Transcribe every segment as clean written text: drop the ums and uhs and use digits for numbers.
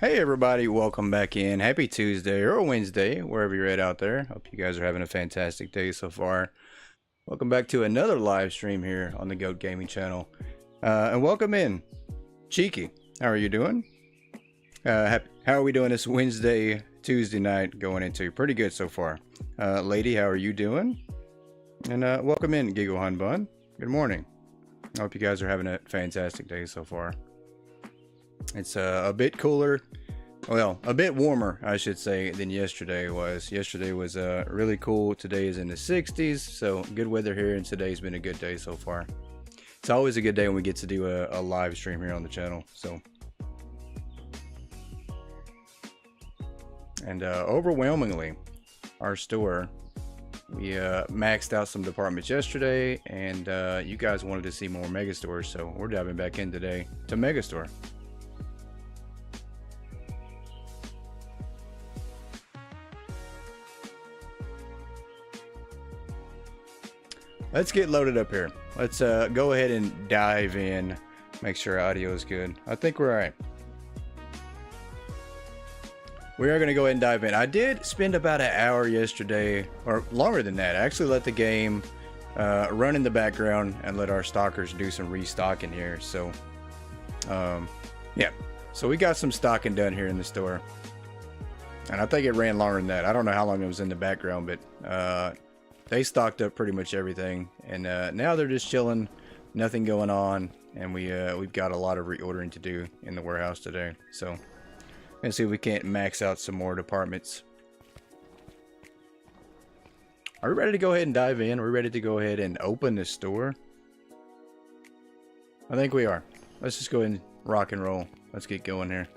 Hey everybody, welcome back in. Happy Tuesday or Wednesday, wherever you're at out there. Hope you guys are having a fantastic day so far. Welcome back to another live stream here on the Goat Gaming channel. And welcome in, Cheeky. How are you doing? How are we doing this Wednesday, Tuesday night going into? Pretty good so far. Lady, how are you doing? And welcome in, Giggle Hun Bun. Good morning. I hope you guys are having a fantastic day so far. It's a bit cooler, well, a bit warmer, I should say, than yesterday was. Yesterday was really cool. Today is in the 60s, so good weather here, and today's been a good day so far. It's always a good day when we get to do a live stream here on the channel. So, and overwhelmingly, our store, we maxed out some departments yesterday, and you guys wanted to see more Megastores, so we're diving back in today to Megastore. Let's get loaded up here. Let's go ahead and dive in. Make sure audio is good. I think we're all right. We are going to go ahead and dive in. I did spend about an hour yesterday, or longer than that. I actually let the game run in the background and let our stockers do some restocking here. So, yeah. So we got some stocking done here in the store. And I think it ran longer than that. I don't know how long it was in the background, but they stocked up pretty much everything, and now they're just chilling, nothing going on, and we've got a lot of reordering to do in the warehouse today. So, let's see if we can't max out some more departments. Are we ready to go ahead and dive in? Are we ready to go ahead and open this store? I think we are. Let's just go ahead and rock and roll. Let's get going here.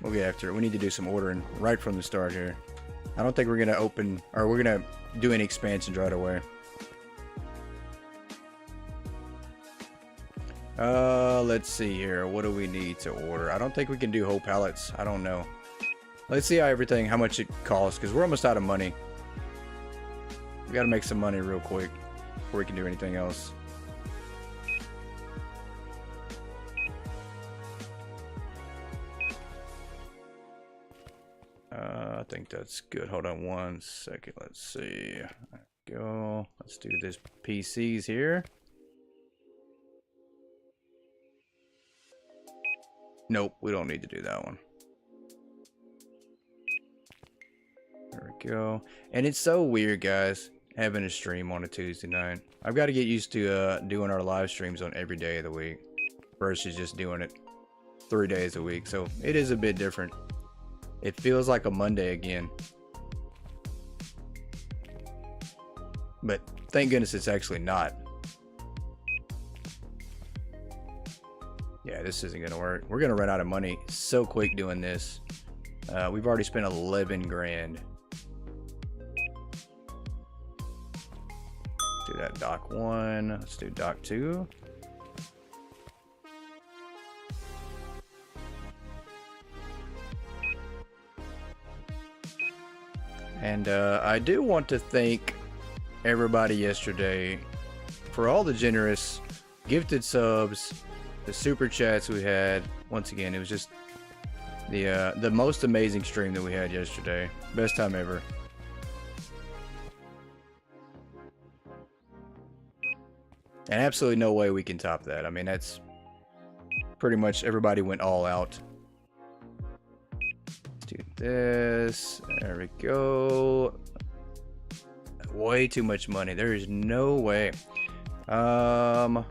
We'll get after it. We need to do some ordering right from the start here. I don't think we're going to open, or we're going to do any expansions right away. Let's see here. What do we need to order? I don't think we can do whole pallets. I don't know. Let's see how much it costs, because we're almost out of money. We got to make some money real quick before we can do anything else. I think that's good. Hold on one second. Let's see. There we go. Let's do this PCs here. Nope, we don't need to do that one. There we go. And it's so weird, guys, having a stream on a Tuesday night. I've got to get used to doing our live streams on every day of the week versus just doing it 3 days a week. So it is a bit different. It feels like a Monday again. But thank goodness it's actually not. Yeah, this isn't gonna work. We're gonna run out of money so quick doing this. We've already spent 11 grand. Do that dock 1. Let's do dock 2. And I do want to thank everybody yesterday for all the generous gifted subs, the super chats we had. Once again, it was just the most amazing stream that we had yesterday. Best time ever. And absolutely no way we can top that. I mean, that's pretty much everybody went all out. Do this. There we go. Way too much money. There is no way. No,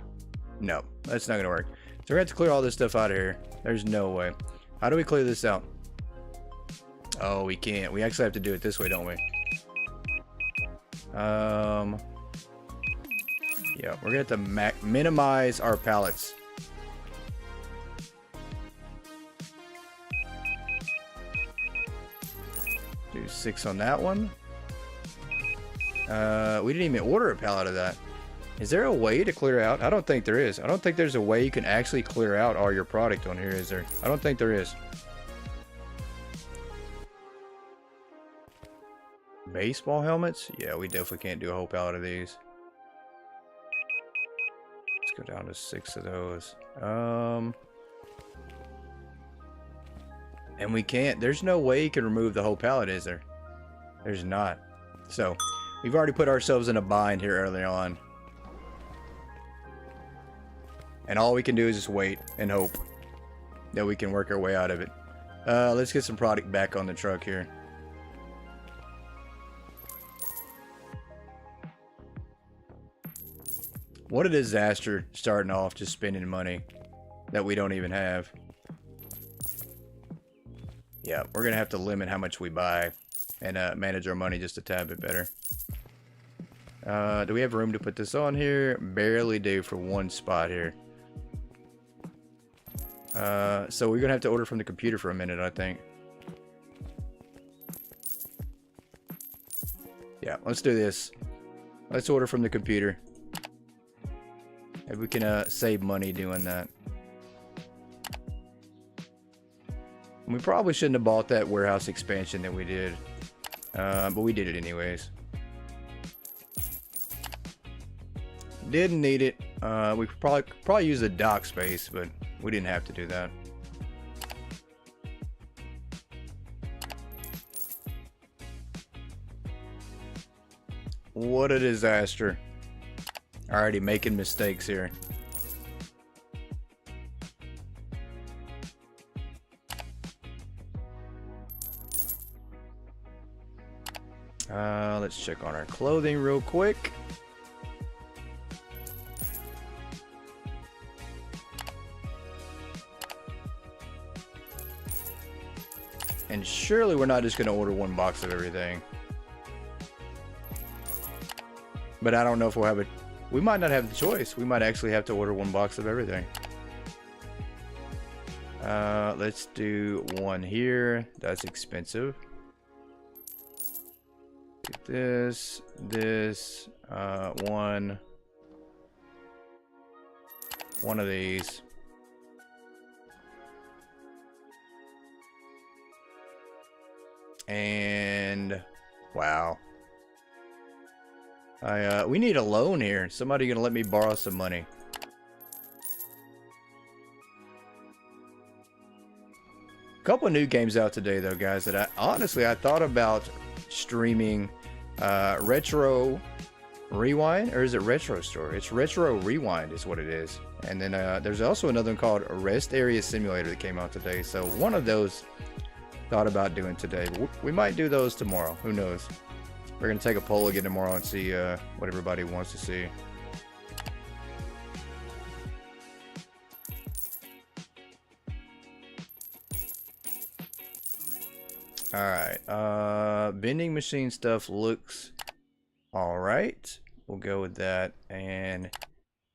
that's not gonna work. So we're gonna have to clear all this stuff out of here. There's no way. How do we clear this out? Oh, we can't. We actually have to do it this way, don't we? Yeah, we're gonna have to minimize our pallets. Do 6 on that one. We didn't even order a pallet of that. Is there a way to clear out? I don't think there is. I don't think there's a way you can actually clear out all your product on here, is there? I don't think there is. Baseball helmets? Yeah, we definitely can't do a whole pallet of these. go down to 6 of those. And we can't. There's no way you can remove the whole pallet, is there? There's not. So, we've already put ourselves in a bind here early on. And all we can do is just wait and hope that we can work our way out of it. Let's get some product back on the truck here. What a disaster starting off just spending money that we don't even have. Yeah, we're gonna have to limit how much we buy and manage our money just a tad bit better. Do we have room to put this on here? Barely do for one spot here. So we're gonna have to order from the computer for a minute, I think. Yeah, let's do this. Let's order from the computer. Maybe we can save money doing that. We probably shouldn't have bought that warehouse expansion that we did. But we did it anyways. Didn't need it. We probably use the dock space, but we didn't have to do that. What a disaster. Already making mistakes here. Let's check on our clothing real quick. And surely we're not just going to order one box of everything. But I don't know if we'll have it. We might not have the choice. We might actually have to order one box of everything. Let's do one here. That's expensive. Get this, one of these. And wow. We need a loan here. Somebody gonna let me borrow some money. Couple new games out today though, guys, that I thought about streaming. Retro Rewind, or is it Retro Store? It's Retro Rewind is what it is. And then there's also another one called Rest Area Simulator that came out today. So one of those thought about doing today, but we might do those tomorrow. Who knows? We're gonna take a poll again tomorrow and see what everybody wants to see. Alright, vending machine stuff looks alright. We'll go with that. And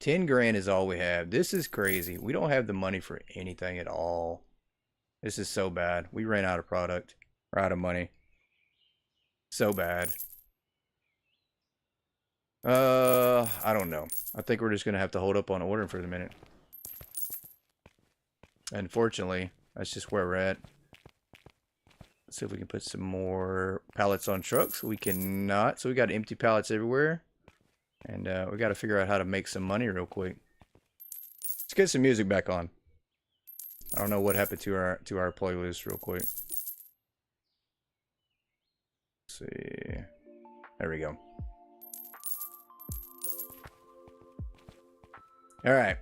10 grand is all we have. This is crazy. We don't have the money for anything at all. This is so bad. We ran out of product. We're out of money. So bad. I don't know. I think we're just gonna have to hold up on ordering for the minute. Unfortunately, that's just where we're at. Let's see if we can put some more pallets on trucks. We cannot. So we got empty pallets everywhere. And we got to figure out how to make some money real quick. Let's get some music back on. I don't know what happened to our playlist real quick. Let's see. There we go. Alright.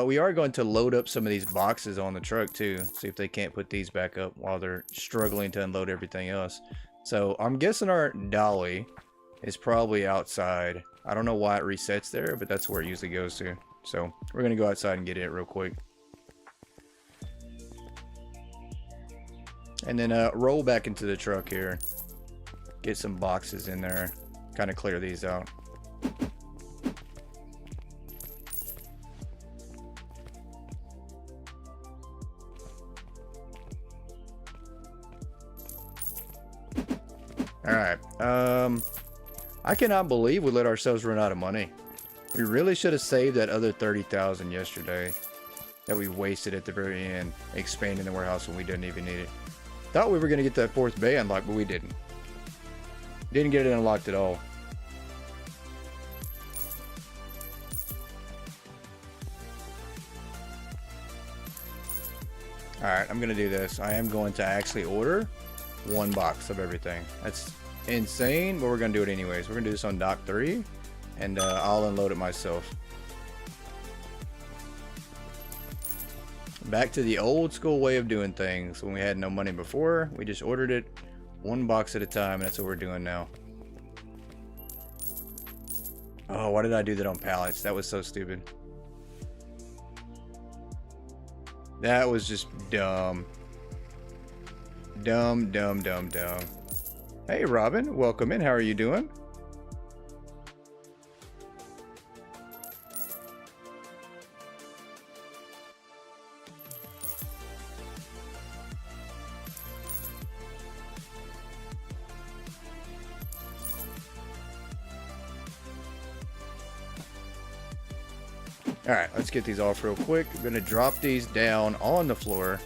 We are going to load up some of these boxes on the truck too. See if they can't put these back up while they're struggling to unload everything else. So I'm guessing our dolly is probably outside. I don't know why it resets there, but that's where it usually goes to. So we're going to go outside and get it real quick. And then roll back into the truck here. Get some boxes in there. Kind of clear these out. Alright, I cannot believe we let ourselves run out of money. We really should have saved that other 30,000 yesterday that we wasted at the very end, expanding the warehouse when we didn't even need it. Thought we were going to get that fourth bay unlocked, but we didn't. Didn't get it unlocked at all. Alright, I'm gonna do this. I am going to actually order 1 box of everything. That's insane, but we're gonna do it anyways. We're gonna do this on dock 3, and I'll unload it myself. Back to the old school way of doing things. When we had no money before, we just ordered it 1 box at a time, and that's what we're doing now. Oh, why did I do that on pallets? That was so stupid. That was just dumb. Dumb. Hey, Robin. Welcome in. How are you doing? Alright, let's get these off real quick. I'm going to drop these down on the floor.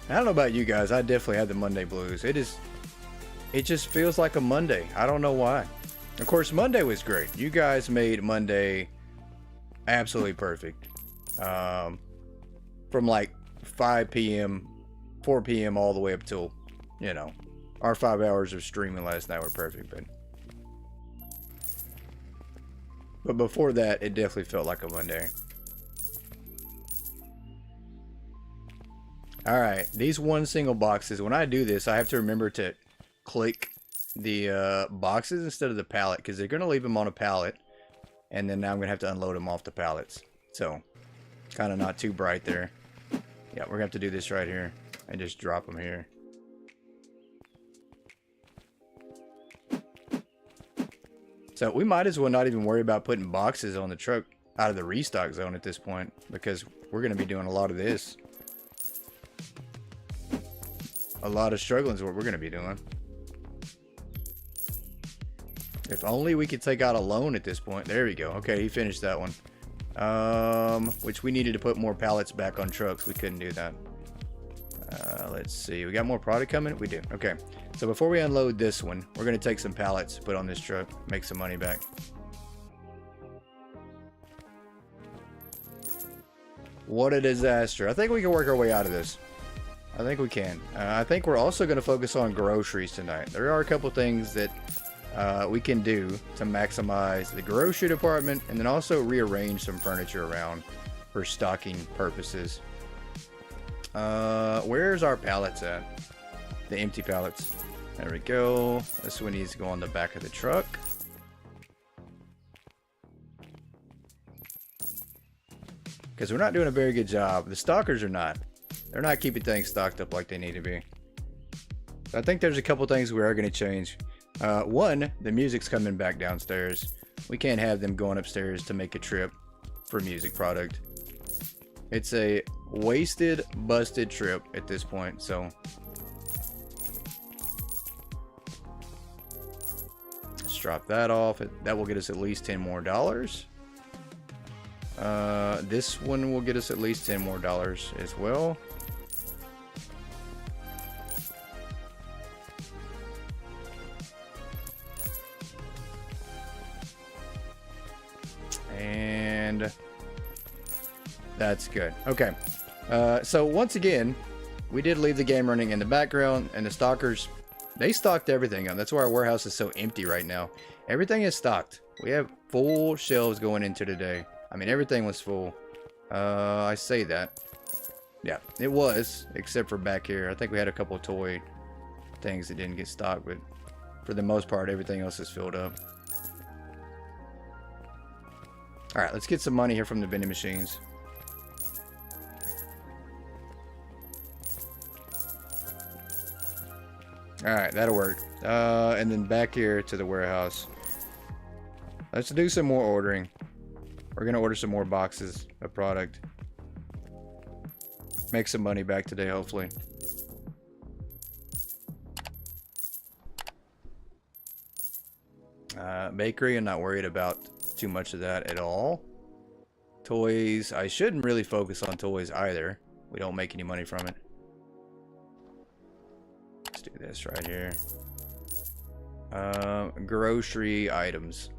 I don't know about you guys. I definitely had the Monday blues. It just feels like a Monday. I don't know why. Of course, Monday was great. You guys made Monday absolutely perfect. From like 5 p.m., 4 p.m. all the way up till, you know, our 5 hours of streaming last night were perfect, but before that, it definitely felt like a Monday. Alright, these 1 single boxes, when I do this, I have to remember to click the boxes instead of the pallet, because they're going to leave them on a pallet, and then now I'm going to have to unload them off the pallets. So, kind of not too bright there. Yeah, we're going to have to do this right here, and just drop them here. So we might as well not even worry about putting boxes on the truck out of the restock zone at this point, because we're going to be doing a lot of this. A lot of struggling is what we're going to be doing. If only we could take out a loan at this point. There we go. Okay, he finished that one. Which we needed to put more pallets back on trucks. We couldn't do that. Let's see. We got more product coming? We do. Okay. So before we unload this one, we're going to take some pallets, put on this truck, make some money back. What a disaster. I think we can work our way out of this. I think we can. I think we're also going to focus on groceries tonight. There are a couple things that we can do to maximize the grocery department, and then also rearrange some furniture around for stocking purposes. Where's our pallets at? The empty pallets. There we go. This one needs to go on the back of the truck. Because we're not doing a very good job. The stockers are not. They're not keeping things stocked up like they need to be. So I think there's a couple things we are going to change. One, the music's coming back downstairs. We can't have them going upstairs to make a trip for music product. It's a wasted, busted trip at this point, so let's drop that off. That will get us at least $10 more. This one will get us at least $10 more as well. And that's good. Okay. So once again, we did leave the game running in the background, and the stockers, they stocked everything up. That's why our warehouse is so empty right now. Everything is stocked. We have full shelves going into today. I mean, everything was full. I say that. Yeah, it was, except for back here. I think we had a couple of toy things that didn't get stocked, but for the most part, everything else is filled up. Alright, let's get some money here from the vending machines. Alright, that'll work. And then back here to the warehouse. Let's do some more ordering. We're going to order some more boxes of product. Make some money back today, hopefully. Bakery, I'm not worried about too much of that at all. Toys, I shouldn't really focus on toys either. We don't make any money from it. Let's do this right here. Grocery items.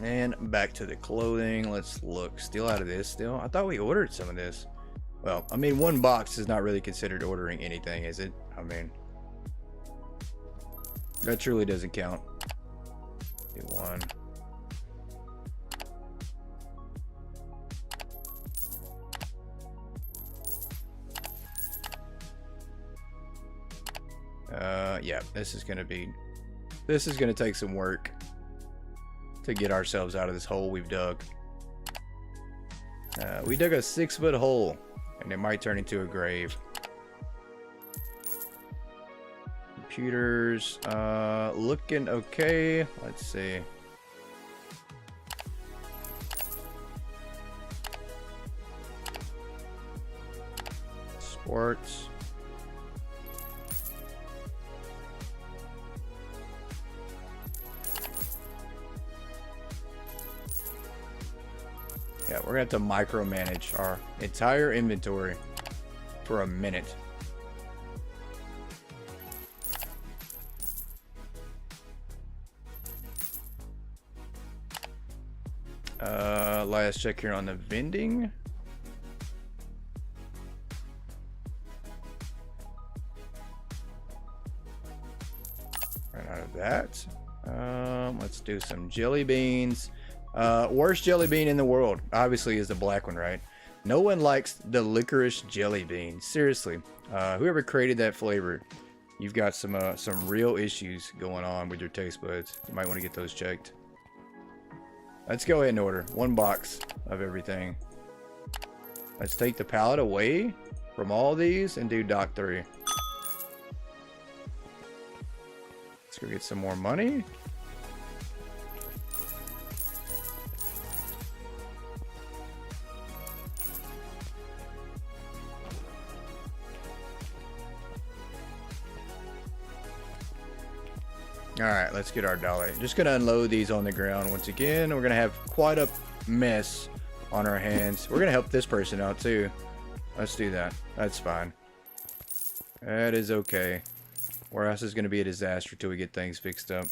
And back to the clothing. Let's look. Still out of this still? I thought we ordered some of this. Well, I mean, one box is not really considered ordering anything, is it? I mean, that truly doesn't count. Do one. Yeah, this is gonna take some work to get ourselves out of this hole we've dug. We dug a 6-foot hole, and it might turn into a grave. Computers, looking okay. Let's see. Sports. Yeah, we're gonna have to micromanage our entire inventory for a minute. Last check here on the vending. Right out of that. Let's do some jelly beans. Worst jelly bean in the world, obviously, is the black one, right? No one likes the licorice jelly bean. Seriously, whoever created that flavor, you've got some real issues going on with your taste buds. You might want to get those checked. Let's go ahead and order one box of everything. Let's take the pallet away from all these and do dock 3. Let's go get some more money. Alright, let's get our dollar. Just gonna unload these on the ground once again. We're gonna have quite a mess on our hands. We're gonna help this person out too. Let's do that. That's fine. That is okay. Warehouse is gonna be a disaster till we get things fixed up.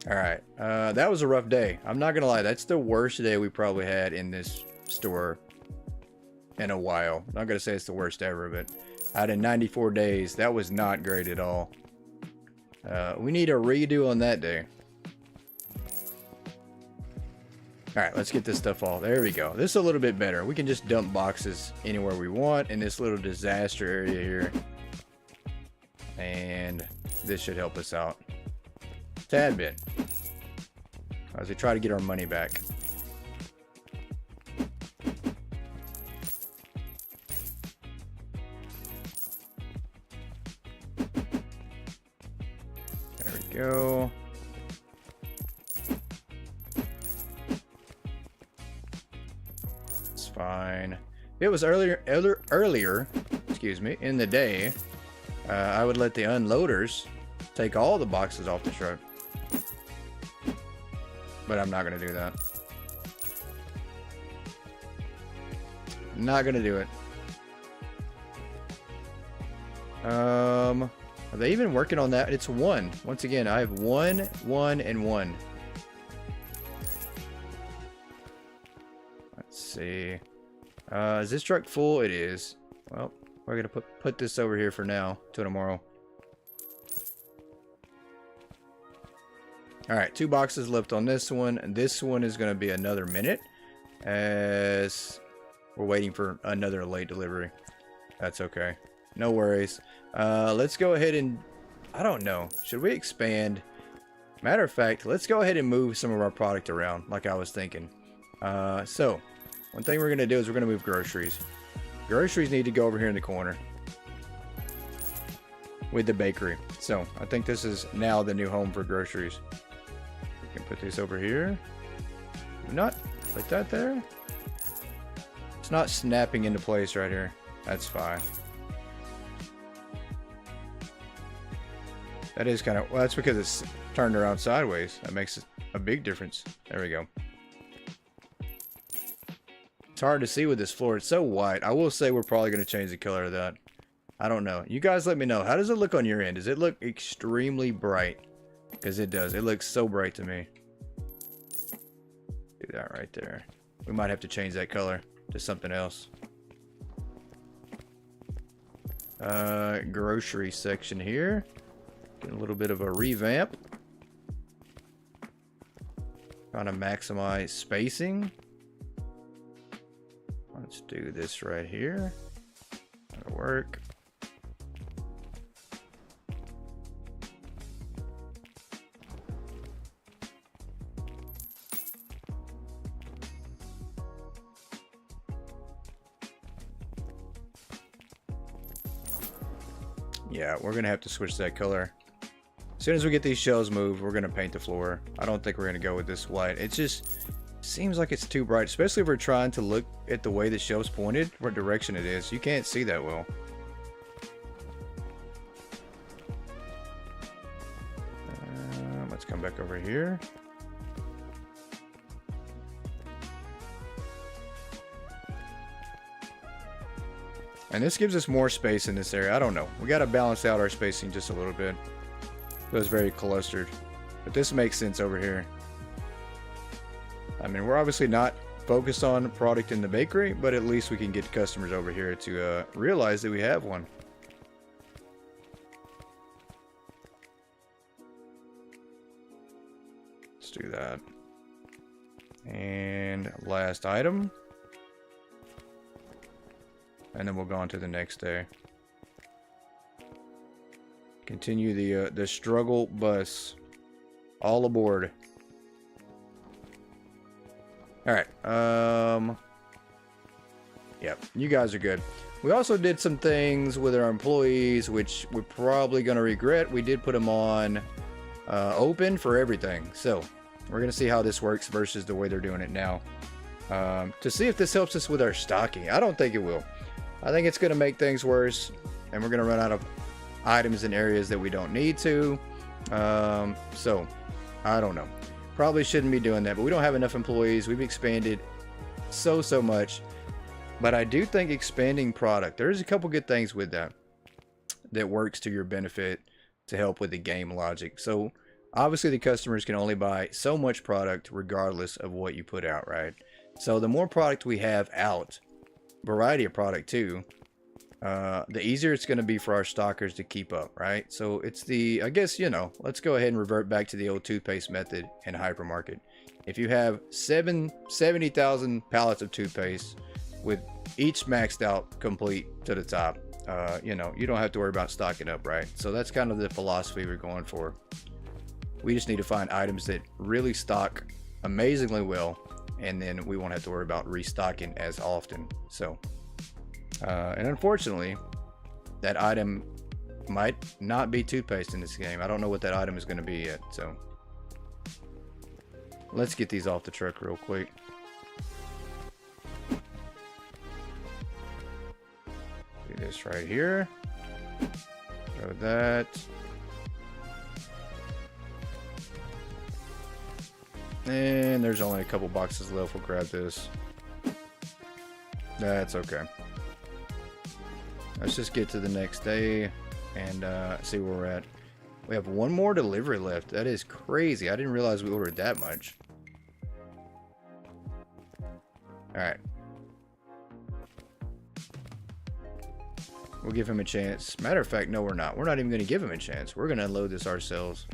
Alright, that was a rough day. I'm not gonna lie, that's the worst day we probably had in this store in a while. I'm not gonna say it's the worst ever, but out of 94 days, that was not great at all. We need a redo on that day. Alright, let's get this stuff all. There we go. This is a little bit better. We can just dump boxes anywhere we want in this little disaster area here. And this should help us out. Tad bit. As we try to get our money back. There we go. It's fine. It was earlier, excuse me, in the day. I would let the unloaders take all the boxes off the truck. But I'm not going to do that. Not going to do it. Are they even working on that? It's 1. Once again, I have 1, 1, and 1. Let's see. Is this truck full? It is. Well, we're going to put this over here for now till tomorrow. Alright, 2 boxes left on this one. This one is going to be another minute as we're waiting for another late delivery. That's okay. No worries. Let's go ahead and, I don't know, should we expand? Matter of fact, let's go ahead and move some of our product around like I was thinking. So, one thing we're going to do is we're going to move groceries. Groceries need to go over here in the corner with the bakery. So, I think this is now the new home for groceries. We can put this over here. Not like that there. It's not snapping into place right here. That's fine. That is kind of, well, that's because it's turned around sideways. That makes a big difference. There we go. It's hard to see with this floor. It's so white. I will say we're probably going to change the color of that. I don't know. You guys let me know. How does it look on your end? Does it look extremely bright? Because it does. It looks so bright to me. Do that right there. We might have to change that color to something else. Grocery section here. Get a little bit of a revamp. Trying to maximize spacing. Let's do this right here. That'll work. Yeah, we're gonna have to switch that color. As soon as we get these shelves moved, we're gonna paint the floor. I don't think we're gonna go with this white. It just seems like it's too bright, especially if we're trying to look at the way the shelves pointed, what direction it is. You can't see that well. Let's come back over here. And this gives us more space in this area. I don't know. We got to balance out our spacing just a little bit. It was very clustered. But this makes sense over here. I mean, we're obviously not focused on product in the bakery, but at least we can get customers over here to realize that we have one. Let's do that. And last item. And then we'll go on to the next day. Continue the struggle bus. All aboard. Alright. Yep, you guys are good. We also did some things with our employees, which we're probably going to regret. We did put them on open for everything. So, we're going to see how this works versus the way they're doing it now. To see if this helps us with our stocking. I don't think it will. I think it's going to make things worse, and we're going to run out of items in areas that we don't need to. So, I don't know. Probably shouldn't be doing that, but we don't have enough employees. We've expanded so much. But I do think expanding product, there's a couple good things with that works to your benefit to help with the game logic. So, obviously the customers can only buy so much product regardless of what you put out, right? So, the more product we have out, variety of product too, the easier it's going to be for our stockers to keep up, right? So it's I guess, you know, let's go ahead and revert back to the old toothpaste method in hypermarket. If you have 70,000 pallets of toothpaste with each maxed out complete to the top, you know, you don't have to worry about stocking up, right? So that's kind of the philosophy we're going for. We just need to find items that really stock amazingly well, and then we won't have to worry about restocking as often. So, and unfortunately, that item might not be toothpaste in this game. I don't know what that item is going to be yet. So, let's get these off the truck real quick. Do this right here. Throw that. And there's only a couple boxes left. We'll grab this. That's okay. Let's just get to the next day and see where we're at. We have one more delivery left. That is crazy. I didn't realize we ordered that much. Alright. We'll give him a chance. Matter of fact, no, we're not. We're not even going to give him a chance. We're going to unload this ourselves.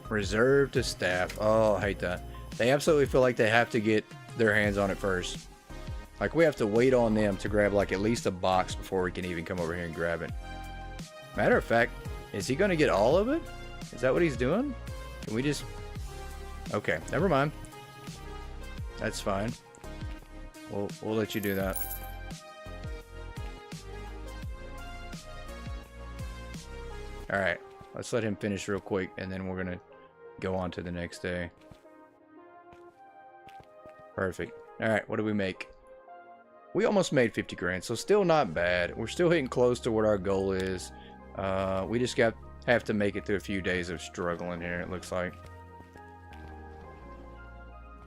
Reserved to staff. Oh, I hate that. They absolutely feel like they have to get their hands on it first. Like, we have to wait on them to grab like at least a box before we can even come over here and grab it. Matter of fact, is he going to get all of it? Is that what he's doing? Can we just... Okay, never mind. That's fine. We'll let you do that. Alright, let's let him finish real quick, and then we're going to go on to the next day. Perfect. Alright, what do we make? We almost made 50 grand, so still not bad. We're still hitting close to what our goal is. We just got have to make it through a few days of struggling here, it looks like.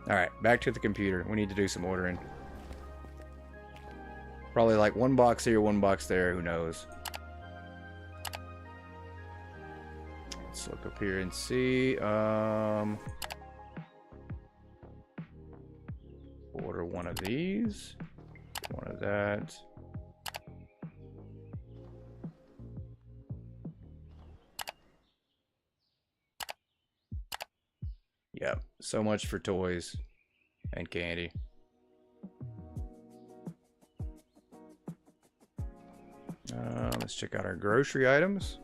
Alright, back to the computer. We need to do some ordering. Probably like one box here, one box there, who knows. Let's look up here and see. Order one of these, one of that. Yep, so much for toys and candy. Let's check out our grocery items.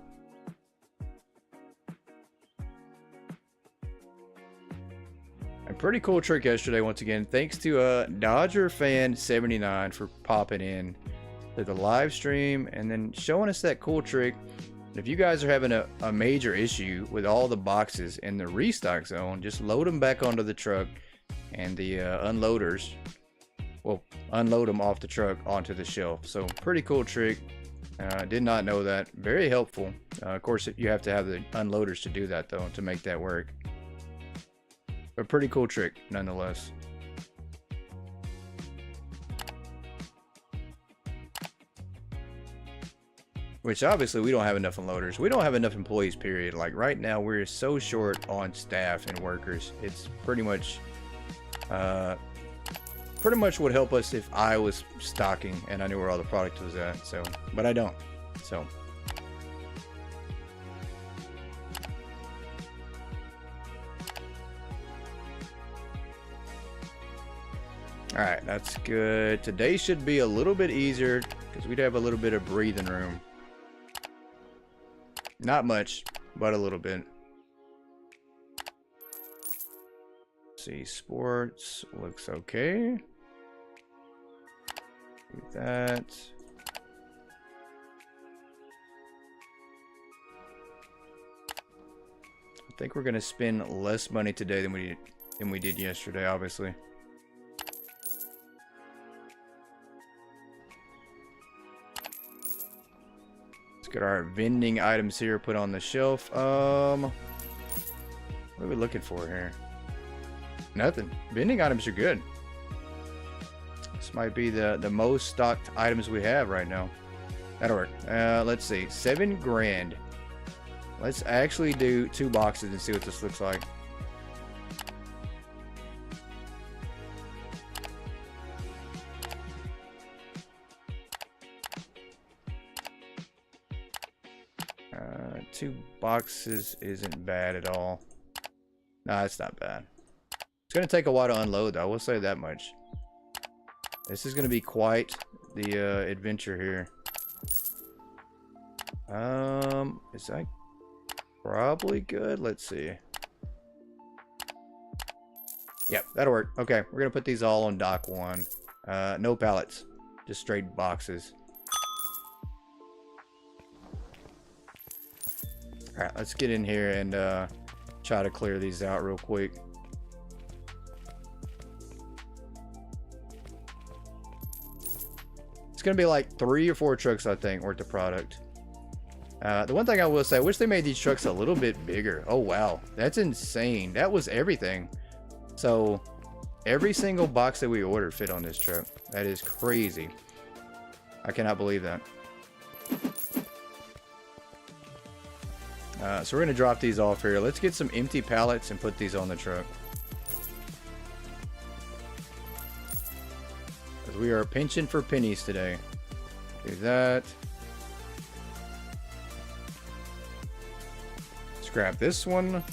A pretty cool trick yesterday, once again. Thanks to Dodger Fan 79 for popping in to the live stream and then showing us that cool trick. If you guys are having a major issue with all the boxes in the restock zone, just load them back onto the truck, and the unloaders will unload them off the truck onto the shelf. So pretty cool trick. Did not know that. Very helpful. Of course, you have to have the unloaders to do that though, to make that work. But pretty cool trick nonetheless. Which obviously we don't have enough unloaders. We don't have enough employees, period. Like right now we're so short on staff and workers. It's pretty much would help us if I was stocking and I knew where all the product was at. So, but I don't. So alright, that's good. Today should be a little bit easier because we'd have a little bit of breathing room. Not much, but a little bit. Let's see, sports looks okay. Do that. I think we're gonna spend less money today than we did yesterday, obviously. Get our vending items here put on the shelf. What are we looking for here? Nothing. Vending items are good. This might be the most stocked items we have right now. That'll work. Let's see, 7 grand. Let's actually do 2 boxes and see what this looks like. Two boxes isn't bad at all. Nah, it's not bad. It's gonna take a while to unload though, I will say that much. This is gonna be quite the adventure here. Is that probably good? Let's see. Yep, that'll work. Okay, we're gonna put these all on dock 1. No pallets, just straight boxes. Alright, let's get in here and try to clear these out real quick. It's going to be like 3 or 4 trucks, I think, worth of product. The one thing I will say, I wish they made these trucks a little bit bigger. Oh, wow. That's insane. That was everything. So, every single box that we ordered fit on this truck. That is crazy. I cannot believe that. So we're going to drop these off here. Let's get some empty pallets and put these on the truck. Because we are pinching for pennies today. Do that. Let's grab this one.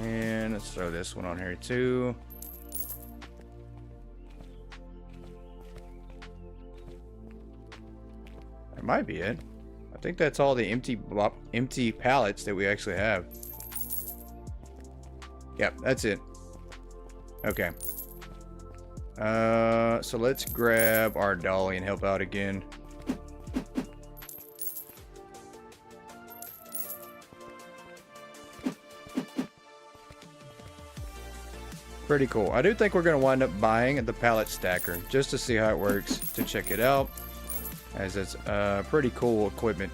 And let's throw this one on here too. That might be it. I think that's all the empty pallets that we actually have. Yep, that's it. Okay. So let's grab our dolly and help out again. Pretty cool. I do think we're going to wind up buying the pallet stacker just to see how it works, to check it out, as it's pretty cool equipment.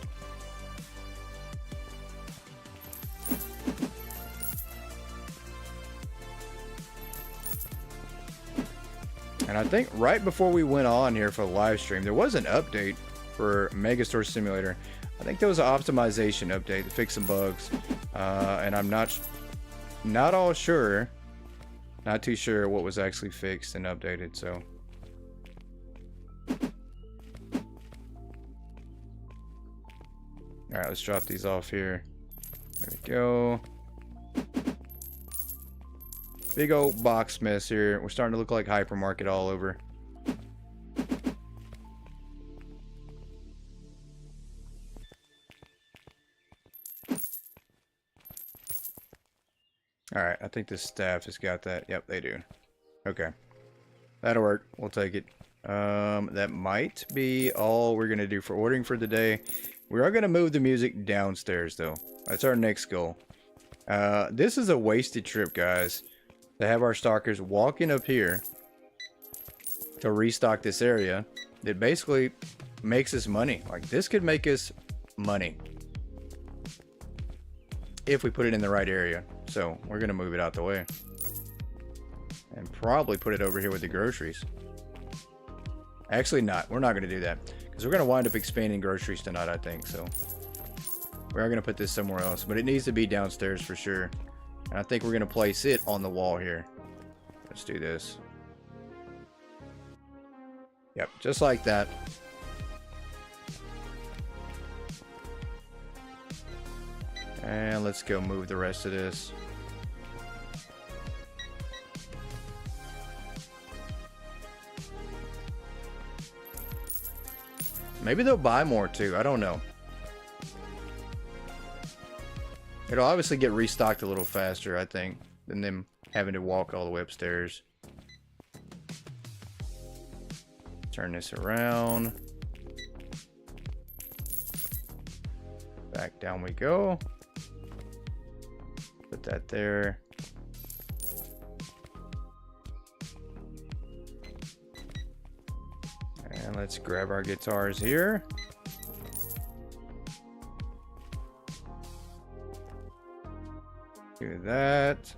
And I think right before we went on here for the live stream, there was an update for Megastore Simulator. I think there was an optimization update to fix some bugs, and I'm not too sure what was actually fixed and updated. So all right, let's drop these off here. There we go. Big old box mess here. We're starting to look like hypermarket all over. Alright, I think the staff has got that. Yep, they do. Okay. That'll work. We'll take it. That might be all we're going to do for ordering for the day. We are going to move the music downstairs, though. That's our next goal. This is a wasted trip, guys. To have our stalkers walking up here to restock this area. It basically makes us money. Like, this could make us money if we put it in the right area. So we're gonna move it out the way and probably put it over here with the groceries. Actually not, we're not gonna do that because we're gonna wind up expanding groceries tonight, I think. So we are gonna put this somewhere else, but it needs to be downstairs for sure. And I think we're gonna place it on the wall here. Let's do this. Yep, just like that. And let's go move the rest of this. Maybe they'll buy more too, I don't know. It'll obviously get restocked a little faster, I think, than them having to walk all the way upstairs. Turn this around. Back down we go. Put that there. And let's grab our guitars here. Do that.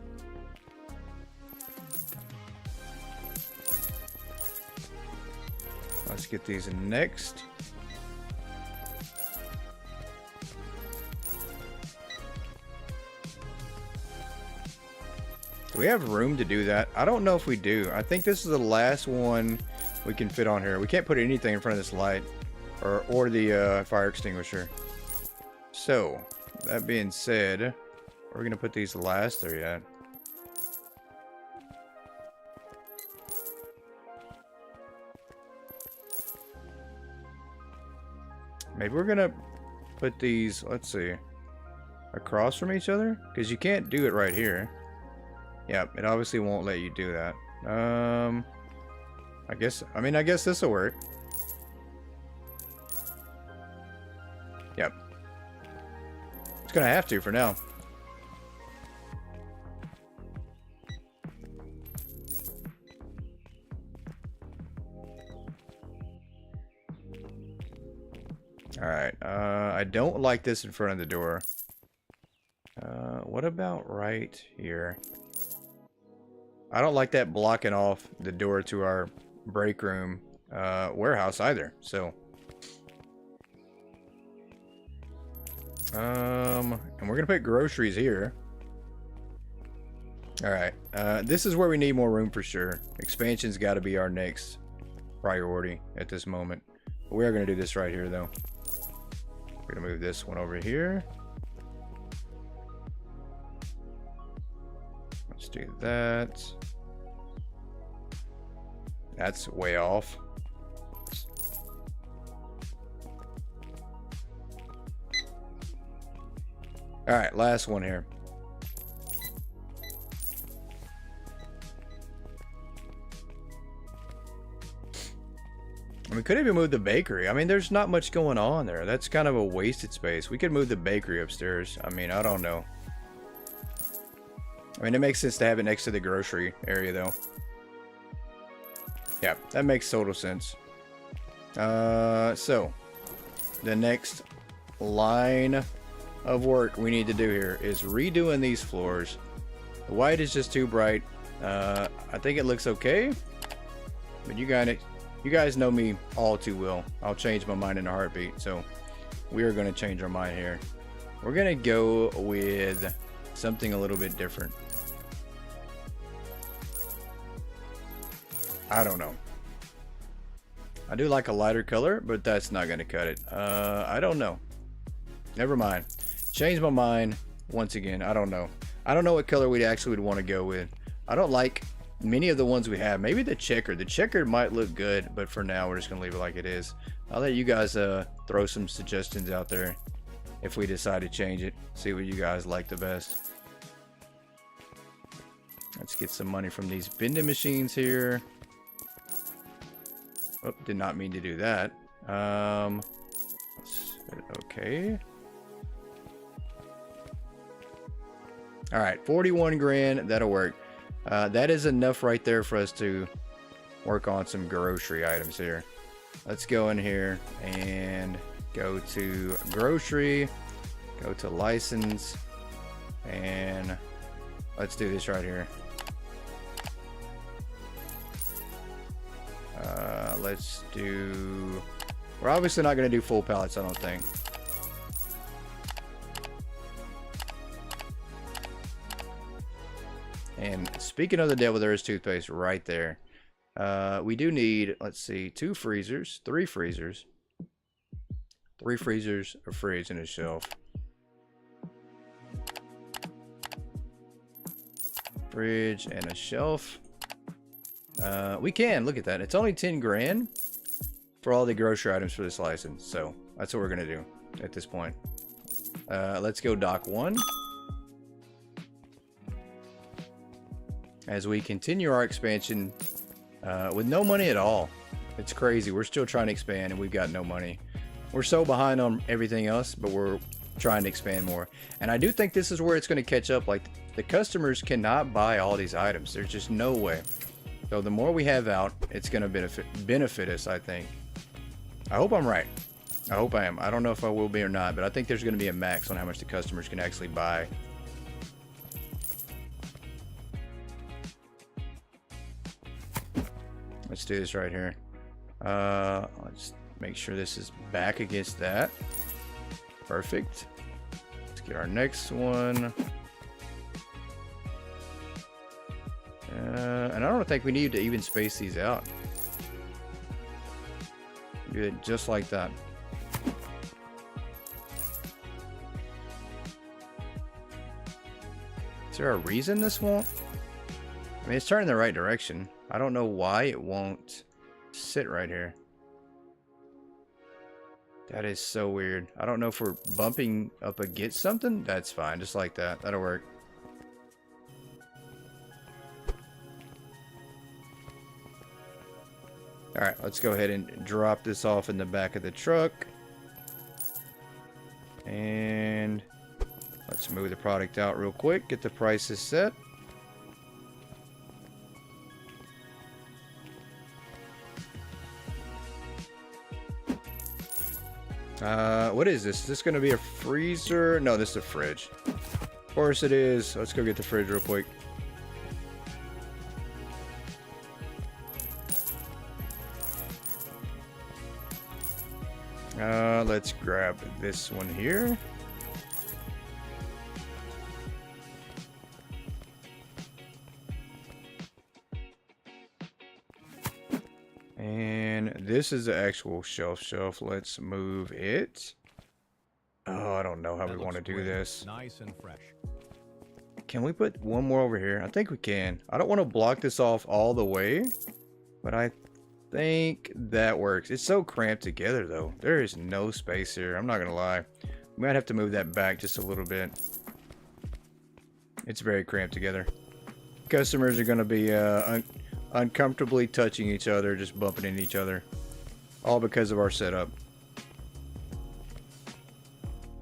Let's get these next. Do we have room to do that? I don't know if we do. I think this is the last one we can fit on here. We can't put anything in front of this light or the fire extinguisher. So, that being said, we're gonna put these last there yet. Maybe we're gonna put these, let's see, across from each other, because you can't do it right here. Yep, it obviously won't let you do that. I guess this will work. Yep. It's gonna have to for now. Alright, I don't like this in front of the door. What about right here? I don't like that blocking off the door to our break room warehouse either, so. And we're gonna put groceries here. Alright, this is where we need more room for sure. Expansion's gotta be our next priority at this moment. But we are gonna do this right here though. We're gonna move this one over here. Let's do that. That's way off. All right, last one here. We could even move the bakery. I mean, there's not much going on there. That's kind of a wasted space. We could move the bakery upstairs. I mean, I don't know. I mean, it makes sense to have it next to the grocery area, though. Yeah, that makes total sense. So, the next line of work we need to do here is redoing these floors. The white is just too bright. I think it looks okay, but you guys know me all too well. I'll change my mind in a heartbeat, so we are going to change our mind here. We're going to go with something a little bit different. I don't know. I do like a lighter color, but that's not going to cut it. I don't know. Never mind. Change my mind once again. I don't know. I don't know what color we actually would want to go with. I don't like many of the ones we have. Maybe the checkered. The checkered might look good, but for now, we're just going to leave it like it is. I'll let you guys throw some suggestions out there if we decide to change it. See what you guys like the best. Let's get some money from these vending machines here. Oh, did not mean to do that. Okay. All right, 41 grand, that'll work. That is enough right there for us to work on some grocery items here. Let's go in here and go to grocery, go to license, and let's do this right here. Let's do... We're obviously not going to do full pallets, I don't think. And speaking of the devil, there is toothpaste right there. We do need, let's see, 2 freezers, 3 freezers. 3 freezers, a fridge, and a shelf. Fridge and a shelf. We can, look at that. It's only 10 grand for all the grocery items for this license. So that's what we're going to do at this point. Let's go dock 1. As we continue our expansion with no money at all. It's crazy. We're still trying to expand and we've got no money. We're so behind on everything else, but we're trying to expand more. And I do think this is where it's going to catch up. Like, the customers cannot buy all these items. There's just no way. So the more we have out, it's going to benefit us, I think. I hope I'm right. I hope I am. I don't know if I will be or not, but I think there's going to be a max on how much the customers can actually buy. Let's do this right here. Let's make sure this is back against that. Perfect. Let's get our next one. And I don't think we need to even space these out. Do it just like that. Is there a reason this won't? I mean, it's turning the right direction. I don't know why it won't sit right here. That is so weird. I don't know if we're bumping up against something. That's fine, just like that. That'll work. Alright, let's go ahead and drop this off in the back of the truck. And let's move the product out real quick. Get the prices set. What is this? Is this going to be a freezer? No, this is a fridge. Of course it is. Let's go get the fridge real quick. Let's grab this one here. And this is the actual shelf. Let's move it. Oh, I don't know how we want to do this. Nice and fresh. Can we put one more over here? I think we can. I don't want to block this off all the way, but I think that works. It's so cramped together though. There is no space here. I'm not gonna lie. We might have to move that back just a little bit. It's very cramped together. Customers are gonna be uncomfortably touching each other, just bumping into each other, all because of our setup.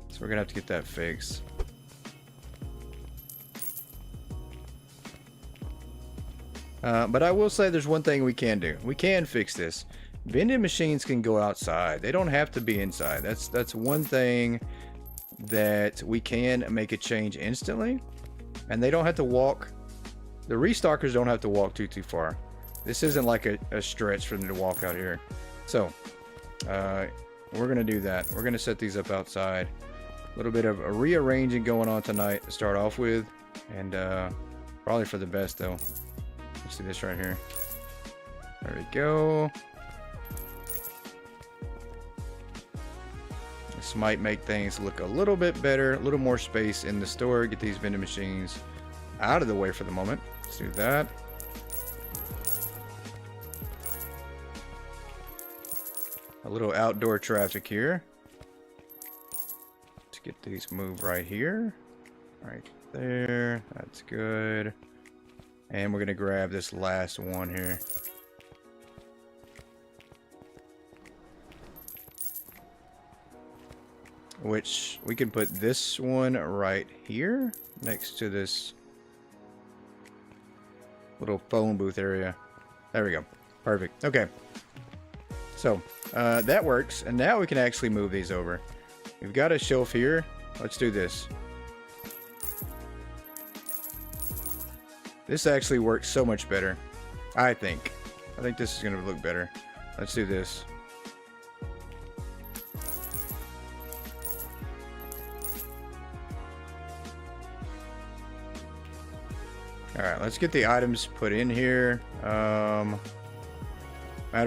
So we're gonna have to get that fixed. But I will say there's one thing we can do. We can fix this. Vending machines can go outside. They don't have to be inside. That's one thing that we can make a change instantly. And they don't have to walk. The restockers don't have to walk too far. This isn't like a stretch for them to walk out here. So, we're going to do that. We're going to set these up outside. A little bit of a rearranging going on tonight to start off with. And probably for the best though. Let's do this right here. There we go. This might make things look a little bit better, a little more space in the store. Get these vending machines out of the way for the moment. Let's do that. A little outdoor traffic here. Let's get these moved right here. Right there. That's good. And we're going to grab this last one here. Which we can put this one right here next to this little phone booth area. There we go. Perfect. Okay. So that works. And now we can actually move these over. We've got a shelf here. Let's do this. This actually works so much better. I think this is going to look better. Let's do this. Alright, let's get the items put in here. Matter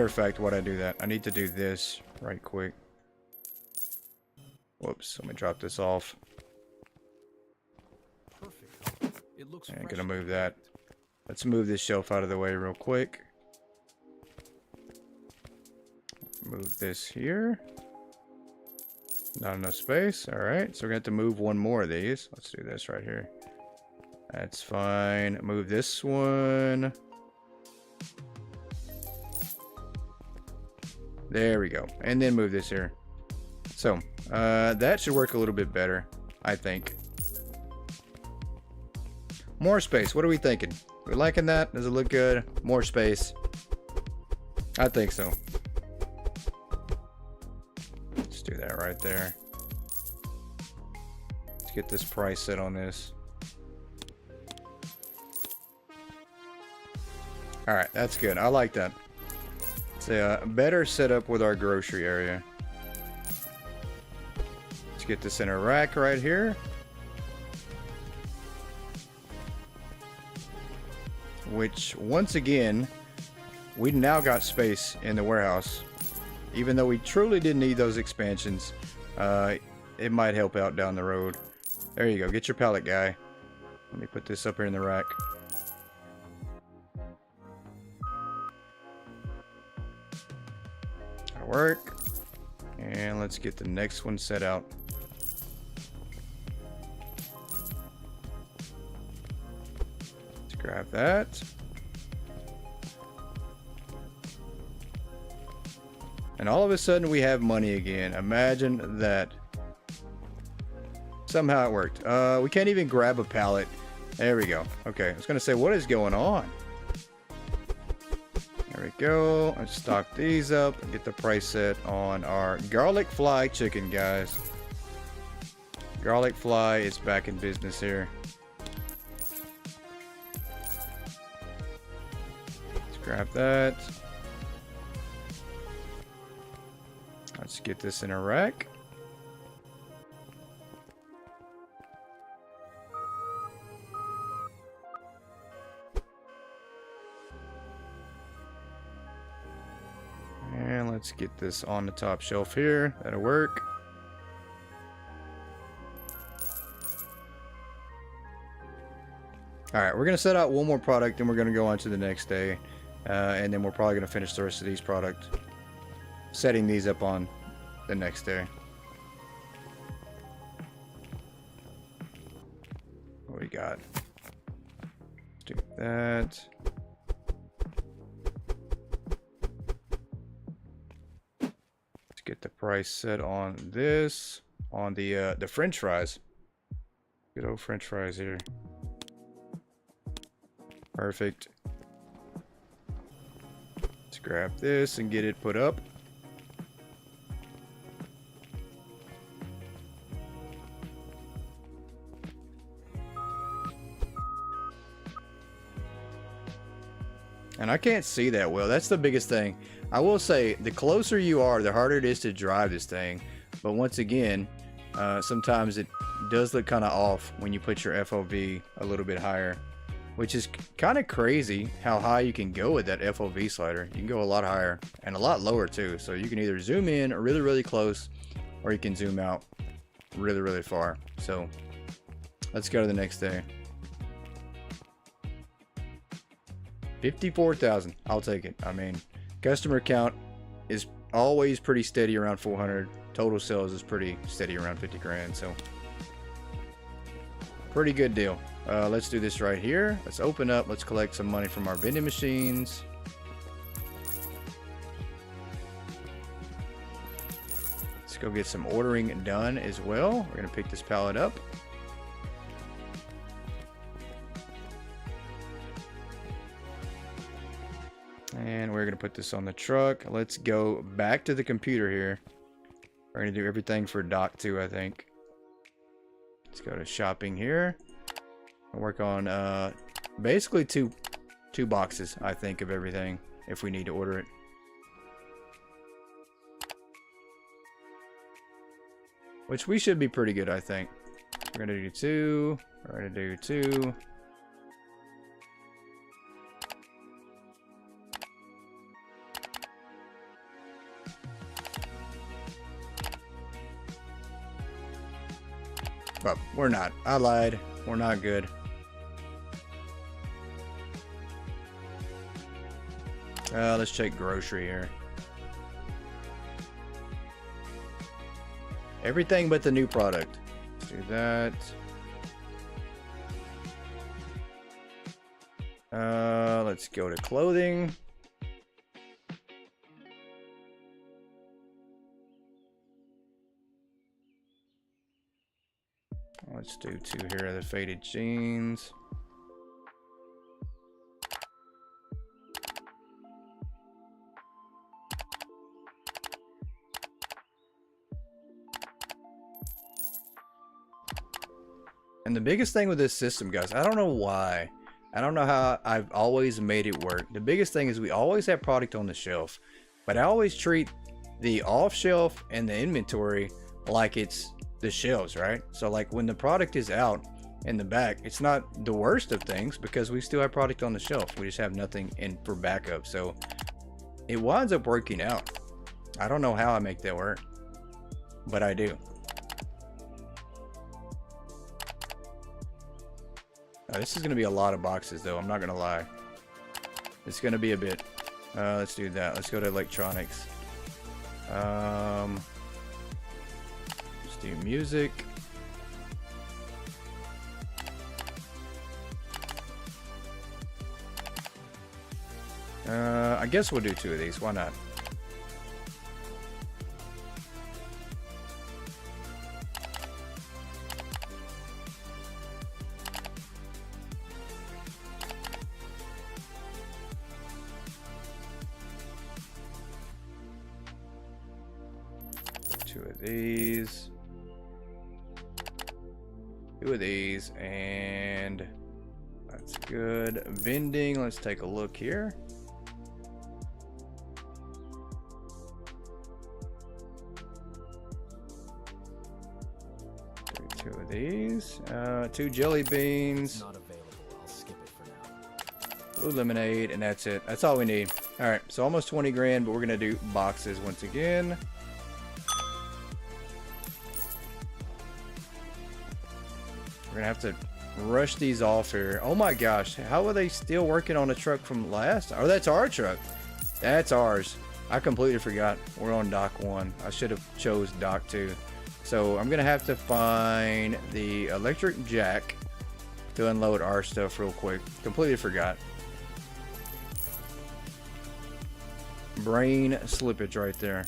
of fact, why'd I do that? I need to do this right quick. Whoops, let me drop this off. Perfect. It looks I'm gonna move that. Let's move this shelf out of the way real quick. Move this here. Not enough space. Alright, so we're gonna have to move one more of these. Let's do this right here. That's fine. Move this one. There we go. And then move this here. So, that should work a little bit better, I think. More space. What are we thinking? We're liking that? Does it look good? More space. I think so. Let's do that right there. Let's get this price set on this. Alright, that's good. I like that. It's a better setup with our grocery area. Let's get this in a rack right here. Which, once again, we now got space in the warehouse. Even though we truly didn't need those expansions, it might help out down the road. There you go. Get your pallet guy. Let me put this up here in the rack. Work, and let's get the next one set out. Let's grab that, and all of a sudden we have money again. Imagine that. Somehow it worked. We can't even grab a pallet. There we go. Okay, I was gonna say, what is going on? There we go. Let's stock these up and get the price set on our garlic fly chicken, guys. Garlic fly is back in business here. Let's grab that. Let's get this in a rack. And let's get this on the top shelf here. That'll work. Alright, we're going to set out one more product and we're going to go on to the next day. And then we're probably going to finish the rest of these products. Setting these up on the next day. What we got? Let's do that. Get the price set on this, on the French fries. Good old French fries here. Perfect. Let's grab this and get it put up. And I can't see that well. That's the biggest thing. I will say, the closer you are, the harder it is to drive this thing. But once again, sometimes it does look kind of off when you put your FOV a little bit higher, which is kind of crazy how high you can go with that FOV slider. You can go a lot higher and a lot lower too. So you can either zoom in really, really close, or you can zoom out really, really far. So let's go to the next day. 54,000. I'll take it. I mean, customer count is always pretty steady around 400. Total sales is pretty steady around 50 grand. So pretty good deal. Let's do this right here. Let's open up. Let's collect some money from our vending machines. Let's go get some ordering done as well. We're going to pick this pallet up. And we're going to put this on the truck. Let's go back to the computer here. We're going to do everything for Dock 2, I think. Let's go to shopping here. And work on basically two boxes, I think, of everything if we need to order it. Which we should be pretty good, I think. We're going to do 2. We're going to do 2. But we're not. I lied. We're not good. Let's check grocery here. Everything but the new product. Let's do that. Let's go to clothing. Let's do 2 here of the faded jeans. And the biggest thing with this system, guys, I don't know why. I don't know how I've always made it work. The biggest thing is we always have product on the shelf, but I always treat the off shelf and the inventory like it's the shelves, right? So like when the product is out in the back, it's not the worst of things because we still have product on the shelf. We just have nothing in for backup. So it winds up working out. I don't know how I make that work, but I do. This is going to be a lot of boxes though, I'm not going to lie. It's going to be a bit. Let's do that. Let's go to electronics. Let's do music. I guess we'll do 2 of these. Why not? Two of these, and that's good. Vending, let's take a look here. Do 2 of these, 2 jelly beans, Not available. I'll skip it for now. blue lemonade, and that's it. That's all we need. All right, so almost 20 grand, but we're gonna do boxes once again. We're gonna have to rush these off here. Oh my gosh, how are they still working on a truck from last? Oh, that's our truck. That's ours. I completely forgot. We're on dock 1. I should have chose dock 2. So I'm gonna have to find the electric jack to unload our stuff real quick. Completely forgot. Brain slippage right there.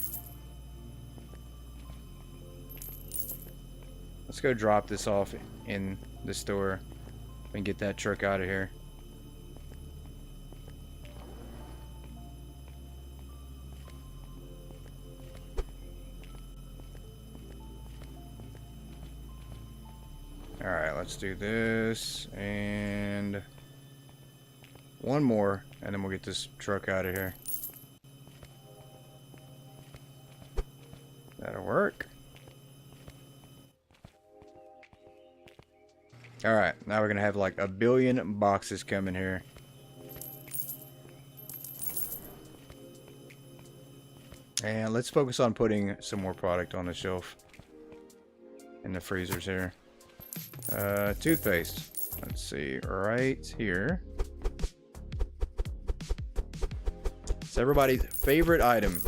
Let's go drop this off in the store and get that truck out of here. Alright, let's do this. And one more. And then we'll get this truck out of here. That'll work. Alright, now we're going to have like 1 billion boxes coming here. And let's focus on putting some more product on the shelf. In the freezers here. Toothpaste. Let's see, right here. It's everybody's favorite item.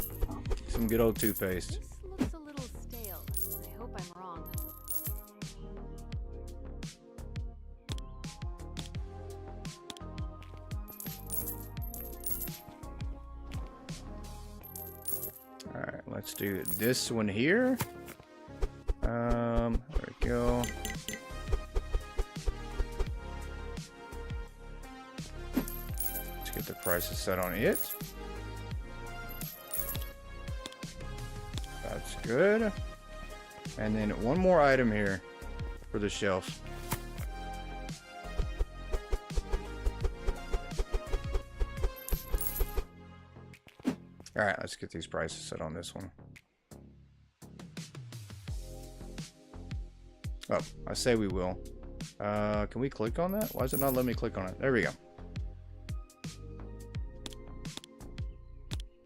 Some good old toothpaste. This looks a little stale. I hope I'm wrong. Alright, let's do this one here. There we go. Let's get the prices set on it. That's good. And then one more item here for the shelf. Alright, let's get these prices set on this one. Oh, I say we will. Can we click on that? Why is it not letting me click on it? There we go.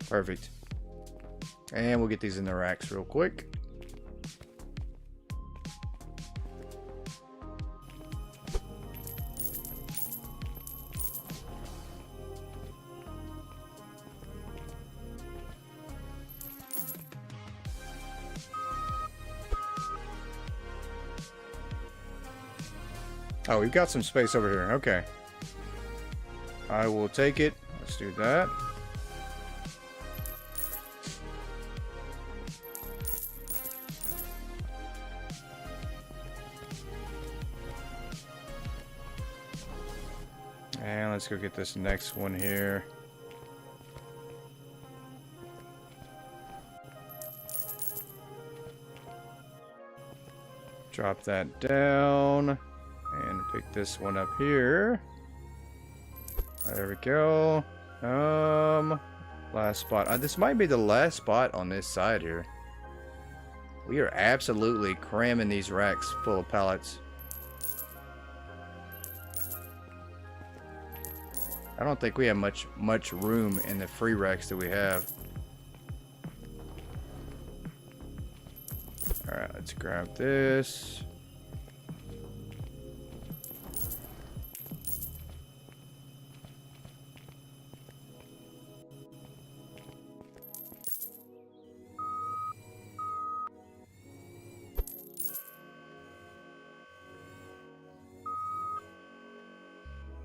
Perfect. And we'll get these in the racks real quick. Oh, we've got some space over here. Okay. I will take it. Let's do that. And let's go get this next one here. Drop that down. And pick this one up here. There we go. Last spot. This might be the last spot on this side here. We are absolutely cramming these racks full of pallets. I don't think we have much room in the free racks that we have. Alright, let's grab this.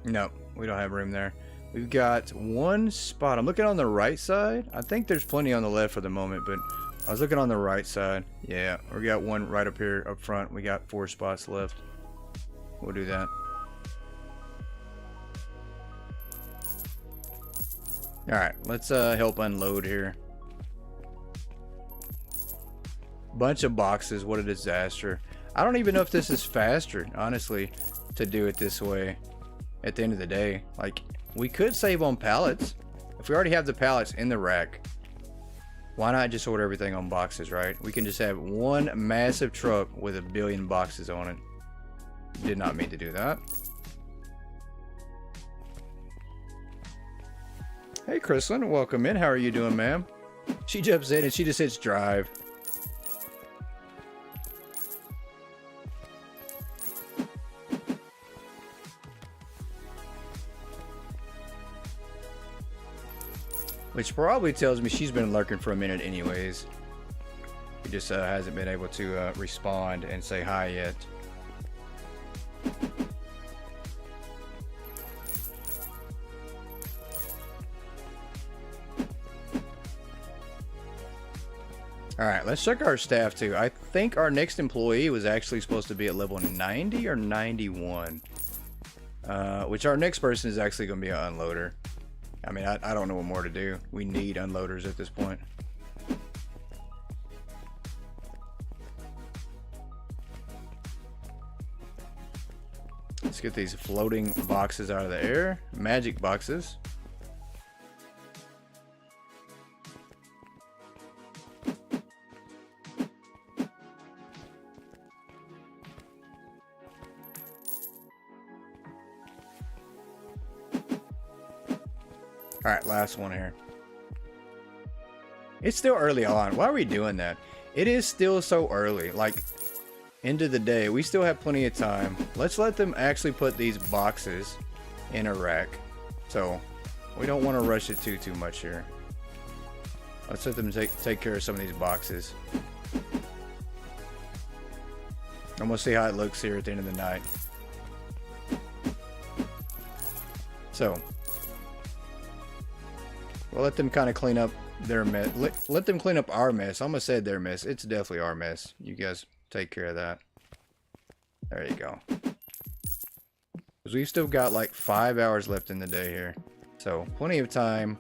No, we don't have room there. We've got one spot. I'm looking on the right side. I think there's plenty on the left for the moment, but I was looking on the right side. Yeah, we got one right up here up front. We got 4 spots left. We'll do that. Alright, let's help unload here. Bunch of boxes. What a disaster. I don't even know if this is faster, honestly, to do it this way. At the end of the day, like, we could save on pallets. If we already have the pallets in the rack, why not just order everything on boxes, right? We can just have one massive truck with 1 billion boxes on it. Did not mean to do that. Hey, Chrislyn, welcome in. How are you doing, ma'am? She jumps in and she just hits drive. Which probably tells me she's been lurking for a minute anyways. He just hasn't been able to respond and say hi yet. Alright, let's check our staff too. I think our next employee was actually supposed to be at level 90 or 91. Which our next person is actually going to be an unloader. I mean, I don't know what more to do. We need unloaders at this point. Let's get these floating boxes out of the air. Magic boxes. Alright, last one here. It's still early on. Why are we doing that? It is still so early. Like, end of the day, we still have plenty of time. Let's let them actually put these boxes in a rack. So, we don't want to rush it too much here. Let's let them take care of some of these boxes. I'm going to see how it looks here at the end of the night. So, we'll let them kind of clean up their mess. Let them clean up our mess. I'm going to say their mess. It's definitely our mess. You guys take care of that. There you go. Because we've still got like 5 hours left in the day here. So, plenty of time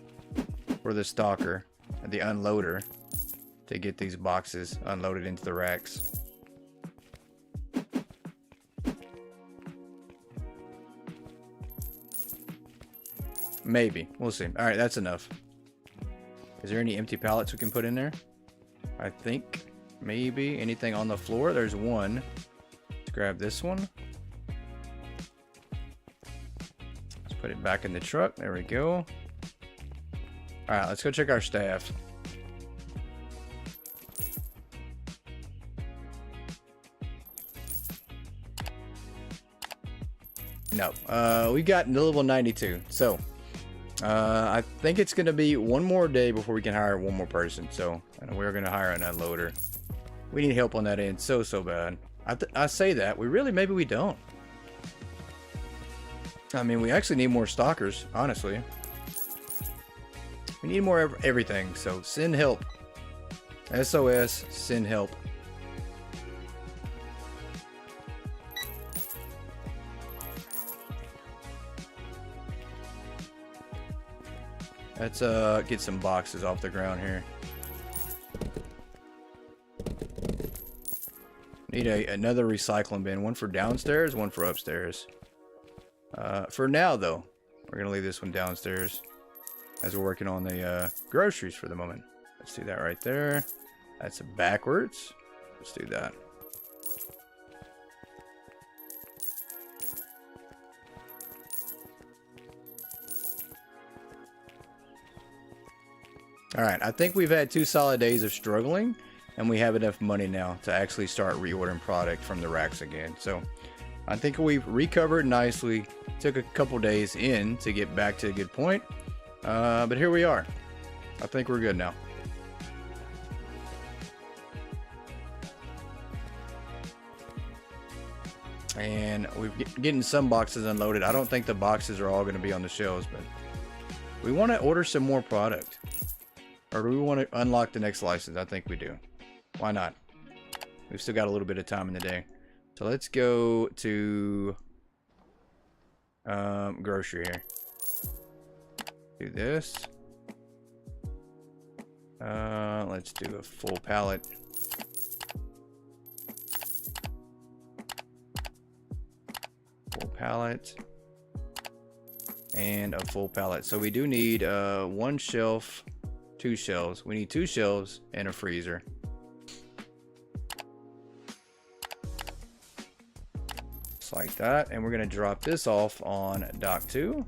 for the stalker and the unloader to get these boxes unloaded into the racks. Maybe. We'll see. Alright, that's enough. Is there any empty pallets we can put in there? I think maybe. Anything on the floor? There's one. Let's grab this one. Let's put it back in the truck. There we go. Alright, let's go check our staff. No. We got level 92. So, I think it's going to be one more day before we can hire one more person. So, and we're going to hire an unloader. We need help on that end so bad. I say that. Maybe we don't. I mean, we actually need more stalkers, honestly. We need more everything. So, send help. SOS, send help. Let's get some boxes off the ground here. Need another recycling bin. One for downstairs, one for upstairs. For now, though, we're going to leave this one downstairs as we're working on the groceries for the moment. Let's do that right there. That's backwards. Let's do that. Alright, I think we've had 2 solid days of struggling, and we have enough money now to actually start reordering product from the racks again. So, I think we've recovered nicely. Took a couple days in to get back to a good point, but here we are. I think we're good now. And we're getting some boxes unloaded. I don't think the boxes are all going to be on the shelves, but we want to order some more product. Or do we want to unlock the next license? I think we do. Why not? We've still got a little bit of time in the day. So let's go to grocery here. Do this. Let's do a full pallet. Full pallet. And a full pallet. So we do need 1 shelf. 2 shelves. We need 2 shelves and a freezer. Just like that. And we're going to drop this off on dock 2.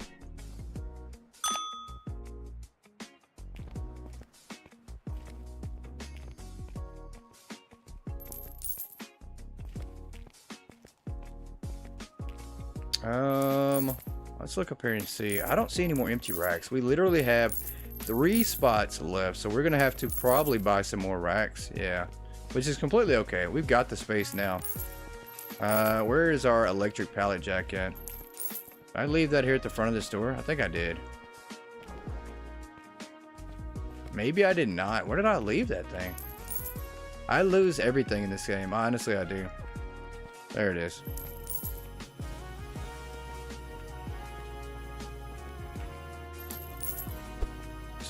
Let's look up here and see. I don't see any more empty racks. We literally have 3 spots left, so we're gonna have to probably buy some more racks. Yeah, which is completely okay. We've got the space now. Where is our electric pallet jack at? Did I leave that here at the front of the store? I think I did. Maybe I did not. Where did I leave that thing? I lose everything in this game. Honestly, I do. There it is.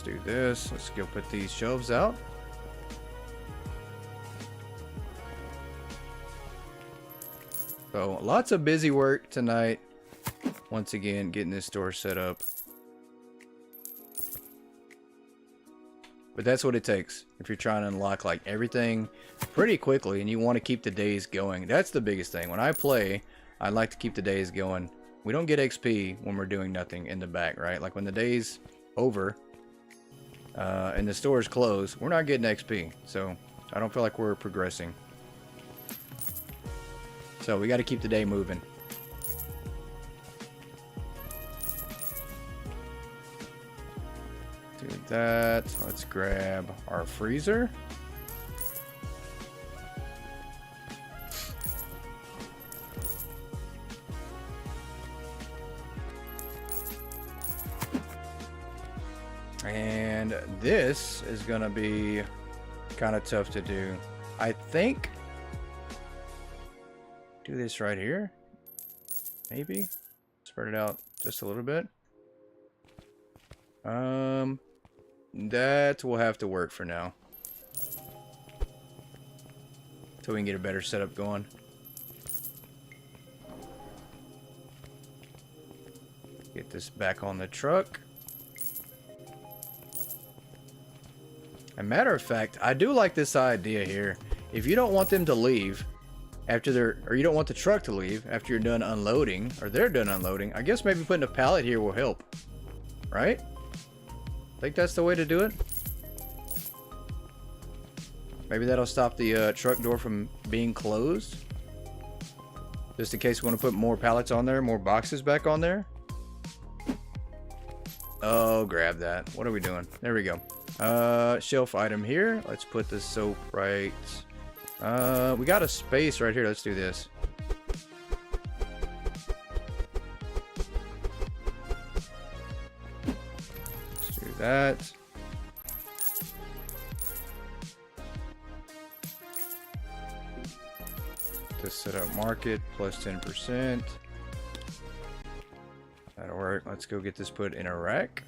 Do this. Let's go put these shelves out. So lots of busy work tonight. Once again, getting this store set up. But that's what it takes if you're trying to unlock like everything pretty quickly and you want to keep the days going. That's the biggest thing. When I play, I like to keep the days going. We don't get XP when we're doing nothing in the back, right? Like when the day's over and the store is closed, we're not getting XP. So I don't feel like we're progressing. So we got to keep the day moving. Do that. Let's grab our freezer. And this is gonna be kind of tough to do. I think do this right here. Maybe spread it out just a little bit. That will have to work for now. So we can get a better setup going. Get this back on the truck. As a matter of fact, I do like this idea here. If you don't want them to leave after or you don't want the truck to leave after you're done unloading, or they're done unloading, I guess maybe putting a pallet here will help. Right? Think that's the way to do it? Maybe that'll stop the truck door from being closed. Just in case we want to put more pallets on there, more boxes back on there. Oh, grab that. What are we doing? There we go. Shelf item here. Let's put the soap right. We got a space right here. Let's do this. Let's do that. To set up market plus 10%. That'll work. Let's go get this put in a rack.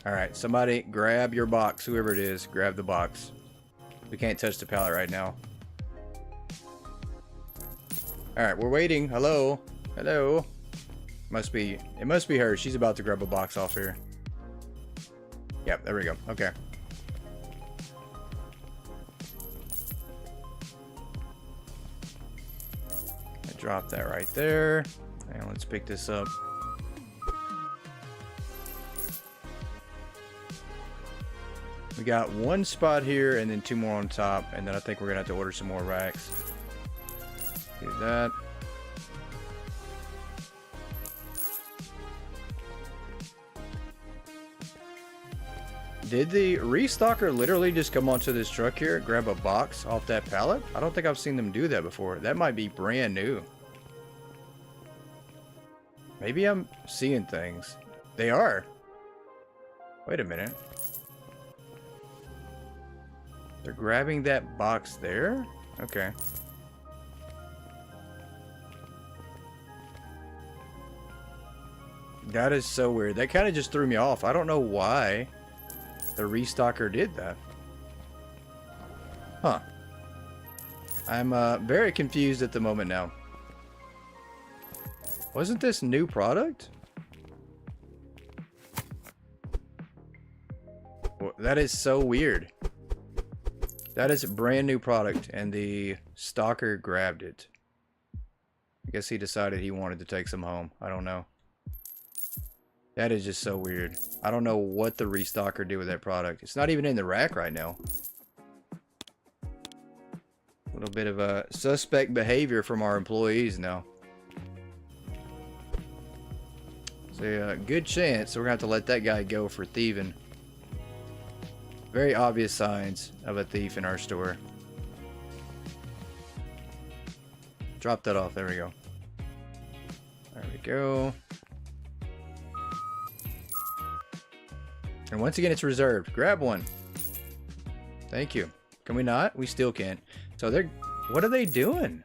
Alright, somebody grab your box. Whoever it is, grab the box. We can't touch the pallet right now. Alright, we're waiting. Hello? Hello? It must be her. She's about to grab a box off here. Yep, there we go. Okay. Drop that right there. And let's pick this up. We got one spot here and then two more on top, and then I think we're gonna have to order some more racks. Do that. Did the restocker literally just come onto this truck here, grab a box off that pallet? I don't think I've seen them do that before. That might be brand new. Maybe I'm seeing things. They are. Wait a minute. They're grabbing that box there? Okay. That is so weird. That kind of just threw me off. I don't know why the restocker did that. Huh. I'm very confused at the moment now. Wasn't this new product? Well, that is so weird. That is a brand new product and the stalker grabbed it. I guess he decided he wanted to take some home. I don't know. That is just so weird. I don't know what the restocker did with that product. It's not even in the rack right now. A little bit of a suspect behavior from our employees now. So a good chance we're going to have to let that guy go for thieving. Very obvious signs of a thief in our store. Drop that off. There we go. There we go. And once again, it's reserved. Grab one. Thank you. Can we not? We still can't. So they're... What are they doing?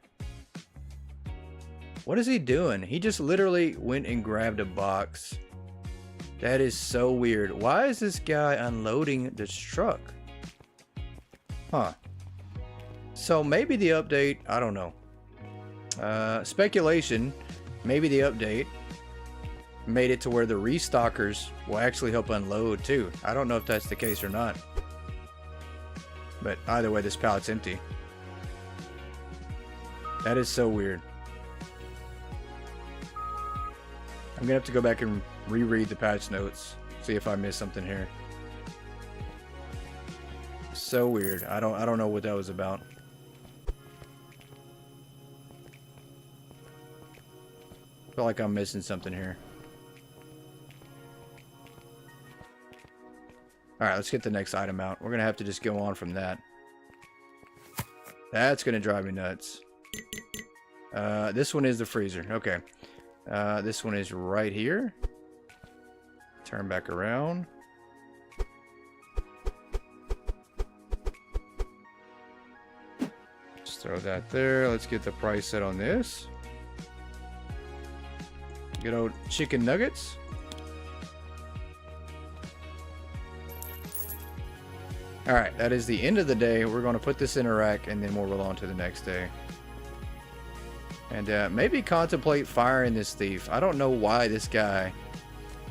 What is he doing? He just literally went and grabbed a box. That is so weird. Why is this guy unloading this truck? Huh. So maybe the update, I don't know. Speculation, maybe the update made it to where the restockers will actually help unload too. I don't know if that's the case or not. But either way, this pallet's empty. That is so weird. I'm gonna have to go back and reread the patch notes, see if I missed something here. So weird. I don't know what that was about. Feel like I'm missing something here. Alright, let's get the next item out. We're gonna have to just go on from that. That's gonna drive me nuts. This one is the freezer. Okay. This one is right here. Turn back around. Just throw that there. Let's get the price set on this. Good old chicken nuggets. Alright, that is the end of the day. We're going to put this in a rack and then we'll roll on to the next day. And maybe contemplate firing this thief. I don't know why this guy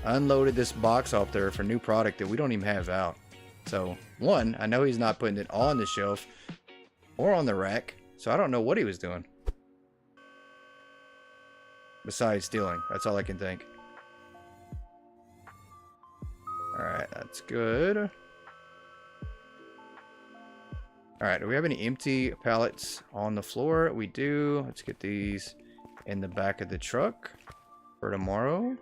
unloaded this box off there for new product that we don't even have out. So, one, I know he's not putting it on the shelf or on the rack. So I don't know what he was doing. Besides stealing. That's all I can think. Alright, that's good. Alright, do we have any empty pallets on the floor? We do. Let's get these in the back of the truck for tomorrow.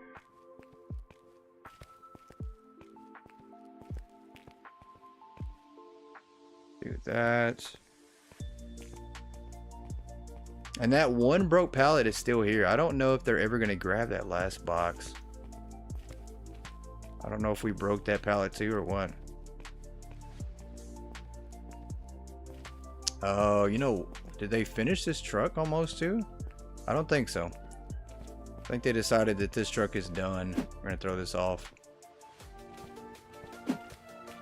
Do that. And that one broke pallet is still here. I don't know if they're ever going to grab that last box. I don't know if we broke that pallet too or what. Oh, you know, did they finish this truck almost too? I don't think so. I think they decided that this truck is done. We're going to throw this off.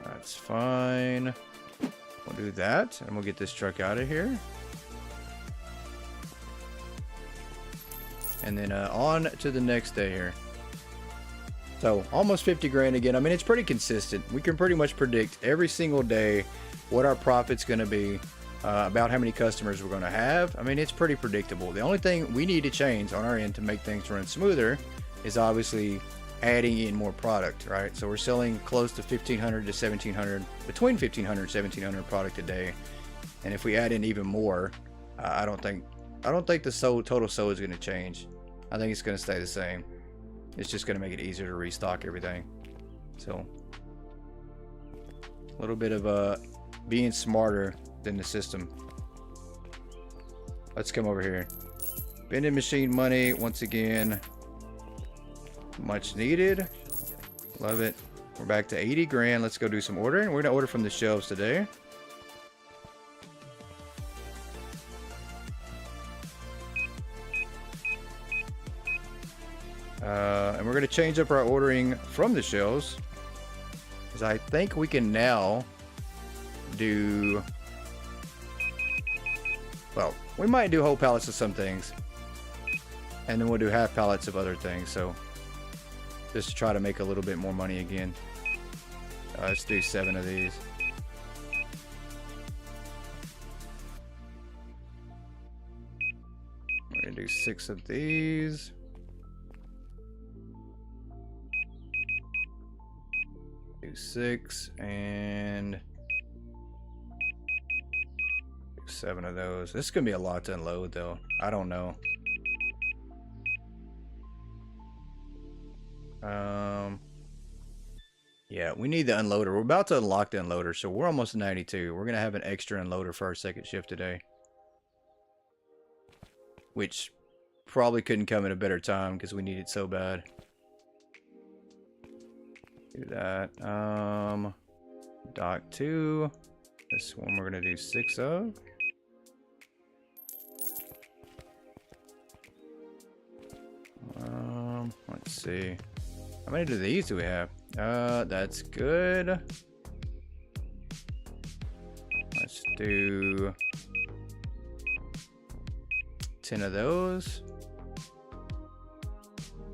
That's fine. We'll do that and we'll get this truck out of here. And then on to the next day here. So almost 50 grand again. I mean, it's pretty consistent. We can pretty much predict every single day what our profit's going to be, about how many customers we're going to have. I mean, it's pretty predictable. The only thing we need to change on our end to make things run smoother is obviously adding in more product, right? So we're selling close to 1,500 to 1,700, between 1,500 and 1,700 product a day. And if we add in even more, I don't think the total sold is going to change. I think it's going to stay the same. It's just going to make it easier to restock everything. So a little bit of being smarter than the system. Let's come over here. Vending machine money once again. Much needed. Love it. We're back to 80 grand. Let's go do some ordering. We're going to order from the shelves today. And we're going to change up our ordering from the shelves, because I think we can now do, well, we might do whole pallets of some things, and then we'll do half pallets of other things. So just to try to make a little bit more money again. Let's do 7 of these. We're going to do 6 of these. Do 6 and do 7 of those. This is gonna be a lot to unload though. I don't know. Yeah, we need the unloader. We're about to unlock the unloader, so we're almost 92. We're gonna have an extra unloader for our second shift today, which probably couldn't come at a better time because we need it so bad. Do that. Dock 2. This one we're gonna do 6 of. Let's see. How many of these do we have? That's good. Let's do 10 of those.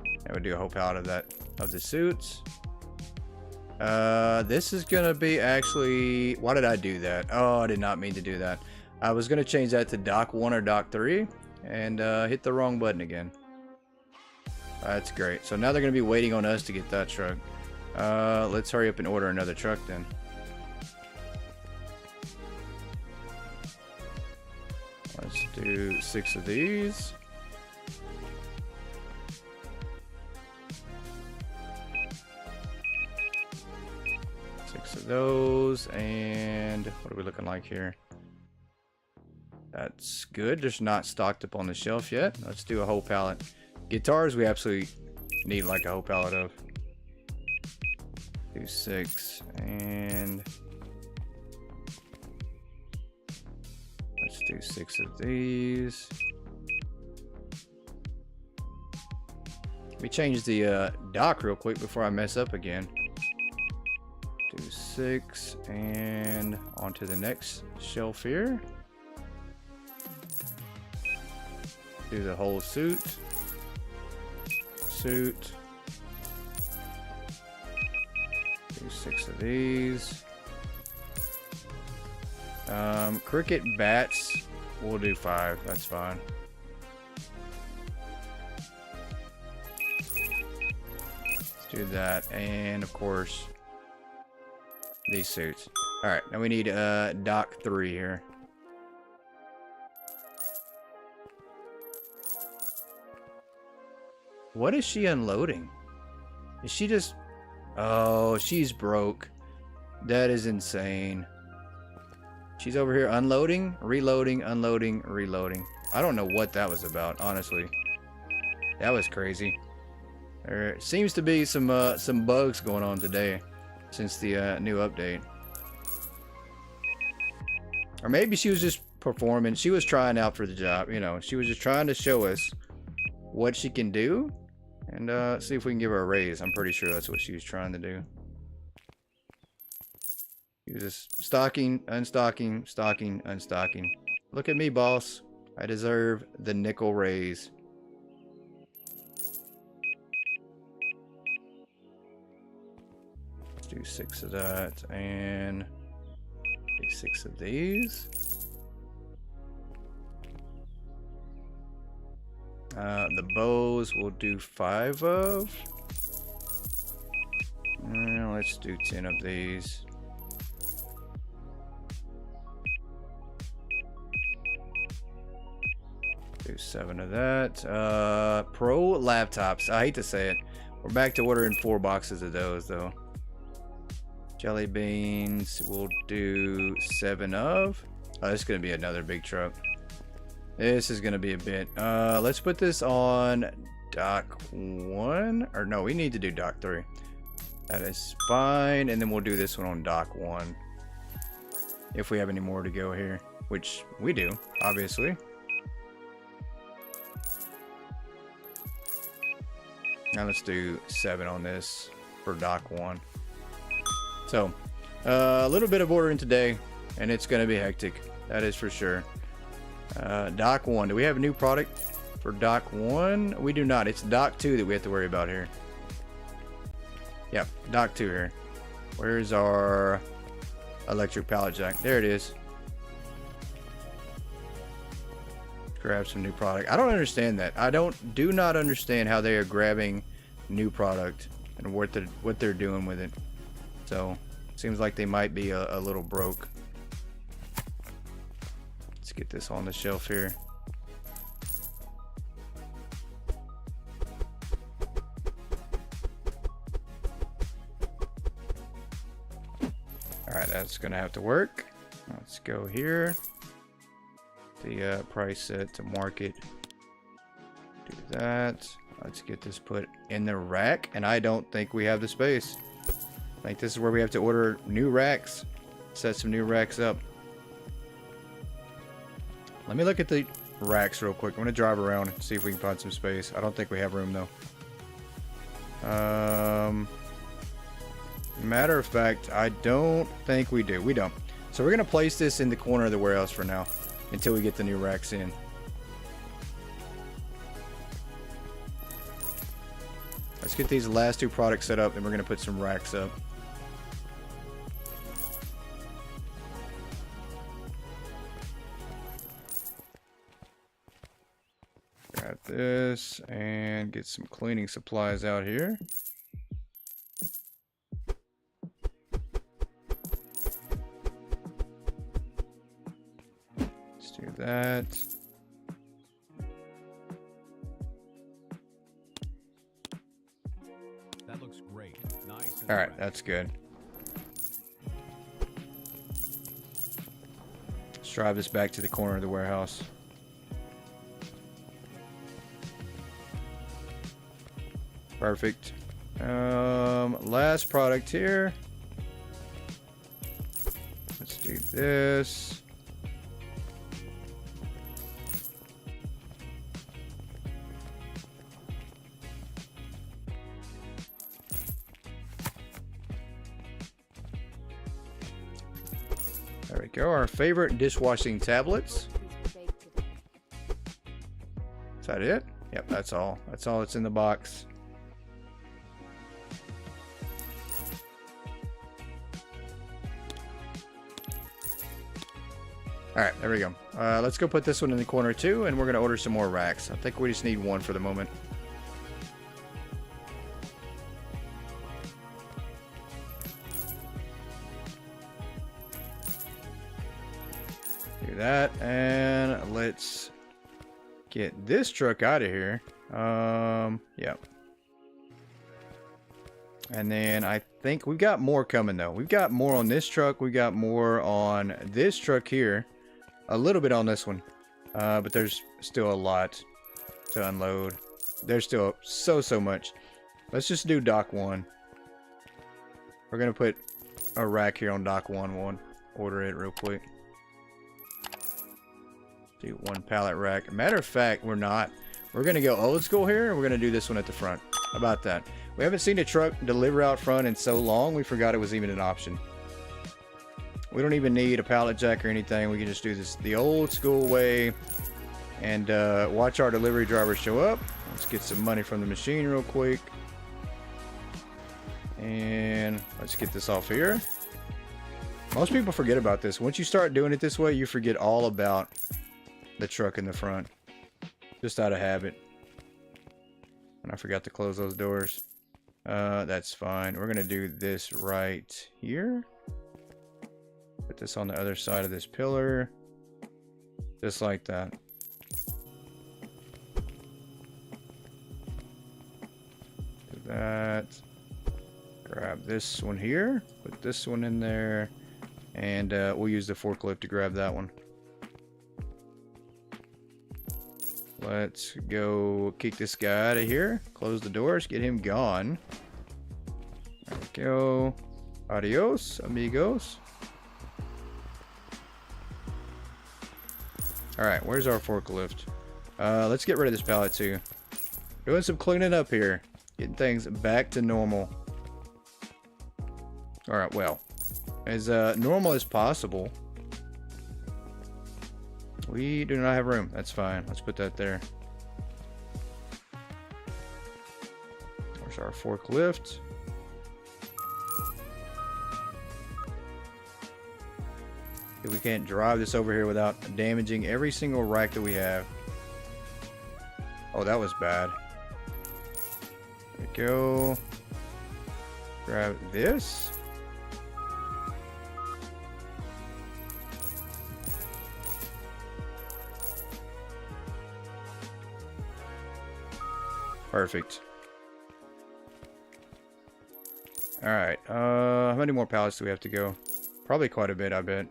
And we'll do a whole pallet of that, of the suits. This is gonna be actually, why did I do that? Oh, I did not mean to do that. I was gonna change that to dock 1 or dock 3 and hit the wrong button again. That's great. So now they're gonna be waiting on us to get that truck. Let's hurry up and order another truck then. Let's do 6 of these. Of those, and what are we looking like here? That's good. There's not stocked up on the shelf yet. Let's do a whole pallet. Guitars we absolutely need like a whole pallet of. Do 6, and let's do 6 of these. Let me change the dock real quick before I mess up again. Do 6 and onto the next shelf here. Do the whole suit. Do 6 of these. Cricket bats, we'll do 5. That's fine. Let's do that, and of course these suits. All right, now we need dock 3 here. What is she unloading? Is she just... Oh, she's broke. That is insane. She's over here unloading, reloading, unloading, reloading. I don't know what that was about, honestly. That was crazy. There seems to be some bugs going on today since the new update. Or maybe she was just performing. She was trying out for the job, you know. She was just trying to show us what she can do and see if we can give her a raise. I'm pretty sure that's what she was trying to do. She was just stocking, unstocking, stocking, unstocking. Look at me, boss. I deserve the nickel raise. Let's do 6 of that and do 6 of these. The bows we'll do 5 of. And let's do 10 of these. Do 7 of that. Pro laptops. I hate to say it. We're back to ordering 4 boxes of those though. Jelly beans we'll do 7 of. Oh, this is gonna be another big truck. This is gonna be a bit. Let's put this on dock 1. Or no, we need to do dock 3. That is fine. And then we'll do this one on dock 1. If we have any more to go here. Which we do, obviously. Now let's do 7 on this for dock 1. So, a little bit of ordering today. And it's gonna be hectic. That is for sure. Dock 1. Do we have a new product for dock 1? We do not. It's dock 2 that we have to worry about here. Yep, dock 2 here. Where's our electric pallet jack? There it is. Grab some new product. I don't understand that. Do not understand how they are grabbing new product and what they're doing with it. So, seems like they might be a little broke. Let's get this on the shelf here. Alright, that's gonna have to work. Let's go here. The price set to market. Do that. Let's get this put in the rack. And I don't think we have the space. I think this is where we have to order new racks. Set some new racks up. Let me look at the racks real quick. I'm gonna drive around and see if we can find some space. I don't think we have room though. Matter of fact, I don't think we do. We don't. So we're gonna place this in the corner of the warehouse for now until we get the new racks in. Let's get these last two products set up, and we're going to put some racks up. Got this, and get some cleaning supplies out here. Let's do that. That looks great. Nice. All right, that's good. Let's drive this back to the corner of the warehouse. Perfect. Last product here. Let's do this. There we go. Our favorite dishwashing tablets. Is that it? Yep, that's all. That's all that's in the box. Alright, there we go. Let's go put this one in the corner too, and we're going to order some more racks. I think we just need one for the moment. Do that, and let's get this truck out of here. Yeah. And then I think we've got more coming though. We've got more on this truck. We've got more on this truck here. A little bit on this one. But there's still a lot to unload. There's still so much. Let's just do dock 1. We're going to put a rack here on dock 1. We'll order it real quick. Do 1 pallet rack. Matter of fact, we're not. We're going to go old school here, and we're going to do this one at the front. How about that? We haven't seen a truck deliver out front in so long, we forgot it was even an option. We don't even need a pallet jack or anything. We can just do this the old school way and watch our delivery driver show up. Let's get some money from the machine real quick. And let's get this off here. Most people forget about this. Once you start doing it this way, you forget all about the truck in the front. Just out of habit. And I forgot to close those doors. That's fine. We're going to do this right here. Put this on the other side of this pillar. Just like that. Do that. Grab this one here. Put this one in there. And we'll use the forklift to grab that one. Let's go kick this guy out of here. Close the doors. Get him gone. There we go. Adios, amigos. Alright, where's our forklift? Let's get rid of this pallet too. Doing some cleaning up here. Getting things back to normal. Alright, well. As normal as possible. We do not have room. That's fine. Let's put that there. There's our forklift. We can't drive this over here without damaging every single rack that we have. Oh, that was bad. There we go. Grab this. Perfect. Alright, how many more pallets do we have to go? Probably quite a bit, I bet.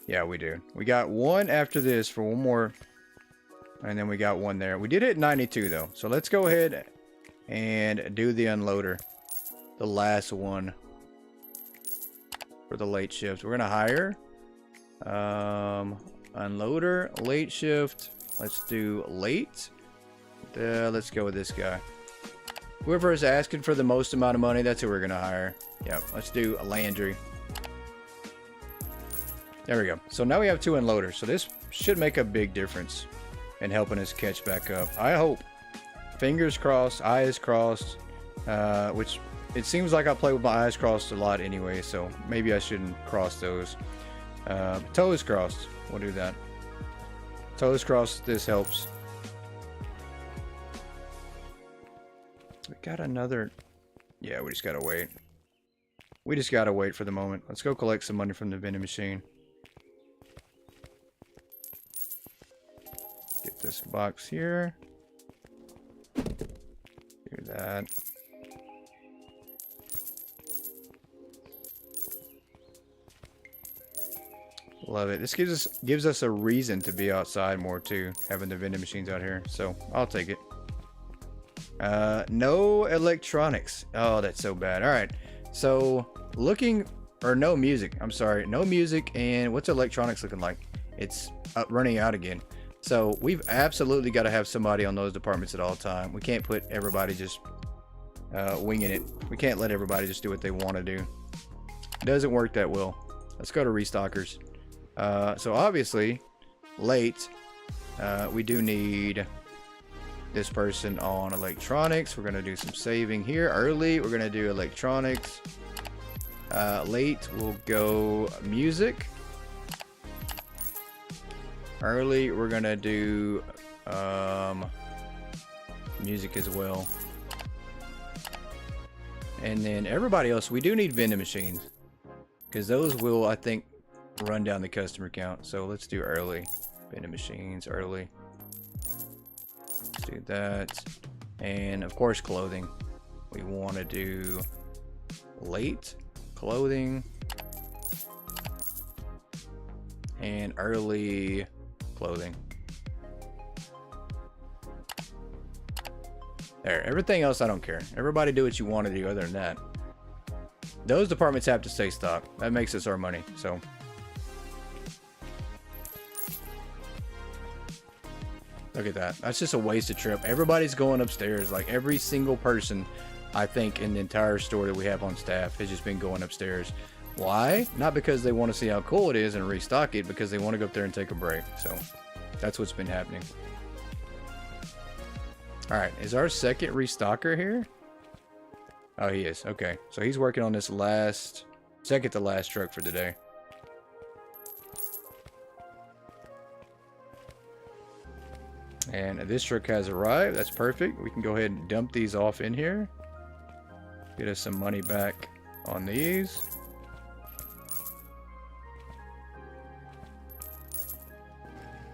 Yeah, we do. We got one after this for one more. And then we got one there. We did it at 92 though. So let's go ahead and do the unloader. The last one. For the late shift. We're going to hire. Unloader. Late shift. Let's do late. Let's go with this guy. Whoever is asking for the most amount of money, that's who we're going to hire. Yep. Let's do a Landry. There we go. So now we have 2 unloaders. So this should make a big difference in helping us catch back up. I hope. Fingers crossed, eyes crossed. which it seems like I play with my eyes crossed a lot anyway, so maybe I shouldn't cross those. Toes crossed. We'll do that. Toes crossed. This helps. We got another. Yeah, we just gotta wait. We just gotta wait for the moment. Let's go collect some money from the vending machine. Get this box here. Do that. Love it. This gives us a reason to be outside more too, having the vending machines out here. So I'll take it. No electronics. Oh, that's so bad. All right. So no music. I'm sorry. No music. And what's electronics looking like? It's running out again. So we've absolutely got to have somebody on those departments at all time. We can't put everybody just winging it. We can't let everybody just do what they want to do. It doesn't work that well. Let's go to restockers. So obviously, late, we do need this person on electronics. We're going to do some saving here. Early, we're going to do electronics. Late, we'll go music. Early, we're going to do music as well. And then everybody else, we do need vending machines, because those will, I think, run down the customer count. So let's do early. Vending machines early. Let's do that. And of course, clothing. We want to do late clothing and early clothing. There. Everything else I don't care. Everybody do what you want to do other than that. Those departments have to stay stocked. That makes us our money. So look at that. That's just a wasted trip. Everybody's going upstairs. Like every single person, I think, in the entire store that we have on staff has just been going upstairs. Why? Not because they want to see how cool it is and restock it, because they want to go up there and take a break. So that's what's been happening. All right. Is our second restocker here? Oh, he is. Okay. So he's working on this second to last truck for the day. And this truck has arrived. That's perfect. We can go ahead and dump these off in here. Get us some money back on these.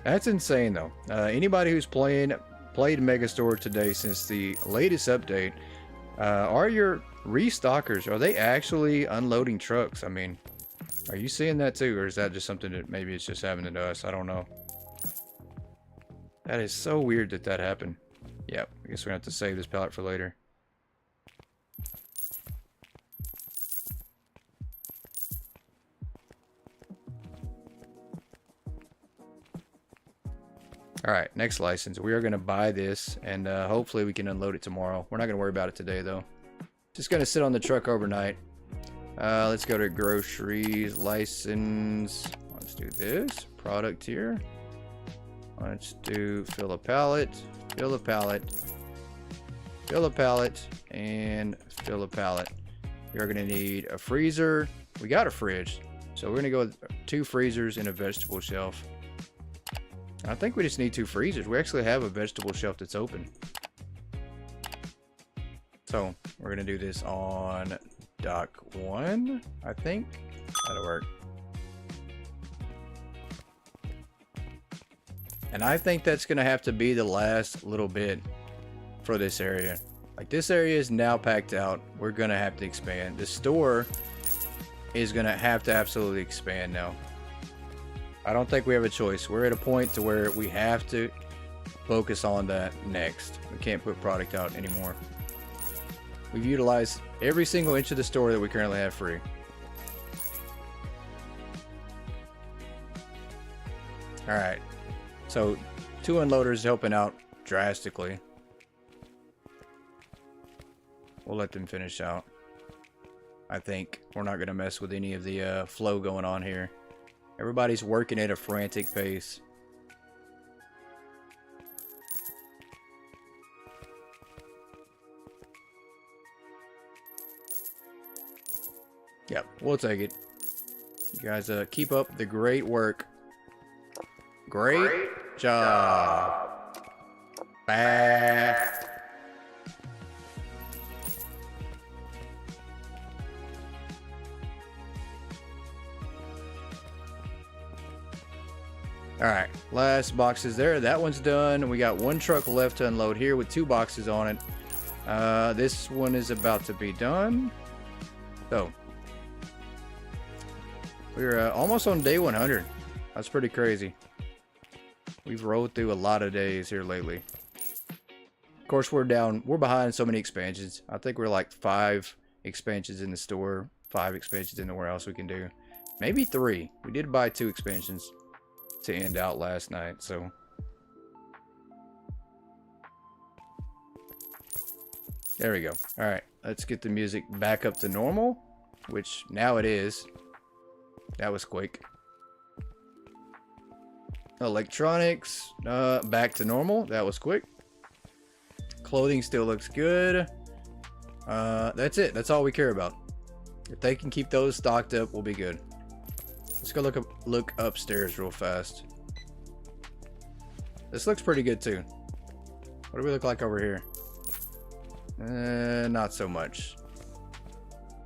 That's insane though. Anybody who's played Megastore today since the latest update, are your restockers, are they actually unloading trucks? I mean, are you seeing that too? Or is that just something that maybe it's just happening to us? I don't know. That is so weird that that happened. Yep, I guess we're going to have to save this pallet for later. Alright, next license. We are going to buy this, and hopefully we can unload it tomorrow. We're not going to worry about it today, though. Just going to sit on the truck overnight. Let's go to groceries, license. Let's do this. Product here. Let's do fill a pallet, fill a pallet, fill a pallet, and fill a pallet. You're going to need a freezer. We got a fridge. So we're going to go with 2 freezers and a vegetable shelf. I think we just need 2 freezers. We actually have a vegetable shelf that's open. So we're going to do this on dock 1, I think. That'll work. And I think that's going to have to be the last little bit for this area. Like, this area is now packed out. We're going to have to expand. The store is going to have to absolutely expand now. I don't think we have a choice. We're at a point to where we have to focus on that next. We can't put product out anymore. We've utilized every single inch of the store that we currently have free. All right. So 2 unloaders helping out drastically. We'll let them finish out. I think we're not going to mess with any of the flow going on here. Everybody's working at a frantic pace. Yep, we'll take it. You guys keep up the great work. Great job. Bah. Alright, last boxes there. That one's done. We got one truck left to unload here with 2 boxes on it. This one is about to be done. So, we're almost on day 100. That's pretty crazy. We've rolled through a lot of days here lately. Of course, we're behind so many expansions. I think we're like 5 expansions in the store, 5 expansions in the warehouse we can do. Maybe 3. We did buy 2 expansions to end out last night, so. There we go. Alright, let's get the music back up to normal, which now it is. That was quick. Electronics, back to normal. That was quick. Clothing still looks good. That's it. That's all we care about. If they can keep those stocked up, we'll be good. Let's go look upstairs real fast. This looks pretty good too. What do we look like over here? Not so much.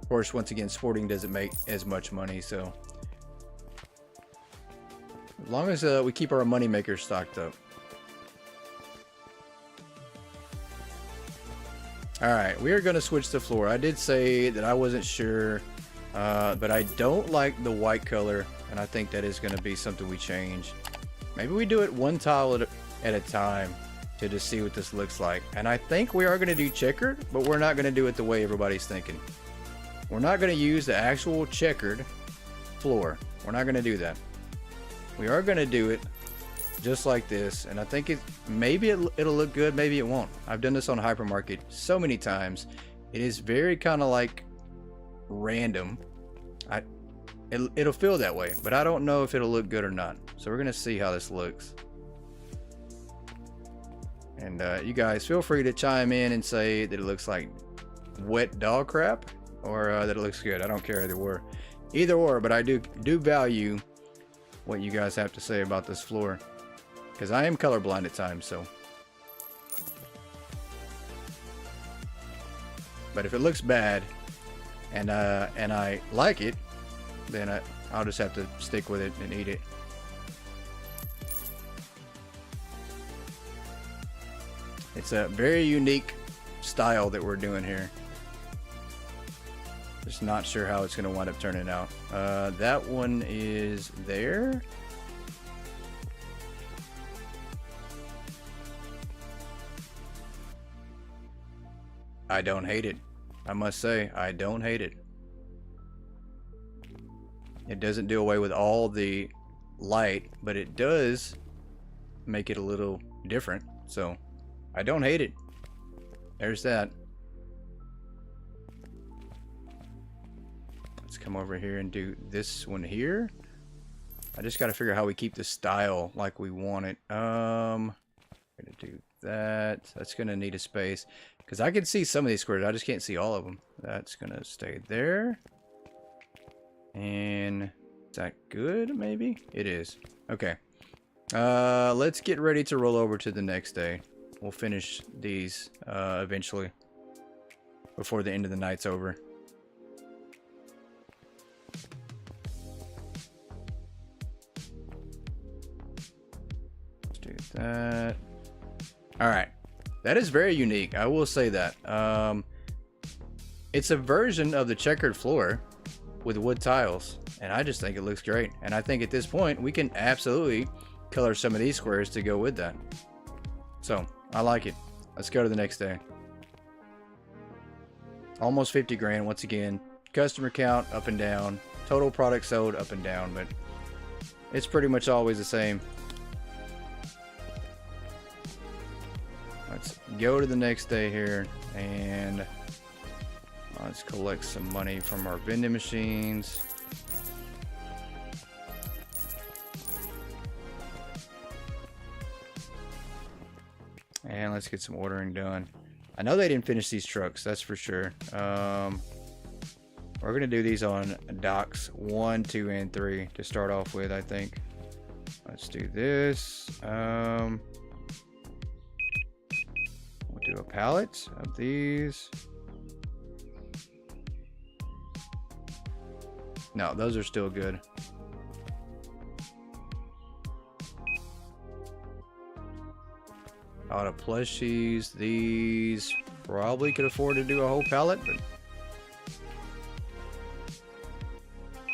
Of course, once again, sporting doesn't make as much money, so as long as we keep our money makers stocked up. Alright, we are going to switch the floor. I did say that I wasn't sure, but I don't like the white color, and I think that is going to be something we change. Maybe we do it one tile at a time to just see what this looks like. And I think we are going to do checkered, but we're not going to do it the way everybody's thinking. We're not going to use the actual checkered floor. We're not going to do that. We are going to do it just like this, and I think maybe it'll look good, maybe it won't. I've done this on Hypermarket so many times. It is very kind of like random. It'll feel that way, but I don't know if it'll look good or not. So we're gonna see how this looks. And you guys feel free to chime in and say that it looks like wet dog crap, or that it looks good. I don't care either or, but I do value what you guys have to say about this floor, because I am colorblind at times. So, but if it looks bad and I like it, then I'll just have to stick with it and eat it. It's a very unique style that we're doing here. Just not sure how it's going to wind up turning out. That one is there. I don't hate it. I must say, I don't hate it. It doesn't do away with all the light, but it does make it a little different. So, I don't hate it. There's that. Let's come over here and do this one here. I just got to figure out how we keep the style like we want it. Gonna do that. That's gonna need a space because I can see some of these squares. I just can't see all of them. That's gonna stay there. And is that good? Maybe it is. Okay. Let's get ready to roll over to the next day. We'll finish these eventually before the end of the night's over. Let's do that. All right. That is very unique. I will say that. It's a version of the checkered floor with wood tiles, and I just think it looks great. And I think at this point we can absolutely color some of these squares to go with that. So I like it. Let's go to the next day. Almost 50 grand once again. Customer count up and down, total product sold up and down, but it's pretty much always the same. Let's go to the next day here and let's collect some money from our vending machines. And let's get some ordering done. I know they didn't finish these trucks, that's for sure. We're gonna do these on docks 1, 2, and 3 to start off with, I think. Let's do this. We'll do a pallet of these. No, those are still good. A lot of plushies. These probably could afford to do a whole pallet, but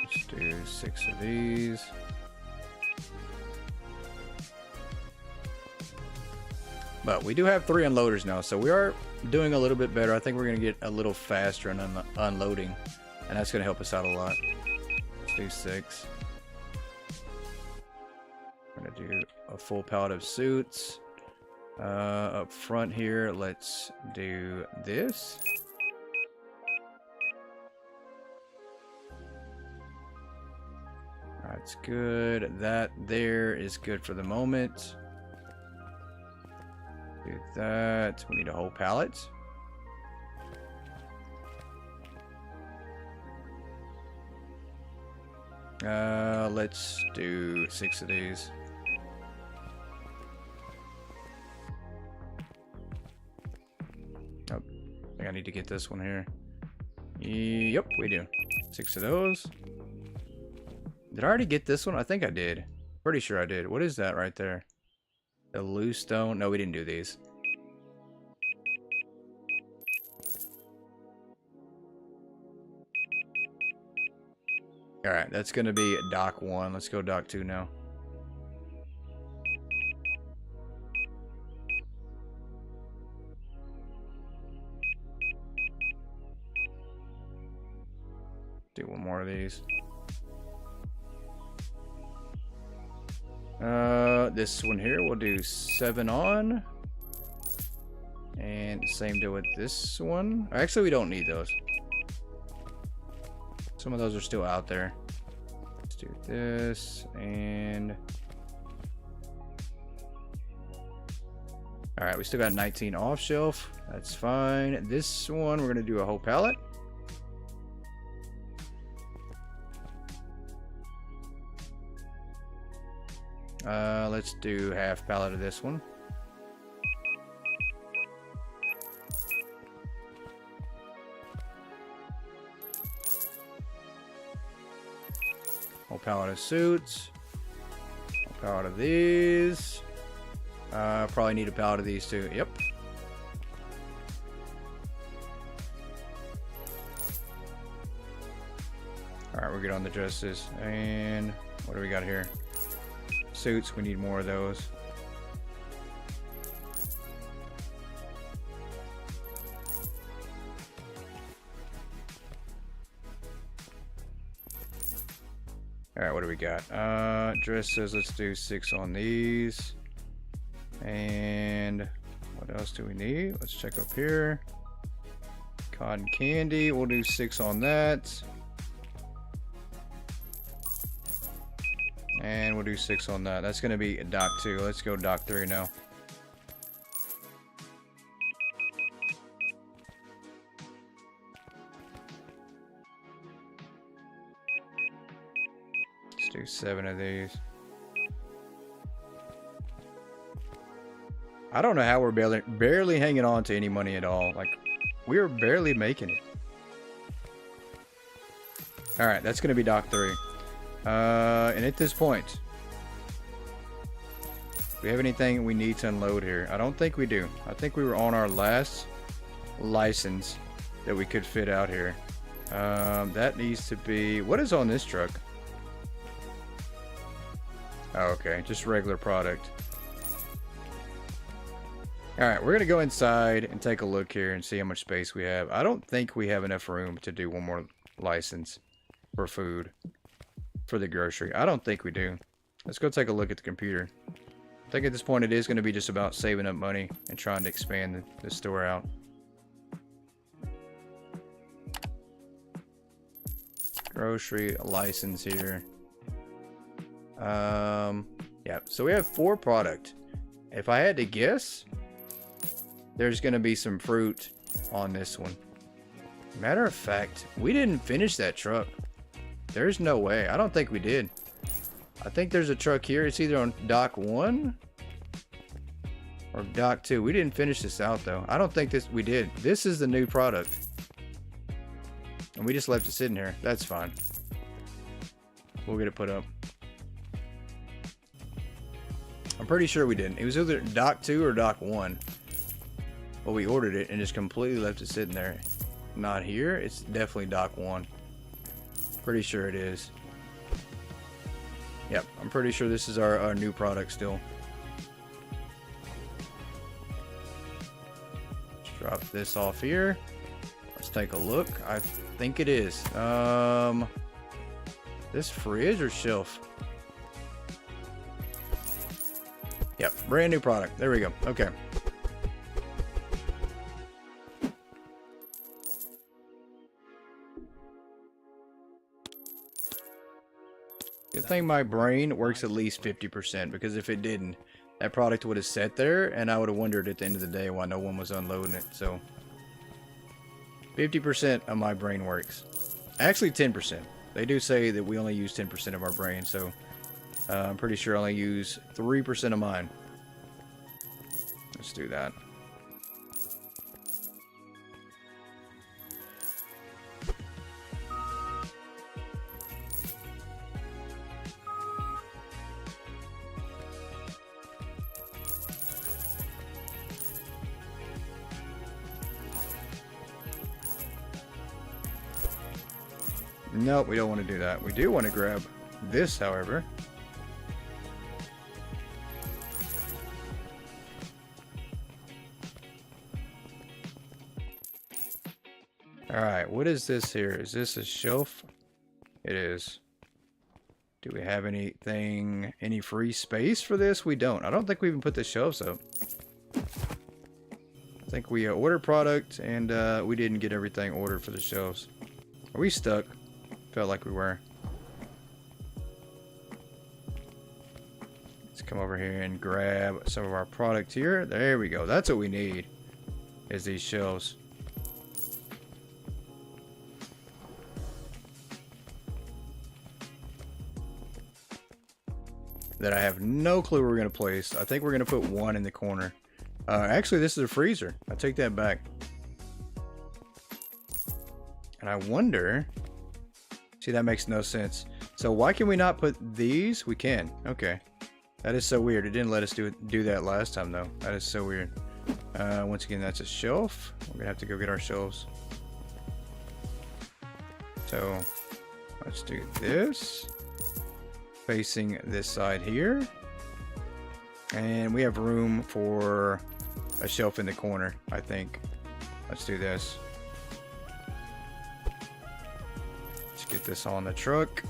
let's do 6 of these. But we do have 3 unloaders now, so we are doing a little bit better. I think we're going to get a little faster in unloading, and that's going to help us out a lot. Let's do 6. We're going to do a full pallet of suits. Up front here, let's do this. That's good. That there is good for the moment. Do that. We need a whole pallet. Let's do 6 of these. Oh, I think I need to get this one here. Yep, we do. 6 of those. Did I already get this one? I think I did. Pretty sure I did. What is that right there? The loose stone? No, we didn't do these. Alright, that's going to be dock 1. Let's go dock 2 now. Do one more of these. This one here, we'll do 7 on. And same deal with this one. Actually, we don't need those. Some of those are still out there. Let's do this and... Alright, we still got 19 off shelf. That's fine. This one, we're going to do a whole pallet. Let's do half pallet of this one. Whole pallet of suits. Whole pallet of these. Probably need a pallet of these too. Yep. Alright, we're good on the dresses. And what do we got here? Suits, we need more of those. Alright, what do we got? Dresses, let's do 6 on these. And what else do we need? Let's check up here. Cotton candy, we'll do 6 on that. And we'll do 6 on that. That's going to be dock 2. Let's go dock 3 now. Let's do 7 of these. I don't know how we're barely hanging on to any money at all. Like, we're barely making it. Alright, that's going to be dock 3. And at this point, do we have anything we need to unload here? I don't think we do. I think we were on our last license that we could fit out here. That needs to be... What is on this truck? Oh, okay, just regular product. Alright, we're going to go inside and take a look here and see how much space we have. I don't think we have enough room to do one more license for food. For the grocery. I don't think we do. Let's go take a look at the computer. I think at this point it is going to be just about saving up money and trying to expand the store out. Grocery license here. Yeah, so we have 4 product. If I had to guess, there's going to be some fruit on this one. Matter of fact, we didn't finish that truck. There's no way. I don't think we did. I think there's a truck here. It's either on dock 1 or dock 2. We didn't finish this out though. I don't think we did. This is the new product. And we just left it sitting here. That's fine. We'll get it put up. I'm pretty sure we didn't. It was either dock 2 or dock 1. Well, we ordered it and just completely left it sitting there. Not here. It's definitely dock 1. Pretty sure it is. Yep, I'm pretty sure this is our new product still. Let's drop this off here. Let's take a look. I think it is. This fridge or shelf? Yep, brand new product. There we go. Okay. Good thing my brain works at least 50%, because if it didn't, that product would have sat there and I would have wondered at the end of the day why no one was unloading it. So 50% of my brain works. Actually 10%. They do say that we only use 10% of our brain, so I'm pretty sure I only use 3% of mine. Let's do that. Nope, we don't want to do that. We do want to grab this, however. Alright, what is this here? Is this a shelf? It is. Do we have anything, any free space for this? We don't. I don't think we even put the shelves up. I think we ordered product and we didn't get everything ordered for the shelves. Are we stuck? Felt like we were. Let's come over here and grab some of our product here. There we go. That's what we need, is these shelves. That I have no clue where we're going to place. I think we're going to put one in the corner. Actually, this is a freezer. I take that back. And I wonder... See, that makes no sense. So why can we not put these? We can. Okay. That is so weird. It didn't let us do that last time, though. That is so weird. Once again, that's a shelf. We're going to have to go get our shelves. So, let's do this. Facing this side here. And we have room for a shelf in the corner, I think. Let's do this. Let's get this on the truck.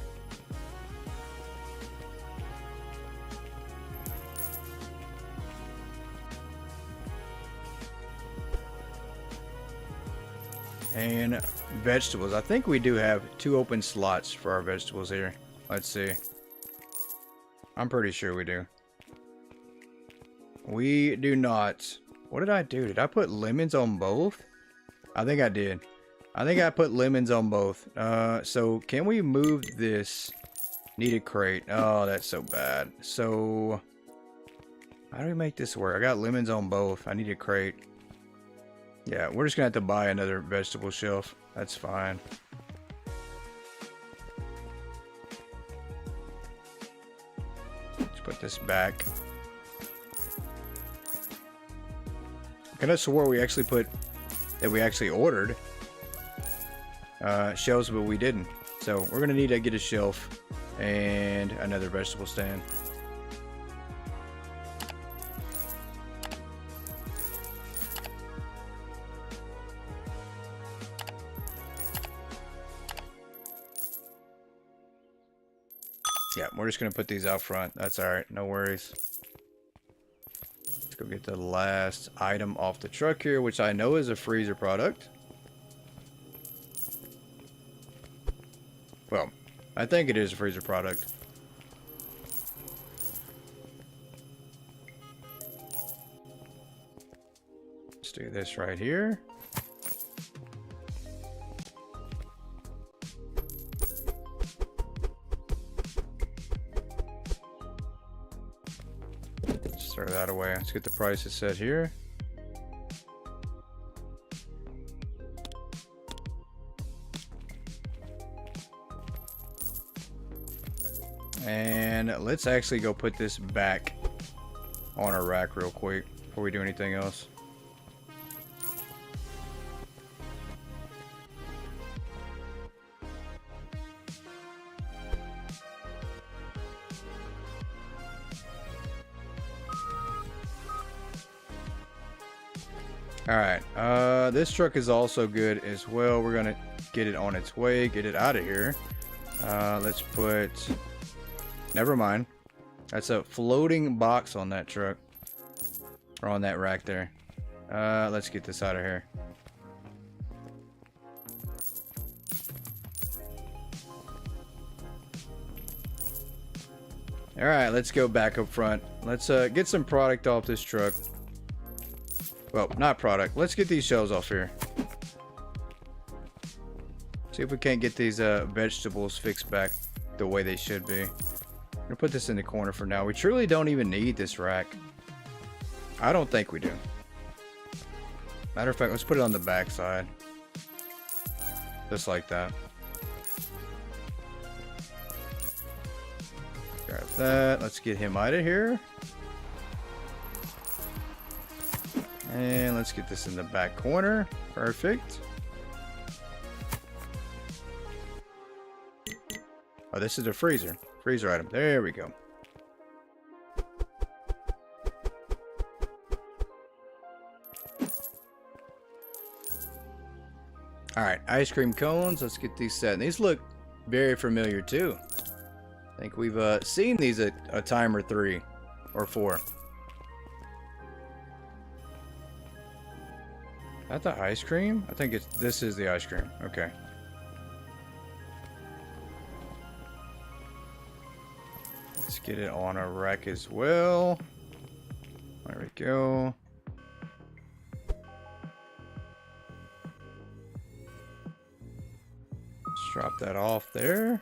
And vegetables. I think we do have 2 open slots for our vegetables here. Let's see. I'm pretty sure we do. We do not. What did I do? Did I put lemons on both? I think I did. I think I put lemons on both. So can we move this? Need a crate. Oh, that's so bad. So how do we make this work? I got lemons on both. I need a crate. Yeah, we're just gonna have to buy another vegetable shelf. That's fine. Let's put this back. I could have swore we actually put that we actually ordered shelves, but we didn't. So we're gonna need to get a shelf and another vegetable stand. Yeah, we're just gonna put these out front. That's all right, no worries. Let's go get the last item off the truck here, which I know is a freezer product. Well, I think it is a freezer product. Let's do this right here. way. Let's get the prices set here. And let's actually go put this back on our rack real quick before we do anything else. Alright, this truck is also good as well. We're gonna get it on its way, get it out of here. Let's put... Never mind. That's a floating box on that truck. Or on that rack there. Let's get this out of here. Alright, let's go back up front. Let's get some product off this truck. Well, not product. Let's get these shelves off here. See if we can't get these vegetables fixed back the way they should be. I'm gonna put this in the corner for now. We truly don't even need this rack. I don't think we do. Matter of fact, let's put it on the back side. Just like that. Grab that. Let's get him out of here. And let's get this in the back corner. Perfect. Oh, this is a freezer. Freezer item. There we go. Alright, ice cream cones. Let's get these set. And these look very familiar too. I think we've seen these a time or 3 or 4. Is that the ice cream? I think this is the ice cream. Okay. Let's get it on a rack as well. There we go. Let's drop that off there.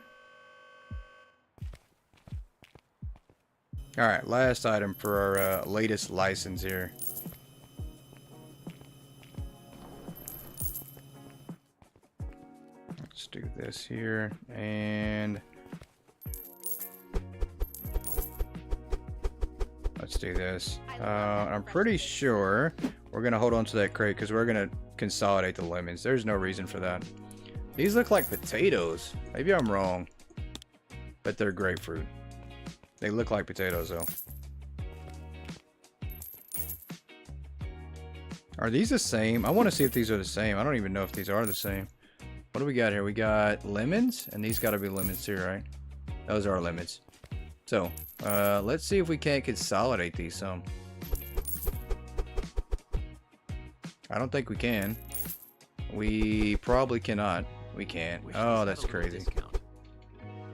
Alright, last item for our latest license here. Let's do this here, and let's do this. I'm pretty sure we're gonna hold on to that crate because we're gonna consolidate the lemons. There's no reason for that. These look like potatoes. Maybe I'm wrong, but they're grapefruit. They look like potatoes though. Are these the same? I want to see if these are the same. I don't even know if these are the same. What do we got here? We got lemons, and these got to be lemons too, right? Those are lemons. So, let's see if we can't consolidate these some. I don't think we can. We probably cannot. We can't. Oh, that's crazy.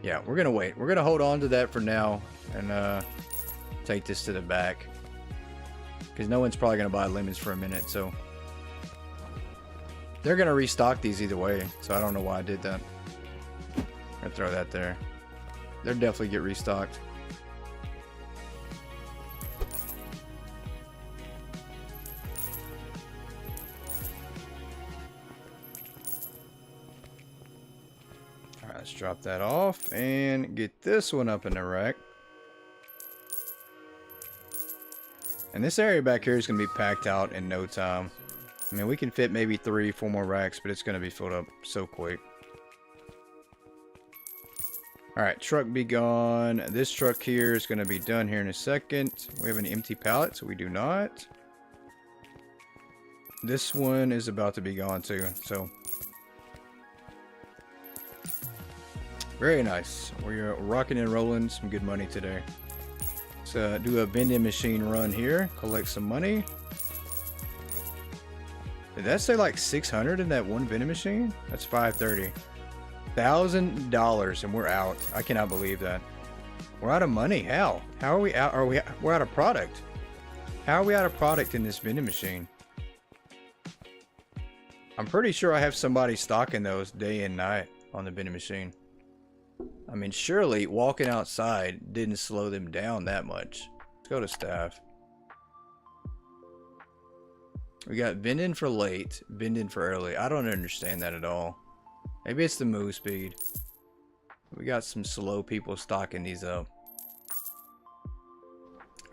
Yeah, we're gonna wait. We're gonna hold on to that for now and take this to the back. Because no one's probably gonna buy lemons for a minute, so they're gonna restock these either way. So I don't know why I did that. I'm gonna throw that there. They'll definitely get restocked. Alright, let's drop that off and get this one up in the rack. And this area back here is going to be packed out in no time. I mean, we can fit maybe 3-4 more racks, but it's going to be filled up so quick. Alright, truck be gone. This truck here is going to be done here in a second. We have an empty pallet, so we do not. This one is about to be gone too, so. Very nice. We're rocking and rolling some good money today. Let's do a vending machine run here. Collect some money. Did that say like 600 in that one vending machine? That's 530. $1,000 and we're out. I cannot believe that. We're out of money. How? How are we out? We're out of product. How are we out of product in this vending machine? I'm pretty sure I have somebody stocking those day and night on the vending machine. I mean, surely walking outside didn't slow them down that much. Let's go to staff. We got vending for late, vending for early. I don't understand that at all. Maybe it's the move speed. We got some slow people stocking these up.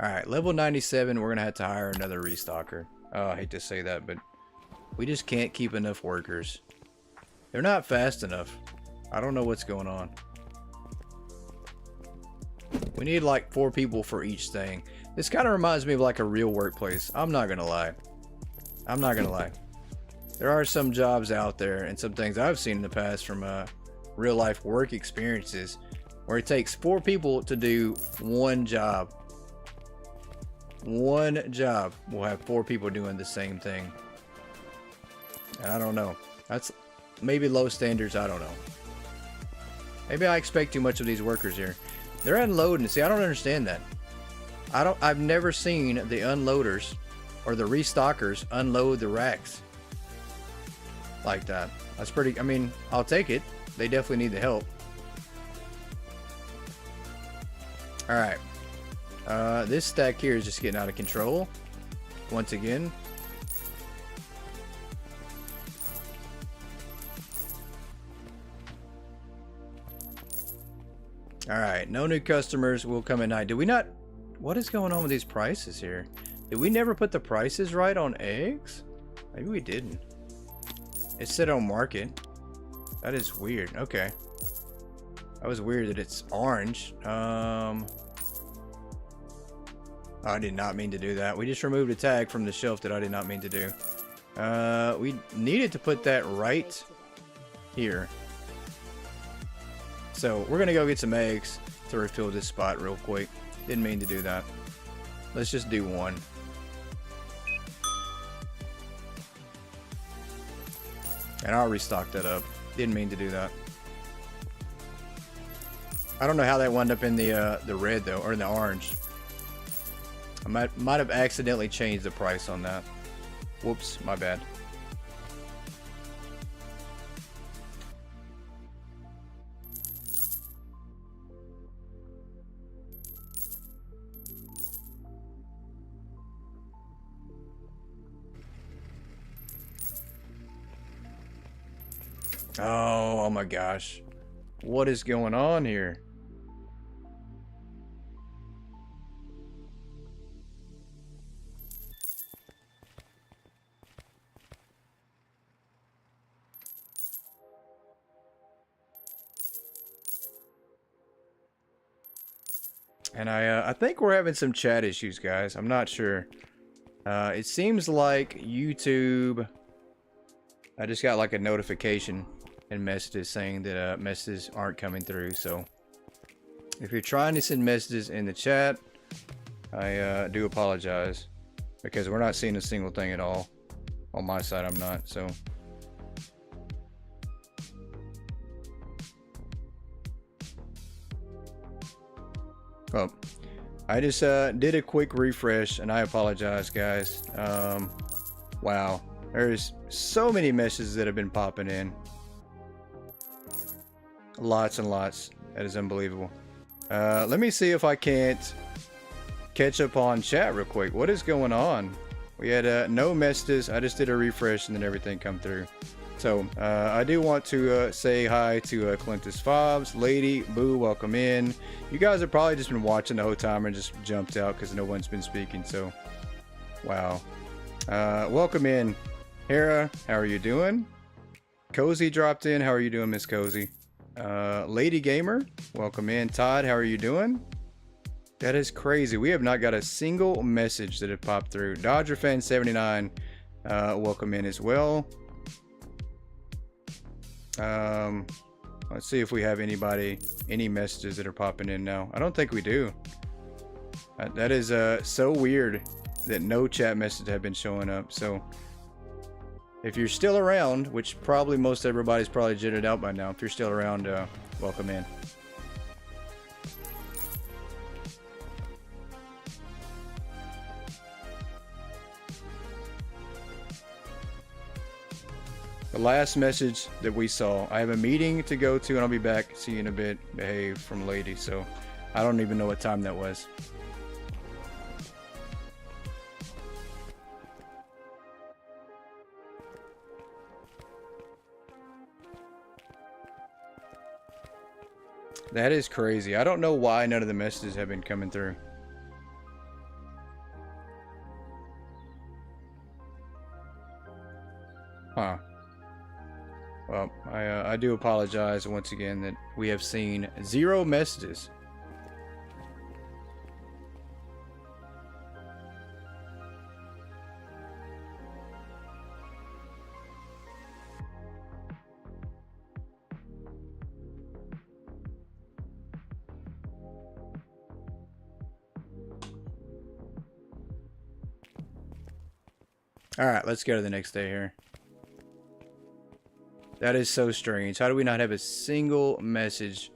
Alright, level 97, we're going to have to hire another restocker. Oh, I hate to say that, but we just can't keep enough workers. They're not fast enough. I don't know what's going on. We need like 4 people for each thing. This kind of reminds me of like a real workplace. I'm not going to lie. I'm not going to lie. There are some jobs out there and some things I've seen in the past from real life work experiences where it takes 4 people to do one job. One job will have 4 people doing the same thing. And I don't know. That's maybe low standards. I don't know. Maybe I expect too much of these workers here. They're unloading. See, I don't understand that. I've never seen the unloaders or the restockers unload the racks like that. That's pretty, I mean, I'll take it. They definitely need the help. Alright. This stack here is just getting out of control. Once again. Alright, no new customers will come at night. Did we not... What is going on with these prices here? Did we never put the prices right on eggs? Maybe we didn't. It said on market. That is weird. Okay. That was weird that it's orange. I did not mean to do that. We just removed a tag from the shelf that I did not mean to do. We needed to put that right here. So we're gonna go get some eggs to refill this spot real quick. Didn't mean to do that. Let's just do one. And I'll restock that up. Didn't mean to do that. I don't know how that wound up in the red though, or in the orange. I might have accidentally changed the price on that. Whoops, my bad. Oh my gosh. What is going on here? And I think we're having some chat issues, guys. I'm not sure. It seems like YouTube... I just got like a notification and messages saying that messages aren't coming through. So if you're trying to send messages in the chat, I do apologize because we're not seeing a single thing at all. On my side, I'm not. So well, I just did a quick refresh and I apologize, guys. Wow, there's so many messages that have been popping in. Lots and lots. That is unbelievable. Let me see if I can't catch up on chat real quick. What is going on? We had no messages. I just did a refresh and then everything come through. So I do want to say hi to Clintus Fobs, Lady, Boo, welcome in. You guys have probably just been watching the whole time and just jumped out because no one's been speaking. So, wow. Welcome in. Hera, how are you doing? Cozy dropped in. How are you doing, Miss Cozy? Lady Gamer, welcome in. Todd, how are you doing? That is crazy. We have not got a single message that have popped through. Dodger Fan 79, welcome in as well. Let's see if we have any messages that are popping in now. I don't think we do. That is so weird that no chat messages have been showing up. So if you're still around, which probably most everybody's probably jittered out by now, if you're still around, welcome in. The last message that we saw, I have a meeting to go to and I'll be back. See you in a bit. Behave from Lady. So I don't even know what time that was. That is crazy. I don't know why none of the messages have been coming through. Huh. Well, I do apologize once again that we have seen 0 messages. Alright, let's go to the next day here. That is so strange. How do we not have a single message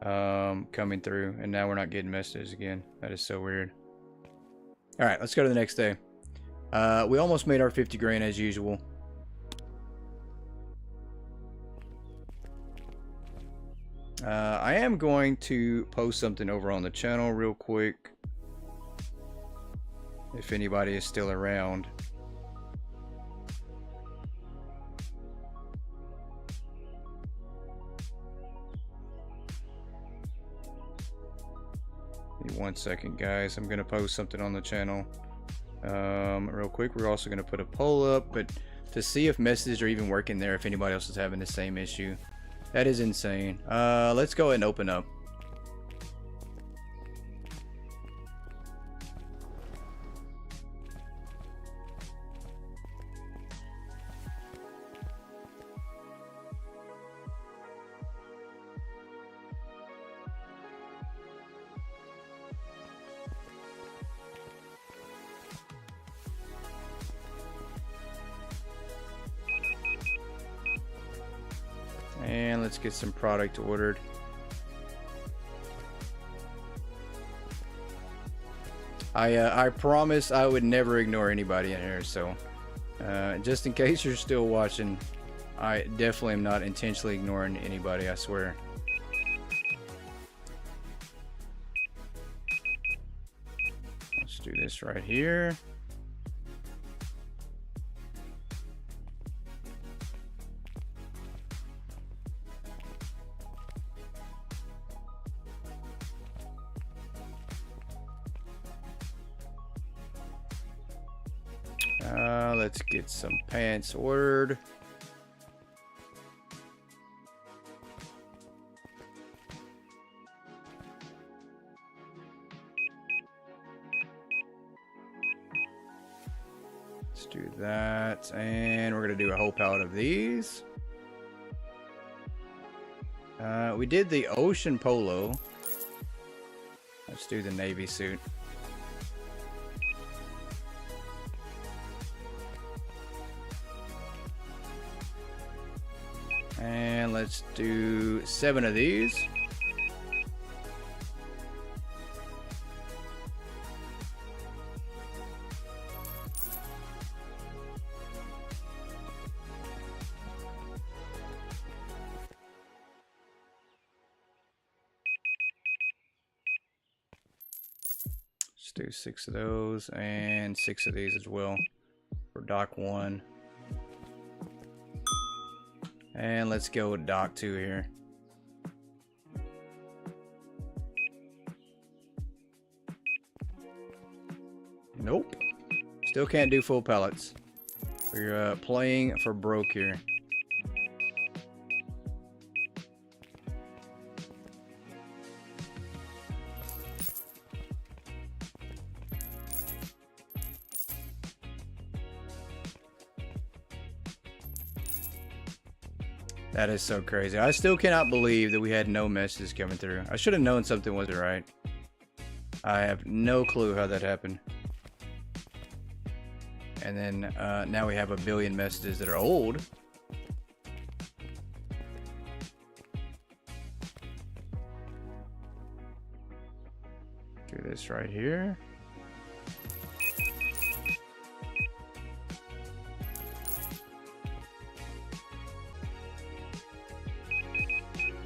coming through, and now we're not getting messages again? That is so weird. Alright, let's go to the next day. We almost made our 50 grand as usual. I am going to post something over on the channel real quick, if anybody is still around. Give me 1 second, guys. I'm gonna post something on the channel real quick. We're also gonna put a poll up, but to see if messages are even working there, if anybody else is having the same issue. That is insane. Let's go ahead and open up. And let's get some product ordered. I promise I would never ignore anybody in here, so just in case you're still watching, I definitely am not intentionally ignoring anybody, I swear. Let's do this right here. Let's get some pants ordered. Let's do that, and we're gonna do a whole pallet of these. We did the ocean polo. Let's do the navy suit. And let's do 7 of these. Let's do 6 of those and 6 of these as well for dock 1. And let's go with dock 2 here. Nope. Still can't do full pallets. We're playing for broke here. That is so crazy. I still cannot believe that we had no messages coming through. I should have known something wasn't right. I have no clue how that happened. And then now we have a billion messages that are old. Do this right here.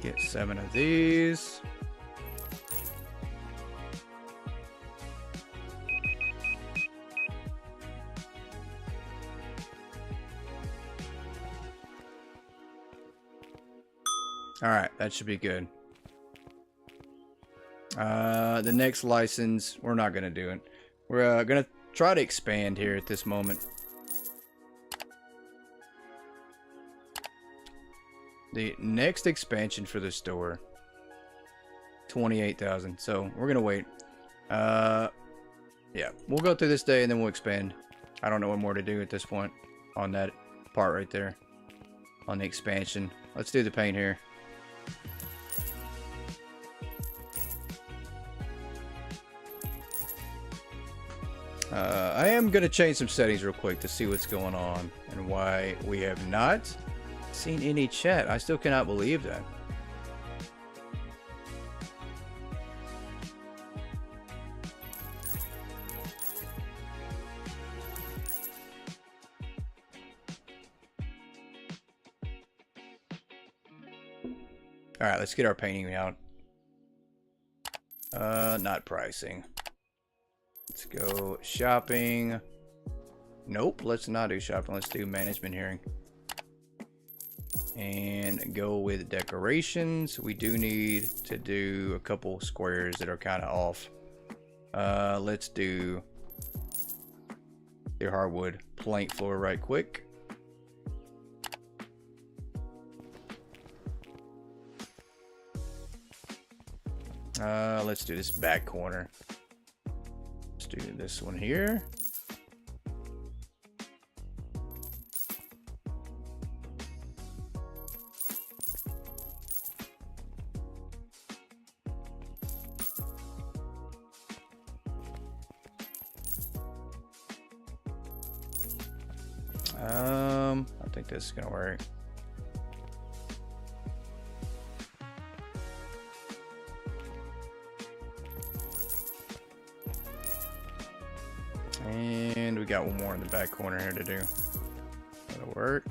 Get 7 of these. All right, that should be good. The next license, we're not going to do it. We're going to try to expand here at this moment. The next expansion for the store, 28,000. So we're going to wait. Yeah, we'll go through this day and then we'll expand. I don't know what more to do at this point on that part right there. On the expansion. Let's do the paint here. I am going to change some settings real quick to see what's going on and why we have not seen any chat. I still cannot believe that. Alright, let's get our painting out. Not pricing. Let's go shopping. Nope, let's not do shopping. Let's do management hearing. And go with decorations. We do need to do a couple squares that are kind of off. Let's do the hardwood plank floor right quick. Let's do this back corner. Let's do this one here. I think this is gonna work. And we got one more in the back corner here to do. That'll work.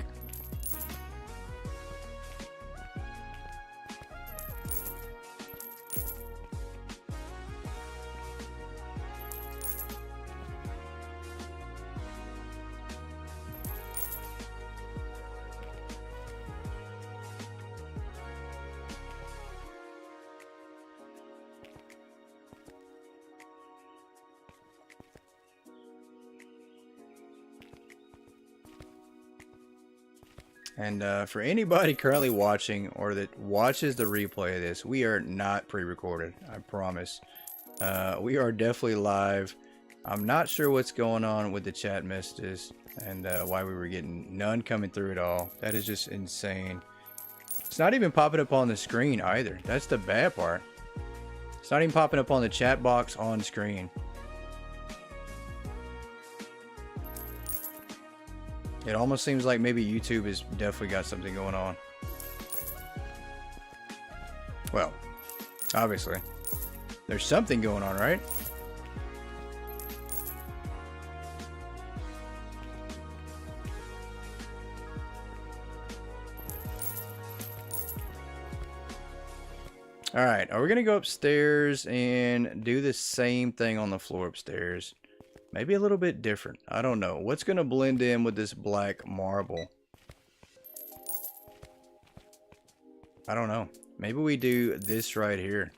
And for anybody currently watching or that watches the replay of this, we are not pre-recorded, I promise. We are definitely live. I'm not sure what's going on with the chat messages and why we were getting none coming through at all. That is just insane. It's not even popping up on the screen either. That's the bad part. It's not even popping up on the chat box on screen. It almost seems like maybe YouTube has definitely got something going on. Well, obviously, there's something going on, right? All right, are we gonna go upstairs and do the same thing on the floor upstairs? Maybe a little bit different. I don't know. What's going to blend in with this black marble? I don't know. Maybe we do this right here.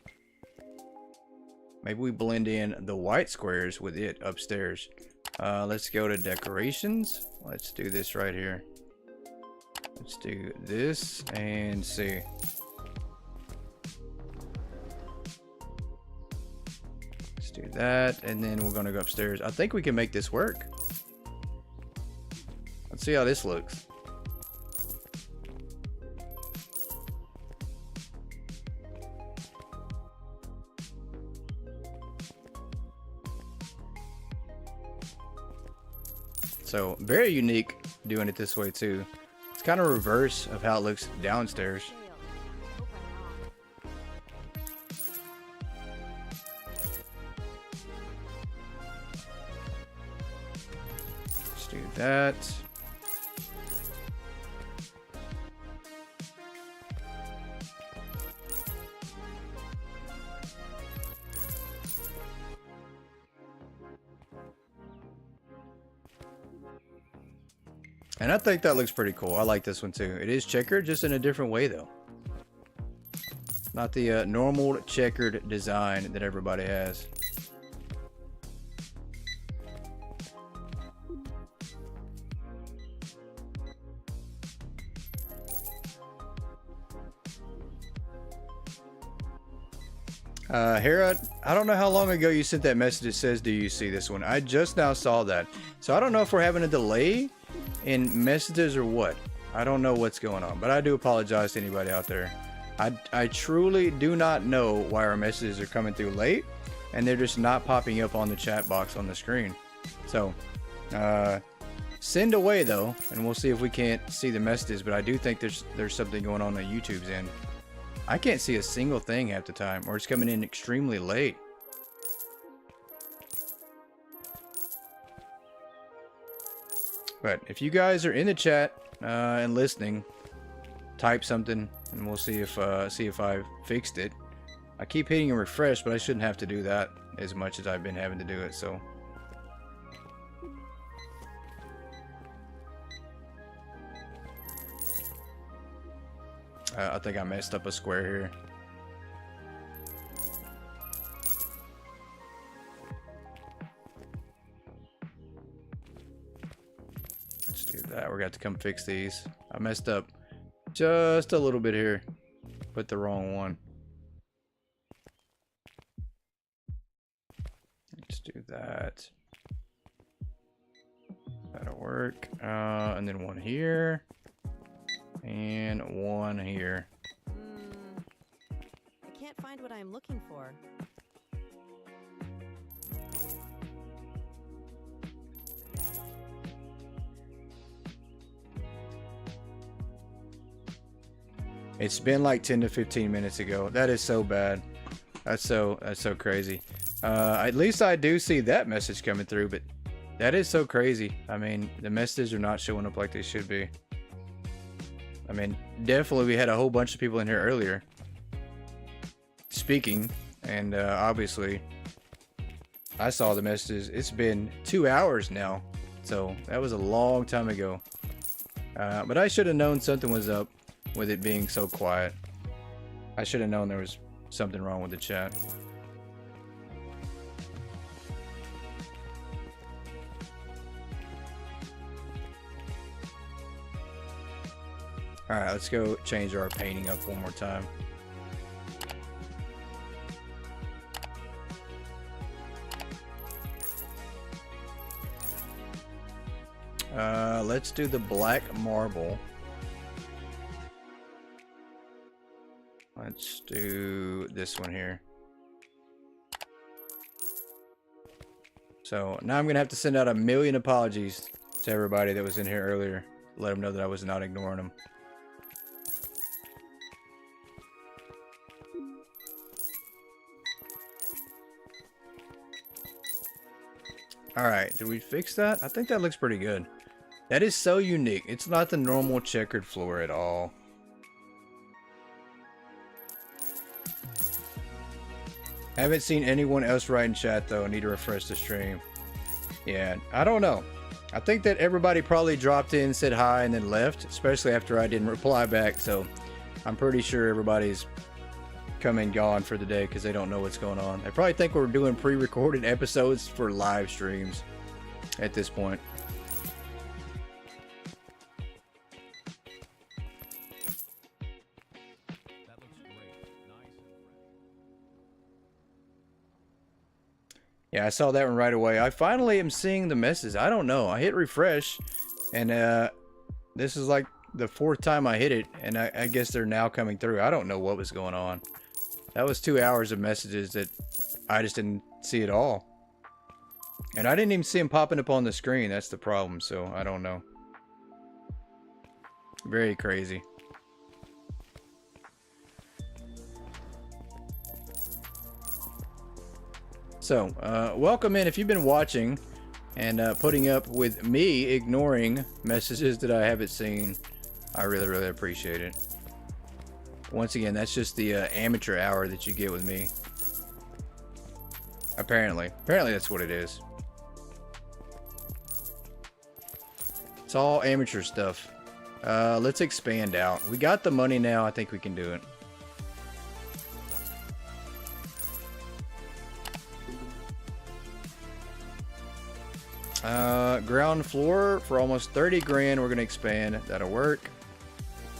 Maybe we blend in the white squares with it upstairs. Let's go to decorations. Let's do this right here. Let's do this and see. Do that, and then we're gonna go upstairs. I think we can make this work. Let's see how this looks. So very unique doing it this way too. It's kind of reverse of how it looks downstairs. Do that. And I think that looks pretty cool. I like this one too. It is checkered, just in a different way though. Not the normal checkered design that everybody has. Hera, I don't know how long ago you sent that message that says, do you see this one? I just now saw that. So I don't know if we're having a delay in messages or what. I don't know what's going on, but I do apologize to anybody out there. I truly do not know why our messages are coming through late, and they're just not popping up on the chat box on the screen. So, send away though, and we'll see if we can't see the messages, but I do think there's something going on YouTube's end. I can't see a single thing half the time, or it's coming in extremely late. But if you guys are in the chat and listening, type something, and we'll see if I fixed it. I keep hitting refresh, but I shouldn't have to do that as much as I've been having to do it. So. I think I messed up a square here. Let's do that. We're going to have to come fix these. I messed up just a little bit here. Put the wrong one. Let's do that. That'll work. And then one here. And one here. I can't find what I'm looking for. It's been like 10 to 15 minutes ago. That is so bad. That's so crazy. At least I do see that message coming through, but that is so crazy. I mean, the messages are not showing up like they should be. I mean, definitely we had a whole bunch of people in here earlier speaking, and obviously I saw the messages. It's been 2 hours now, so that was a long time ago. But I should have known something was up with it being so quiet. I should have known there was something wrong with the chat. Alright, let's go change our painting up one more time. Let's do the black marble. Let's do this one here. So now I'm going to have to send out a million apologies to everybody that was in here earlier. Let them know that I was not ignoring them. Alright, did we fix that? I think that looks pretty good. That is so unique. It's not the normal checkered floor at all. Haven't seen anyone else write in chat though. I need to refresh the stream. Yeah, I don't know. I think that everybody probably dropped in, said hi, and then left, especially after I didn't reply back. So I'm pretty sure everybody's come and gone for the day because they don't know what's going on. They probably think we're doing pre-recorded episodes for live streams at this point. That looks great. Nice and fresh. Yeah, I saw that one right away. I finally am seeing the message. I don't know. I hit refresh, and this is like the 4th time I hit it, and I guess they're now coming through. I don't know what was going on. That was 2 hours of messages that I just didn't see at all. And I didn't even see them popping up on the screen. That's the problem, so I don't know. Very crazy. So, welcome in if you've been watching and putting up with me ignoring messages that I haven't seen. I really appreciate it. Once again, that's just the amateur hour that you get with me. Apparently that's what it is. It's all amateur stuff. Let's expand out. We got the money now. I think we can do it. ground floor for almost 30 grand. We're gonna expand. That'll work.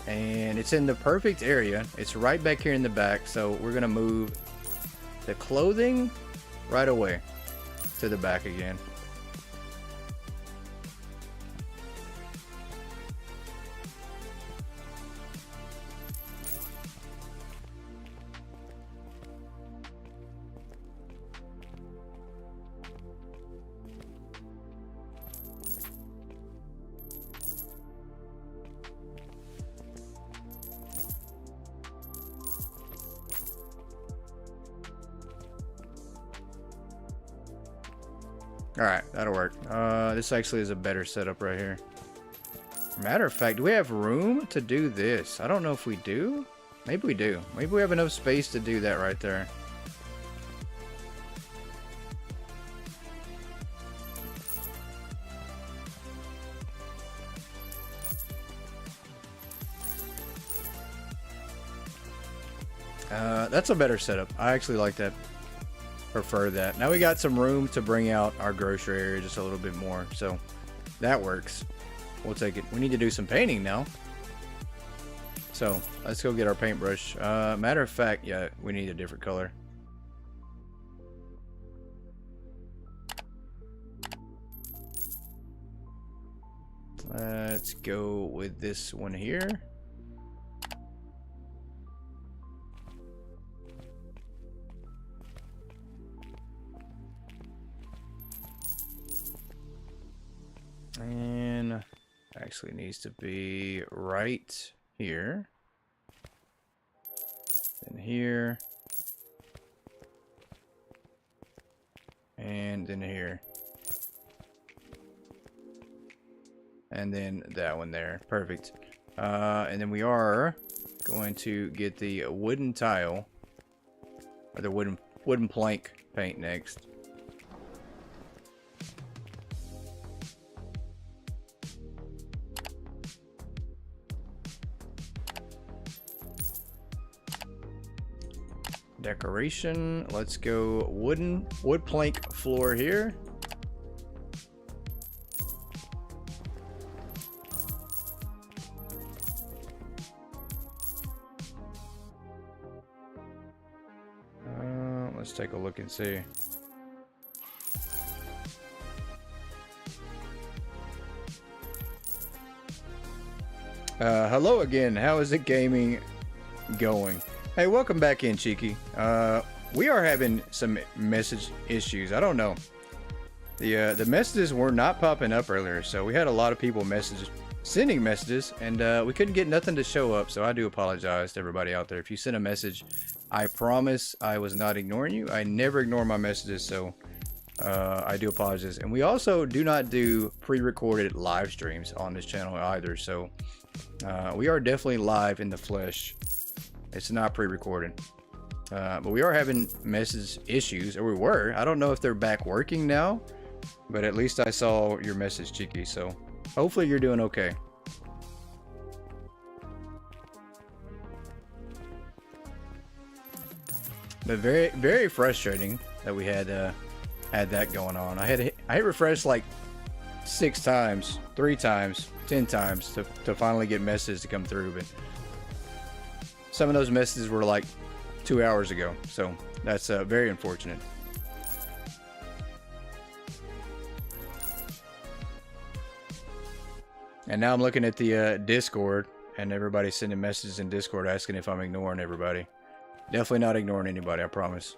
And it's in the perfect area. It's right back here in the back. So we're gonna move the clothing right away to the back again. Alright, that'll work. This actually is a better setup right here. Matter of fact, do we have room to do this? I don't know if we do. Maybe we do. Maybe we have enough space to do that right there. That's a better setup. I actually like that. Prefer that. Now we got some room to bring out our grocery area just a little bit more, so that works. We'll take it. We need to do some painting now, so let's go get our paintbrush. Matter of fact, yeah, we need a different color. Let's go with this one here. And actually needs to be right here. Then here. And then here. And then that one there. Perfect. And then we are going to get the wooden tile. Or the wooden plank paint next. Decoration. Let's go wood plank floor here. Let's take a look and see. Hello again. How is it gaming going? Hey, welcome back in, Cheeky. We are having some message issues. I don't know. The messages were not popping up earlier, so we had a lot of people sending messages, and we couldn't get nothing to show up, so I do apologize to everybody out there. If you sent a message, I promise I was not ignoring you. I never ignore my messages, so I do apologize. And we also do not do pre-recorded live streams on this channel either, so we are definitely live in the flesh. It's not pre-recorded. But we are having message issues, or we were. I don't know if they're back working now, but at least I saw your message, Cheeky, so hopefully you're doing okay. But very, very frustrating that we had that going on. I hit refresh like 6 times, 3 times, 10 times to finally get messages to come through, but some of those messages were like 2 hours ago, so that's very unfortunate. And now I'm looking at the Discord, and everybody's sending messages in Discord asking if I'm ignoring everybody. Definitely not ignoring anybody, I promise.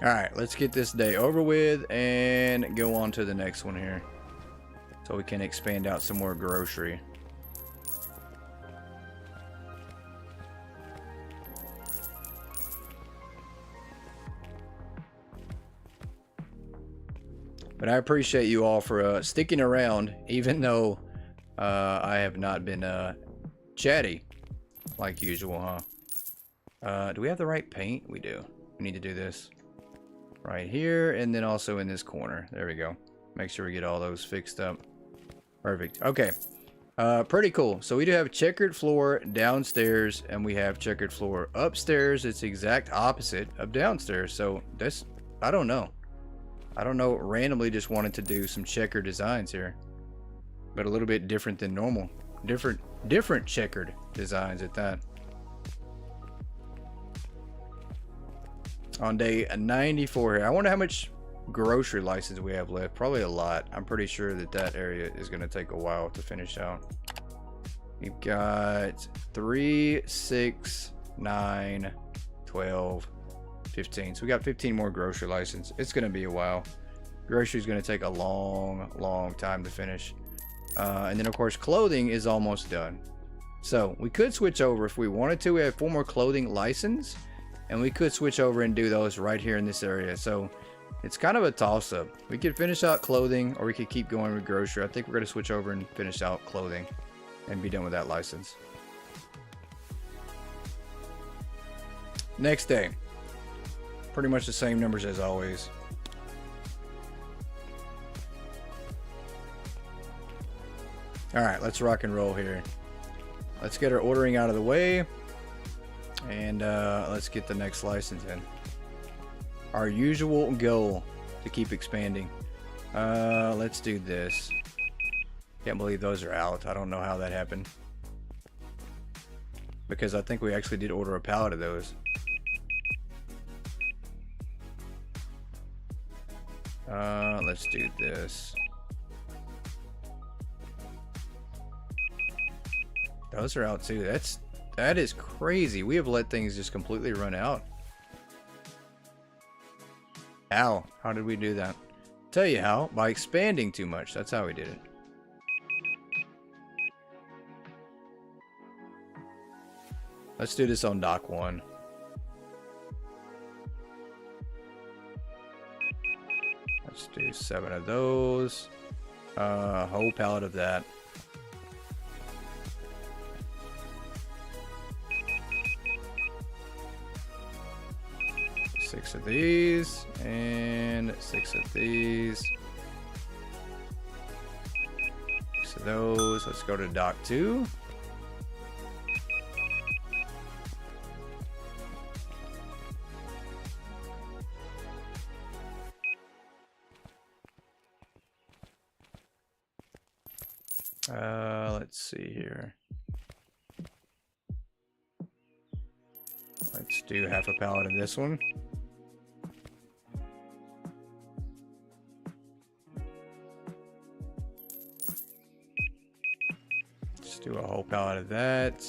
Alright, let's get this day over with and go on to the next one here, so we can expand out some more grocery. But I appreciate you all for sticking around, even though I have not been chatty like usual, huh? Do we have the right paint? We do. We need to do this right here, and then also in this corner. There we go. Make sure we get all those fixed up. Perfect. Okay. Pretty cool. So we do have checkered floor downstairs, and we have checkered floor upstairs. It's the exact opposite of downstairs. So that's, I don't know. Randomly just wanted to do some checker designs here, but a little bit different than normal. Different checkered designs at that. On day 94 here, I wonder how much grocery license we have left. Probably a lot. I'm pretty sure that area is going to take a while to finish out. We've got 3, 6, 9, 12, 15. So we got 15 more grocery license. It's going to be a while. Grocery is going to take a long time to finish. And then of course clothing is almost done. So we could switch over if we wanted to. We have 4 more clothing license, and we could switch over and do those right here in this area. So it's kind of a toss-up. We could finish out clothing, or we could keep going with grocery. I think we're going to switch over and finish out clothing and be done with that license. Next day. Pretty much the same numbers as always. Alright, let's rock and roll here. Let's get our ordering out of the way. And let's get the next license in. Our usual goal to keep expanding. Let's do this. Can't believe those are out. I don't know how that happened. Because I think we actually did order a pallet of those. Let's do this. Those are out too. That is crazy. We have let things just completely run out. How did we do that? Tell you how. By expanding too much. That's how we did it. Let's do this on dock 1. Let's do 7 of those. Whole pallet of that. 6 of these, and 6 of these. 6 of those. Let's go to dock 2. Let's see here. Let's do half a pallet of this one. Let's do a whole pallet of that.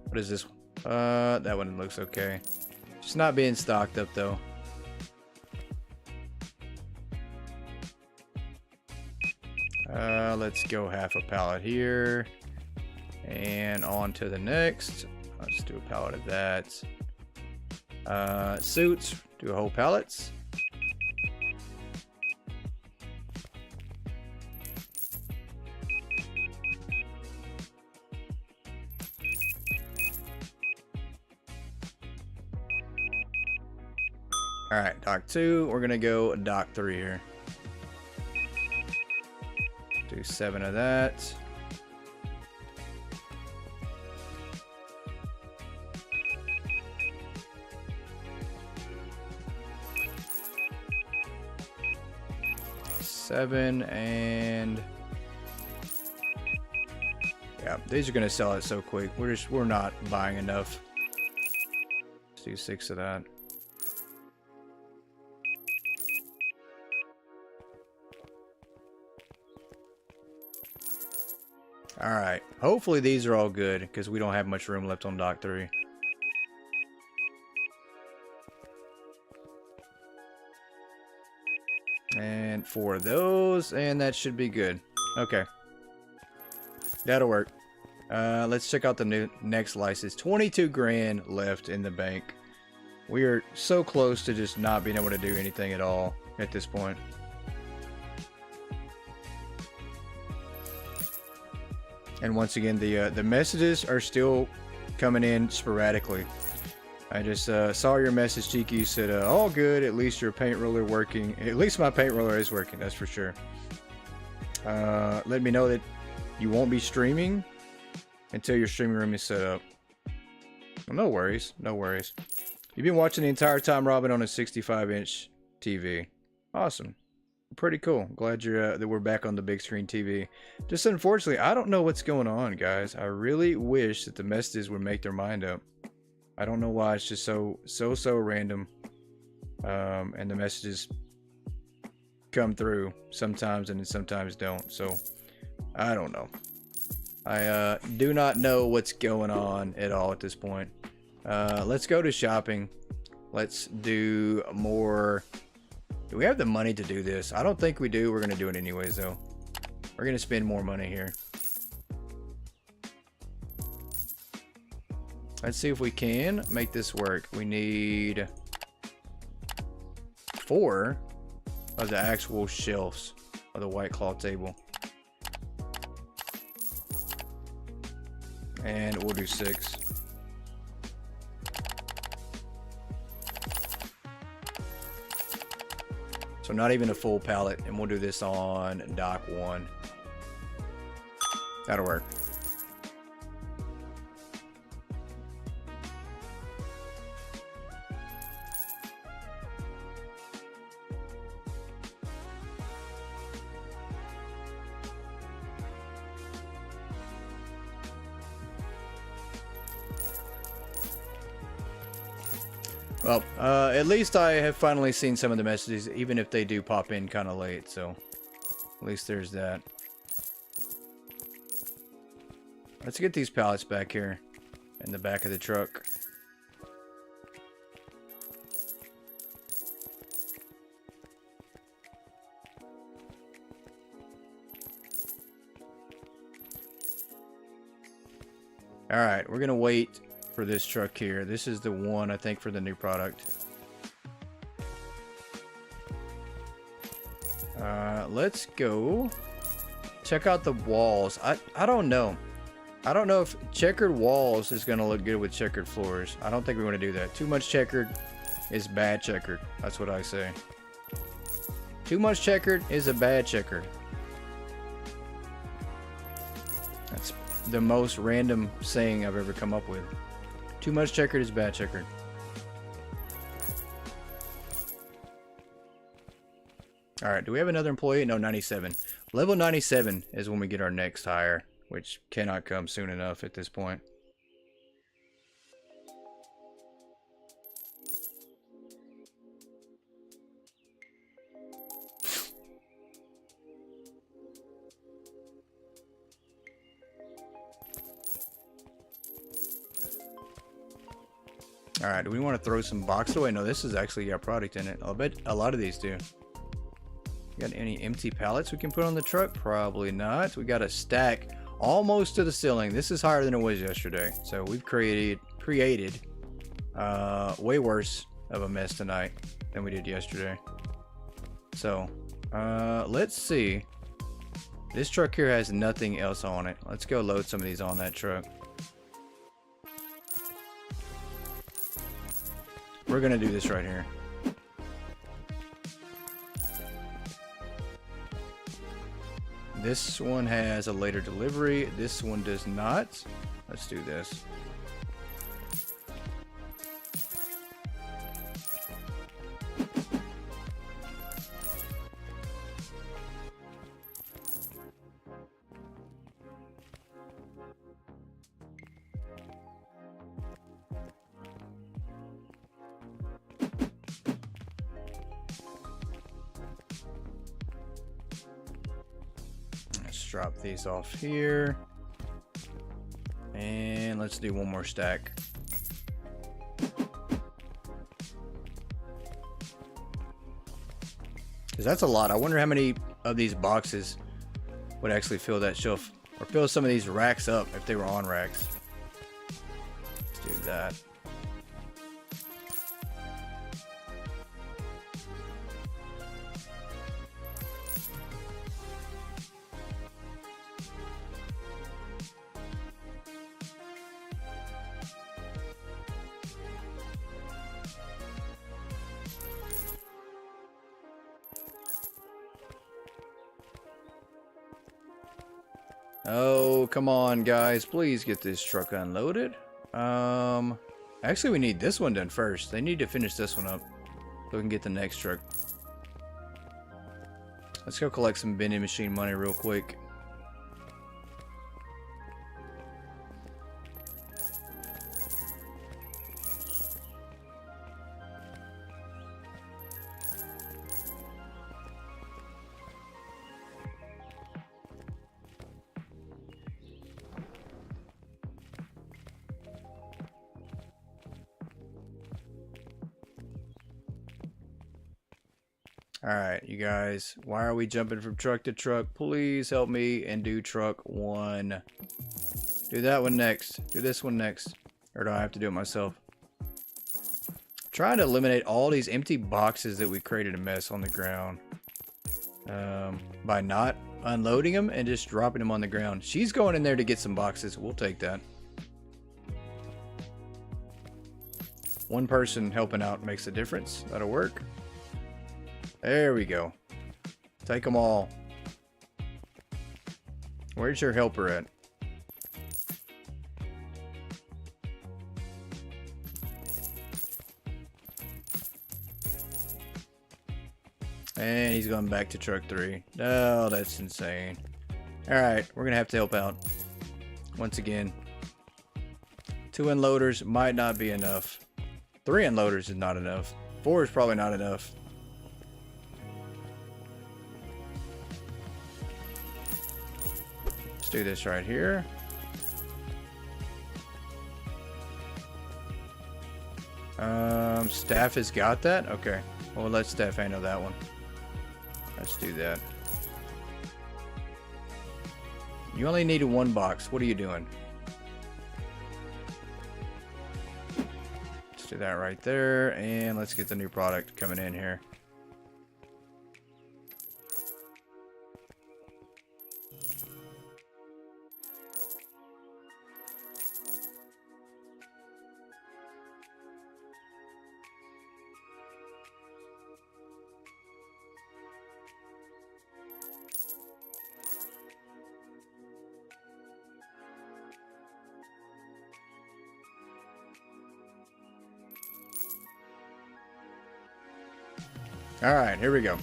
What is this one? That one looks okay. Just not being stocked up though. Let's go half a pallet here and on to the next. Let's do a pallet of that. Suits, do a whole pallets. All right, dock 2. We're gonna go dock 3 here. Do 7 of that. Seven, and yeah, these are gonna sell it so quick. We're not buying enough. Let's do 6 of that. Alright, hopefully these are all good, because we don't have much room left on dock 3. And 4 of those, and that should be good. Okay. That'll work. Let's check out the next license. 22 grand left in the bank. We are so close to just not being able to do anything at all at this point. And once again, the messages are still coming in sporadically. I just saw your message, Cheeky. You said, all good. At least your paint roller working. At least my paint roller is working. That's for sure. Let me know that you won't be streaming until your streaming room is set up. Well, no worries. No worries. You've been watching the entire time, Robin, on a 65-inch TV. Awesome. Pretty cool. Glad you're that we're back on the big screen TV. Just unfortunately, I don't know what's going on, guys. I really wish that the messages would make their mind up. I don't know why. It's just so random. And the messages come through sometimes and sometimes don't. So I don't know. I do not know what's going on at all at this point. Let's go to shopping. Let's do more. Do we have the money to do this? I don't think we do. We're going to do it anyways, though. We're going to spend more money here. Let's see if we can make this work. We need 4 of the actual shelves of the White Claw table. And we'll do 6. So not even a full pallet, and we'll do this on dock 1. That'll work. Well, at least I have finally seen some of the messages, even if they do pop in kind of late, so at least there's that. Let's get these pallets back here in the back of the truck. Alright, we're going to wait for this truck here. This is the one, I think, for the new product. Let's go check out the walls. I don't know. I don't know if checkered walls is going to look good with checkered floors. I don't think we want to do that. Too much checkered is bad checkered. That's what I say. Too much checkered is a bad checkered. That's the most random saying I've ever come up with. Too much checkered is bad checkered. Alright, do we have another employee? No, 97. Level 97 is when we get our next hire, which cannot come soon enough at this point. Alright, do we want to throw some boxes away? No, this has actually got product in it. I'll bet a lot of these do. Got any empty pallets we can put on the truck? Probably not. We got a stack almost to the ceiling. This is higher than it was yesterday. So we've created way worse of a mess tonight than we did yesterday. So let's see. This truck here has nothing else on it. Let's go load some of these on that truck. We're gonna do this right here. This one has a later delivery. This one does not. Let's do this. Drop these off here, and let's do one more stack. Because that's a lot. I wonder how many of these boxes would actually fill that shelf, or fill some of these racks up if they were on racks. Let's do that. Oh, come on, guys. Please get this truck unloaded. Actually, we need this one done first. They need to finish this one up so we can get the next truck. Let's go collect some vending machine money real quick. Alright, you guys, why are we jumping from truck to truck? Please help me and do truck 1. Do that one next. Do this one next. Or do I have to do it myself? Trying to eliminate all these empty boxes that we created a mess on the ground. By not unloading them and just dropping them on the ground. She's going in there to get some boxes. We'll take that. One person helping out makes a difference. That'll work. There we go. Take them all. Where's your helper at? And he's going back to truck 3. Oh, that's insane. Alright, we're going to have to help out. Once again. 2 unloaders might not be enough. 3 unloaders is not enough. 4 is probably not enough. Let's do this right here. Staff has got that? Okay. Well, let staff handle that one. Let's do that. You only need 1 box. What are you doing? Let's do that right there. And let's get the new product coming in here. Alright, here we go.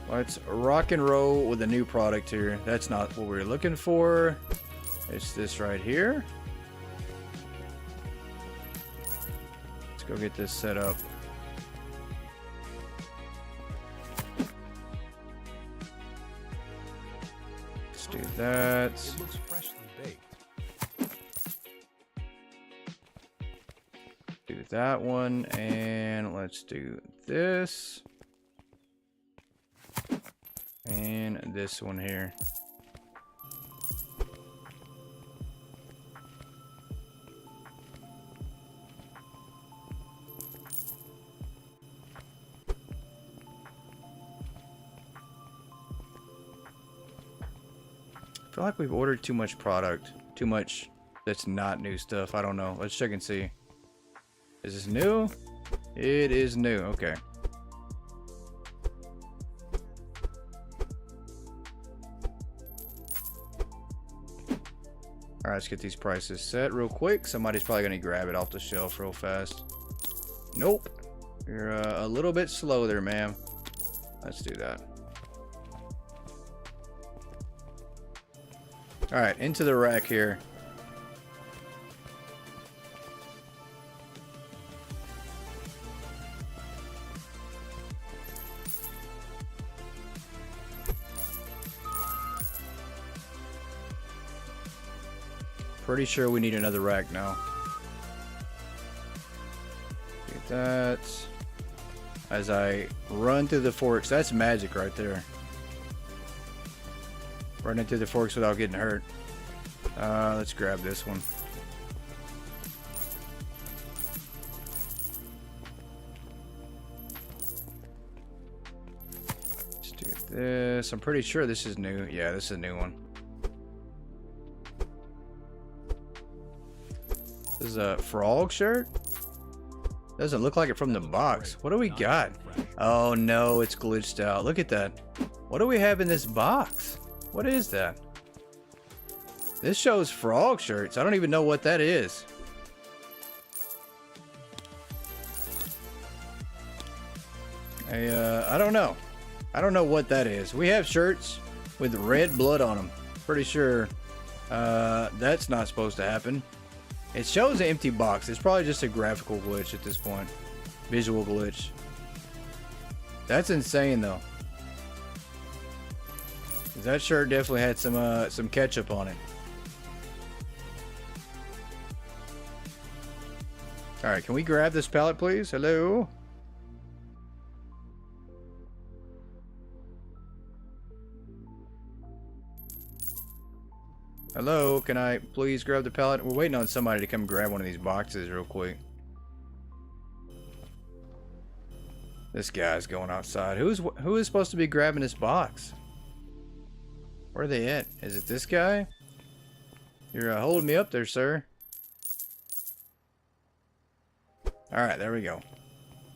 Let's rock and roll with a new product here. That's not what we were looking for. It's this right here. Let's go get this set up. Let's do that. It looks freshly baked. Do that one, and let's do this. And this one here. I feel like we've ordered too much product. Too much that's not new stuff. I don't know. Let's check and see. Is this new? It is new. Okay. Alright, let's get these prices set real quick. Somebody's probably going to grab it off the shelf real fast. Nope. You're a little bit slow there, ma'am. Let's do that. Alright, into the rack here. Pretty sure we need another rack now. Get that. As I run through the forks, that's magic right there. Running through the forks without getting hurt. Let's grab this one. Let's do this. I'm pretty sure this is new. Yeah, this is a new one. This is a frog shirt? Doesn't look like it from the box. What do we got? Oh no, it's glitched out. Look at that. What do we have in this box? What is that? This shows frog shirts. I don't even know what that is. I don't know. I don't know what that is. We have shirts with red blood on them. Pretty sure that's not supposed to happen. It shows an empty box. It's probably just a graphical glitch at this point. Visual glitch. That's insane though. That shirt definitely had some ketchup on it. Alright, can we grab this pallet please? Hello? Hello, can I please grab the pallet? We're waiting on somebody to come grab one of these boxes real quick. This guy's going outside. Who is supposed to be grabbing this box? Where are they at? Is it this guy? You're holding me up there, sir. Alright, there we go.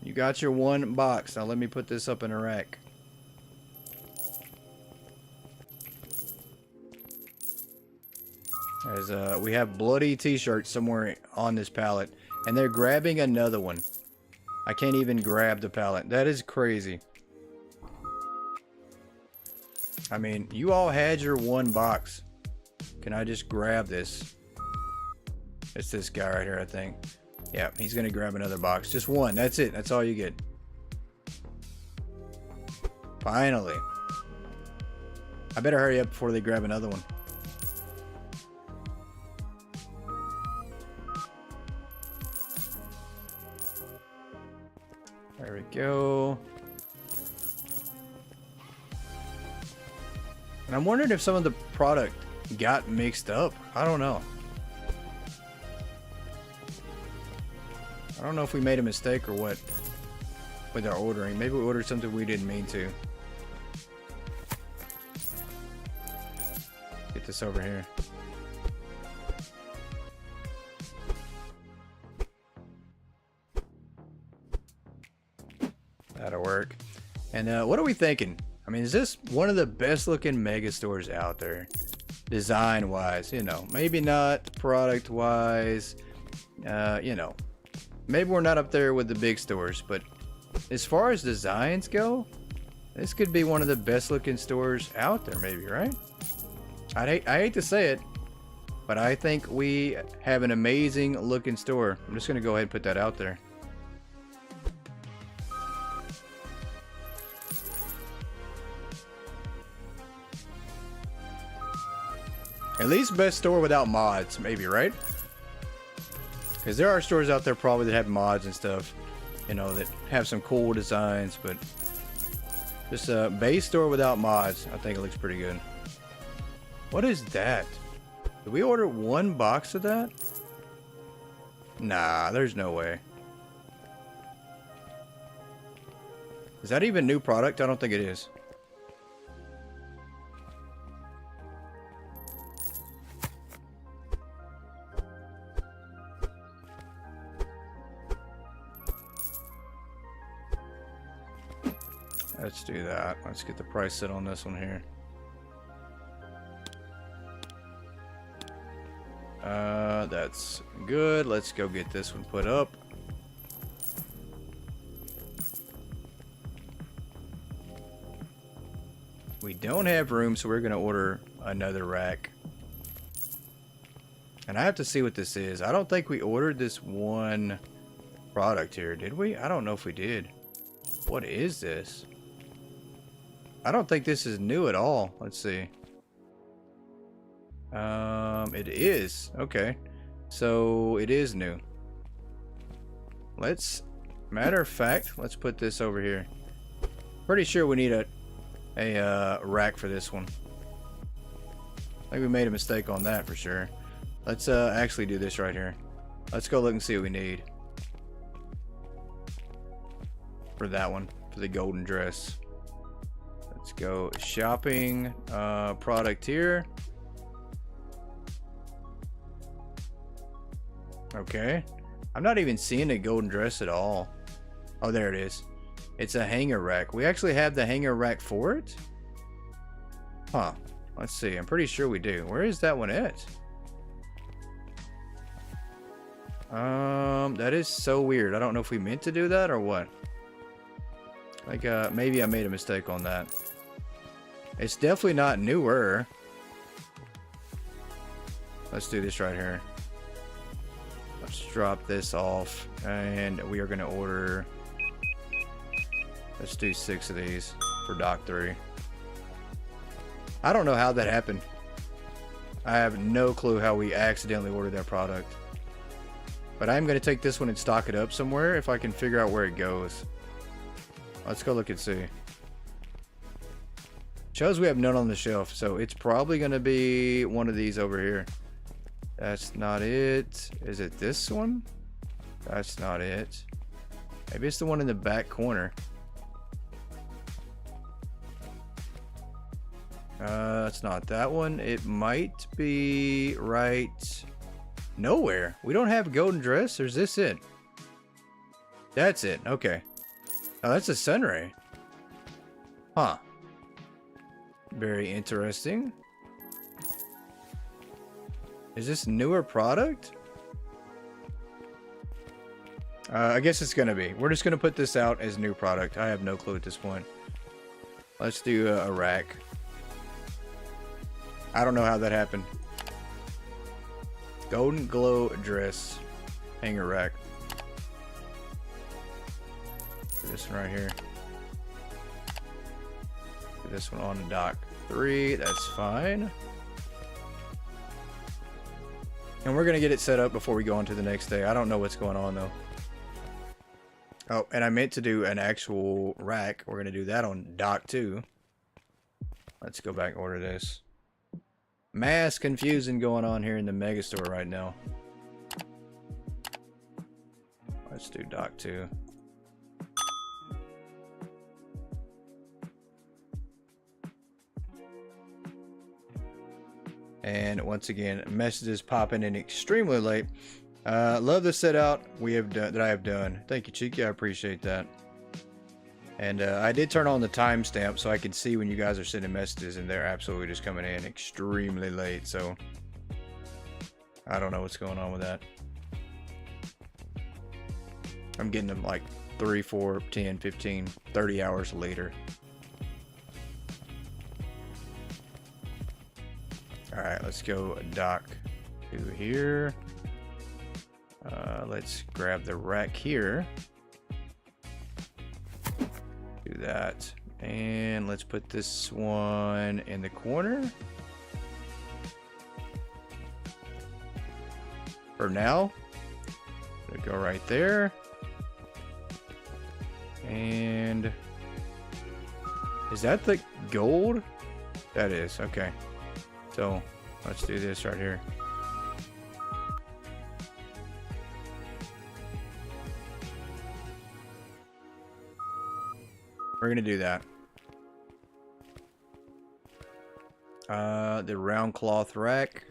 You got your one box. Now let me put this up in a rack. We have bloody t-shirts somewhere on this pallet, and they're grabbing another one. I can't even grab the pallet. That is crazy. I mean, you all had your one box. Can I just grab this? It's this guy right here, I think. Yeah, he's gonna grab another box. Just one. That's it. That's all you get. Finally. I better hurry up before they grab another one. There we go. And I'm wondering if some of the product got mixed up. I don't know. I don't know if we made a mistake or what with our ordering. Maybe we ordered something we didn't mean to. Get this over here. That'll work. And what are we thinking? I mean, is this one of the best looking Megastores out there? Design wise, you know, maybe not product wise, you know, maybe we're not up there with the big stores, but as far as designs go, this could be one of the best looking stores out there, maybe, right? I hate to say it, but I think we have an amazing looking store. I'm just gonna go ahead and put that out there. At least best store without mods, maybe, right? Because there are stores out there probably that have mods and stuff, you know, that have some cool designs, but just a base store without mods, I think it looks pretty good. What is that? Did we order one box of that? Nah, there's no way. Is that even new product? I don't think it is. Let's do that. Let's get the price set on this one here. That's good. Let's go get this one put up. We don't have room, so we're going to order another rack. And I have to see what this is. I don't think we ordered this one product here, did we? I don't know if we did. What is this? I don't think this is new at all. Let's see. It is. Okay. So it is new. Matter of fact, let's put this over here. Pretty sure we need a rack for this one. I think we made a mistake on that for sure. Let's actually do this right here. Let's go look and see what we need for that one, for the golden dress. Let's go shopping, product here. Okay. I'm not even seeing a golden dress at all. Oh, there it is. It's a hanger rack. We actually have the hanger rack for it? Huh. Let's see. I'm pretty sure we do. Where is that one at? That is so weird. I don't know if we meant to do that or what. Like, maybe I made a mistake on that. It's definitely not newer. Let's do this right here. Let's drop this off. And we are going to order... Let's do 6 of these for Dock 3. I don't know how that happened. I have no clue how we accidentally ordered that product. But I'm going to take this one and stock it up somewhere if I can figure out where it goes. Let's go look and see. Shows we have none on the shelf, so it's probably going to be one of these over here. That's not it. Is it this one? That's not it. Maybe it's the one in the back corner. It's not that one. It might be right nowhere. We don't have a golden dress, or is this it? That's it. Okay. Oh, that's a sunray. Huh. Very interesting. Is this newer product? I guess it's gonna be. We're just gonna put this out as new product. I have no clue at this point. Let's do a rack. I don't know how that happened. Golden glow dress hanger rack. This one right here. Put this one on Dock 3. That's fine. And we're gonna get it set up before we go on to the next day. I don't know what's going on though. Oh, and I meant to do an actual rack. We're gonna do that on Dock 2. Let's go back and order this. Mass confusion going on here in the Megastore right now. Let's do Dock 2. And once again, messages popping in extremely late. Love the set out we have done that I have done. Thank you, Cheeky. I appreciate that. And I did turn on the timestamp so I can see when you guys are sending messages, and they're absolutely just coming in extremely late. So I don't know what's going on with that. I'm getting them like 3, 4, 10, 15, 30 hours later. Alright, let's go Dock 2 here. Let's grab the rack here. Do that. And let's put this one in the corner. For now. Gonna go right there. And is that the gold? That is, okay. So let's do this right here. We're gonna do that. The round cloth rack.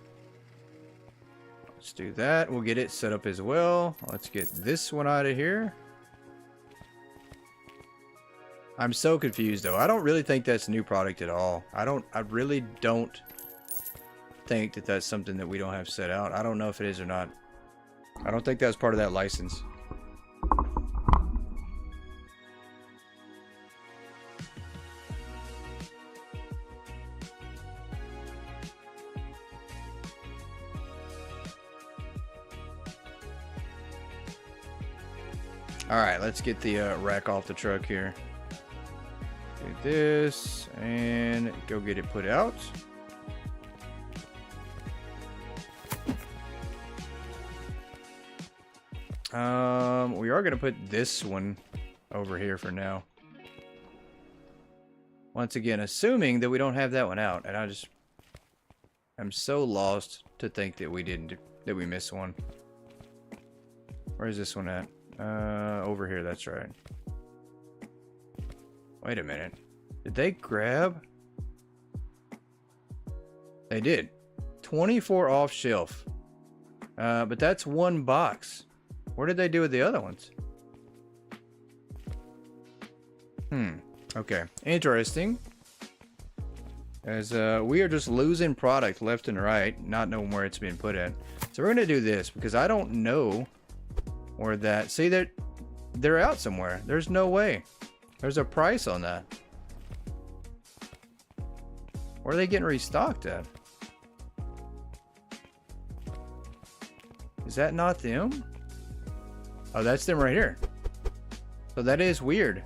Let's do that. We'll get it set up as well. Let's get this one out of here. I'm so confused though. I don't really think that's new product at all. I really don't think that that's something that we don't have set out. I don't know if it is or not. I don't think that's part of that license. Alright, let's get the rack off the truck here. Do this and go get it put out. We are going to put this one over here for now. Once again, assuming that we don't have that one out. And I'm so lost to think that that we missed one. Where's this one at? Over here, that's right. Wait a minute. Did they grab? They did. 24 off shelf. But that's one box. What did they do with the other ones? Okay. Interesting. As we are just losing product left and right, not knowing where it's being put at. So we're gonna do this because I don't know where that. See, they're out somewhere. There's no way. There's a price on that. Where are they getting restocked at? Is that not them? Oh, that's them right here. So that is weird.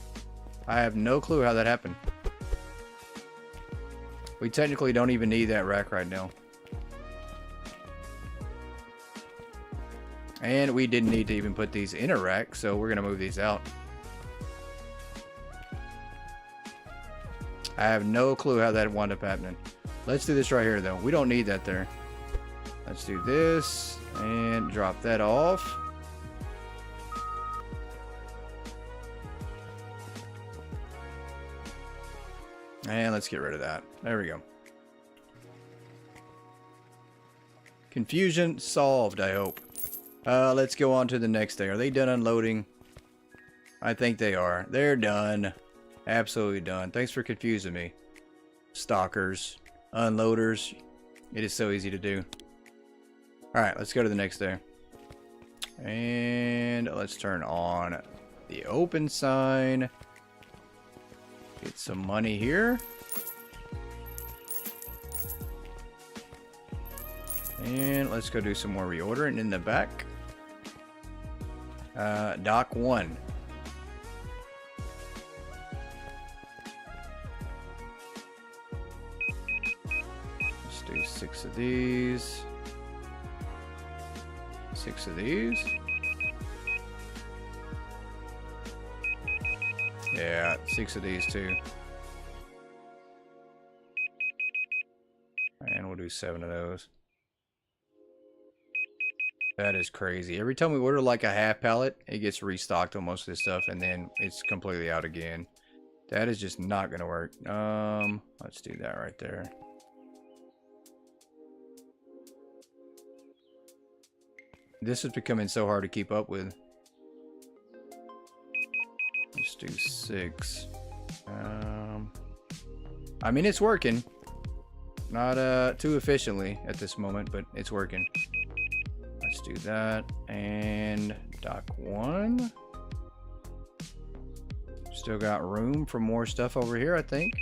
I have no clue how that happened. We technically don't even need that rack right now. And we didn't need to even put these in a rack, so we're gonna move these out. I have no clue how that wound up happening. Let's do this right here though. We don't need that there. Let's do this and drop that off. And let's get rid of that. There we go. Confusion solved, I hope. Let's go on to the next thing. Are they done unloading? I think they are. They're done. Absolutely done. Thanks for confusing me. Stalkers. Unloaders. It is so easy to do. Alright, let's go to the next thing. And let's turn on the open sign. Get some money here. And let's go do some more reordering in the back. Dock 1. Let's do 6 of these. 6 of these. Yeah, 6 of these too. And we'll do 7 of those. That is crazy. Every time we order like a half pallet, it gets restocked on most of this stuff, and then it's completely out again. That is just not gonna work. Let's do that right there. This is becoming so hard to keep up with. Let's do 6. I mean, it's working. Not too efficiently at this moment, but it's working. Let's do that. And dock 1. Still got room for more stuff over here, I think.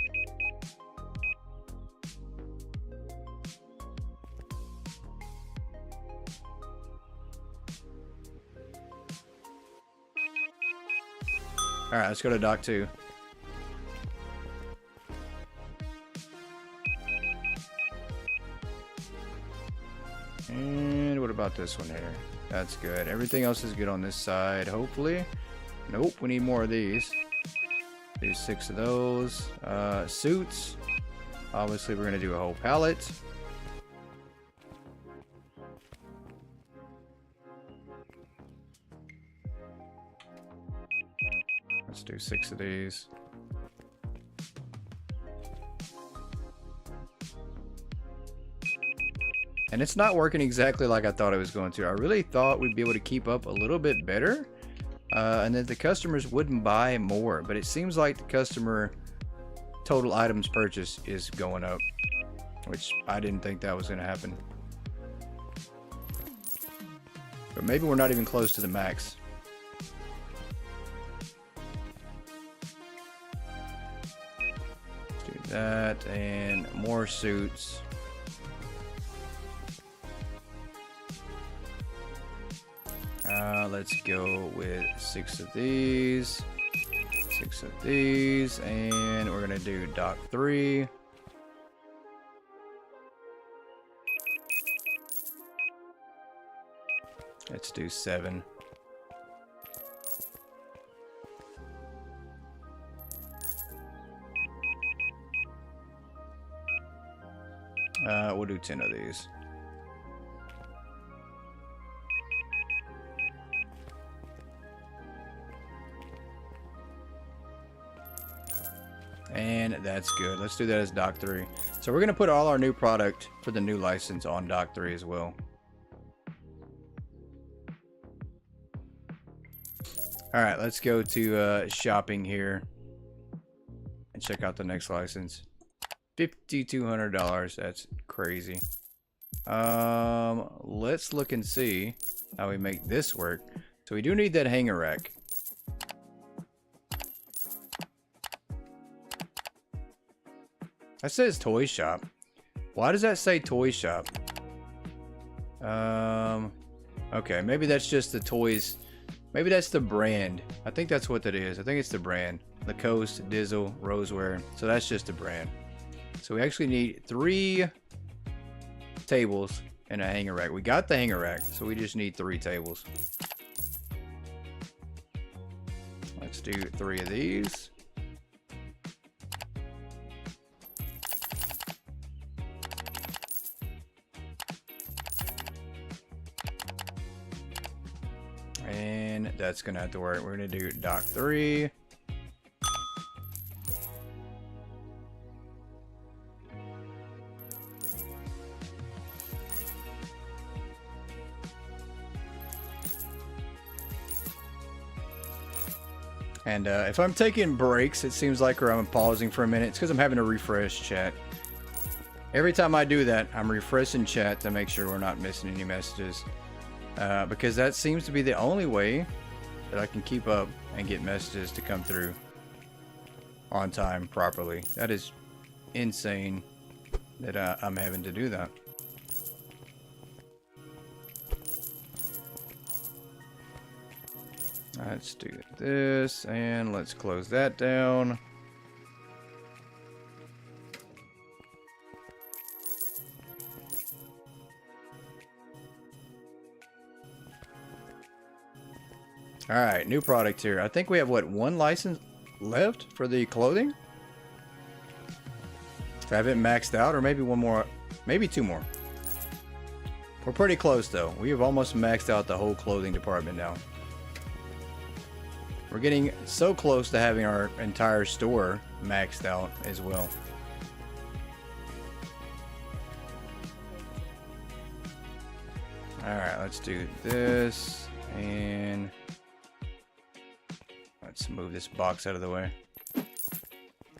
Alright, let's go to dock 2. And what about this one here? That's good. Everything else is good on this side, hopefully. Nope, we need more of these. Do 6 of those. Suits. Obviously, we're going to do a whole pallet. Let's do 6 of these. And it's not working exactly like I thought it was going to. I really thought we'd be able to keep up a little bit better. And that the customers wouldn't buy more. But it seems like the customer total items purchased is going up. Which I didn't think that was going to happen. But maybe we're not even close to the max. Let's do that. And more suits. Let's go with 6 of these, 6 of these, and we're gonna do dock 3. Let's do 7. We'll do 10 of these. And that's good. Let's do that as dock 3. So we're going to put all our new product for the new license on dock 3 as well. Alright, let's go to shopping here and check out the next license. $5,200. That's crazy. Let's look and see how we make this work. So we do need that hanger rack. That says toy shop. Why does that say toy shop? Okay, maybe that's just the toys. Maybe that's the brand. I think that's what that is. I think it's the brand. Lacoste, Dizzle, Roseware. So that's just the brand. So we actually need 3 tables and a hanger rack. We got the hanger rack, so we just need 3 tables. Let's do 3 of these. And that's gonna have to work. We're gonna do dock 3. And if I'm taking breaks, it seems like, or I'm pausing for a minute, it's because I'm having to refresh chat. Every time I do that, I'm refreshing chat to make sure we're not missing any messages. Because that seems to be the only way that I can keep up and get messages to come through on time properly. That is insane that I'm having to do that. Let's do this, and let's close that down. Alright, new product here. I think we have, what, 1 license left for the clothing? If I have it maxed out, or maybe 1 more, maybe 2 more. We're pretty close, though. We have almost maxed out the whole clothing department now. We're getting so close to having our entire store maxed out as well. Alright, let's do this, and let's move this box out of the way.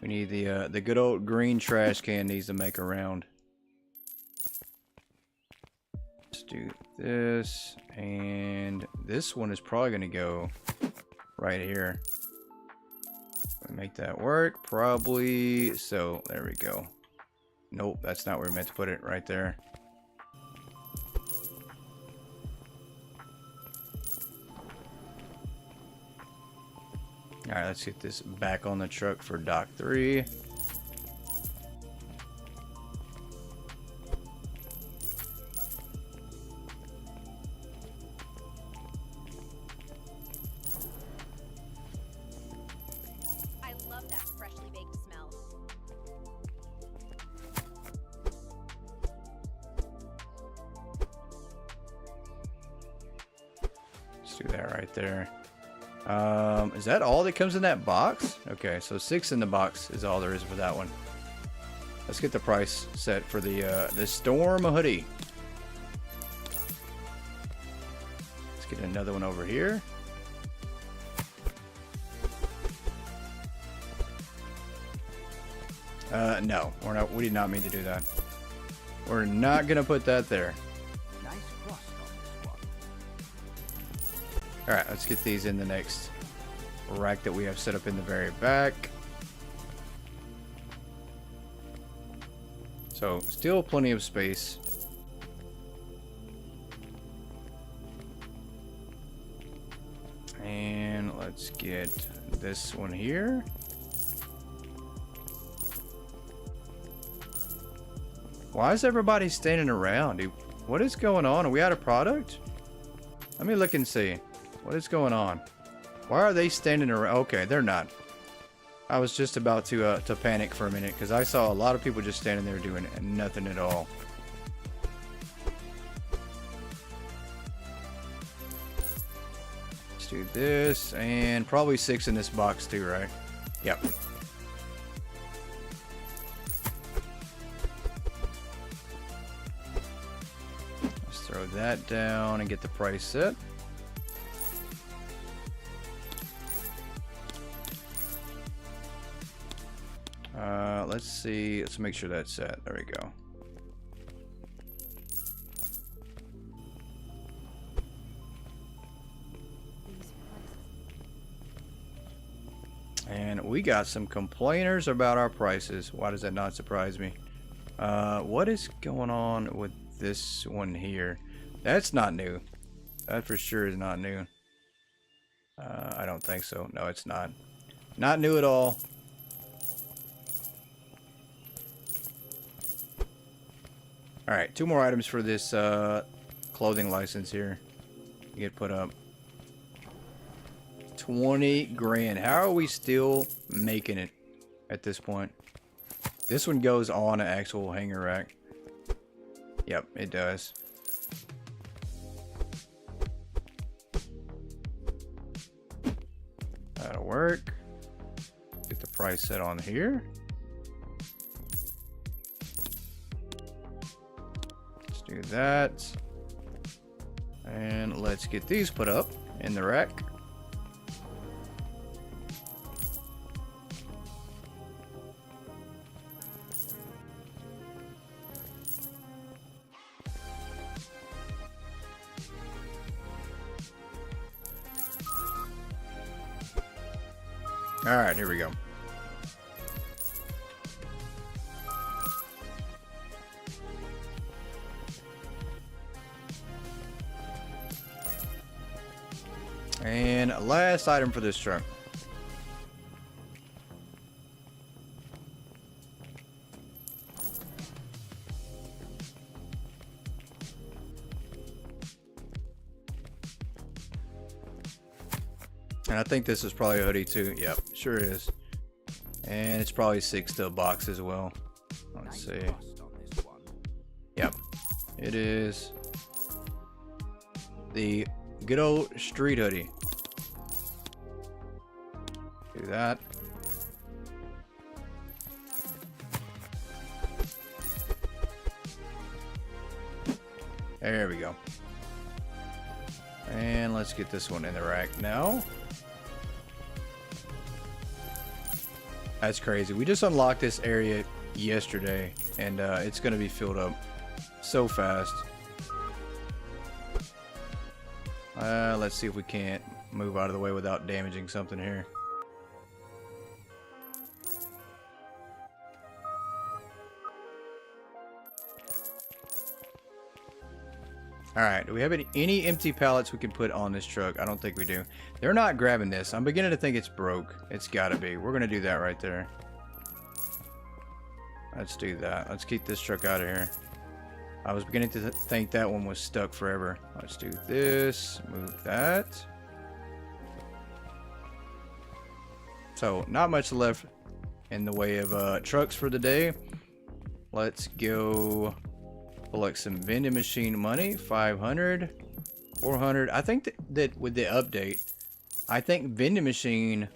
We need the good old green trash can needs to make a round. Let's do this, and this one is probably going to go right here. Make that work, probably. So there we go. Nope, that's not where we meant to put it. Right there. All right, let's get this back on the truck for dock 3. Do that right there. Is that all that comes in that box? Okay, so 6 in the box is all there is for that one. Let's get the price set for the Storm hoodie. Let's get another one over here. No, we're not. We did not mean to do that. We're not gonna put that there. Alright, let's get these in the next rack that we have set up in the very back. So, still plenty of space. And let's get this one here. Why is everybody standing around, dude? What is going on? Are we out of product? Let me look and see. What is going on? Why are they standing around? Okay, they're not. I was just about to panic for a minute because I saw a lot of people just standing there doing nothing at all. Let's do this, and probably 6 in this box too, right? Yep. Let's throw that down and get the price set. let's see. Let's make sure that's set. There we go. And we got some complainers about our prices. Why does that not surprise me? What is going on with this one here? That's not new. That for sure is not new. I don't think so. No, it's not. Not new at all. Alright, 2 more items for this clothing license here. Get put up. 20 grand. How are we still making it at this point? This one goes on an actual hanger rack. Yep, it does. That'll work. Get the price set on here. Let's do that. And let's get these put up in the rack. All right, here we go. And last item for this truck. And I think this is probably a hoodie too. Yep, sure is. And it's probably 6 to a box as well. Let's see. Yep, it is the good old street hoodie. Do that. There we go. And let's get this one in the rack now. That's crazy. We just unlocked this area yesterday, and it's going to be filled up so fast. Let's see if we can't move out of the way without damaging something here. Alright, do we have any empty pallets we can put on this truck? I don't think we do. They're not grabbing this. I'm beginning to think it's broke. It's gotta be. We're gonna do that right there. Let's do that. Let's keep this truck out of here. I was beginning to think that one was stuck forever. Let's do this. Move that. So, not much left in the way of trucks for the day. Let's go collect some vending machine money. 500, 400. I think that with the update, I think vending machine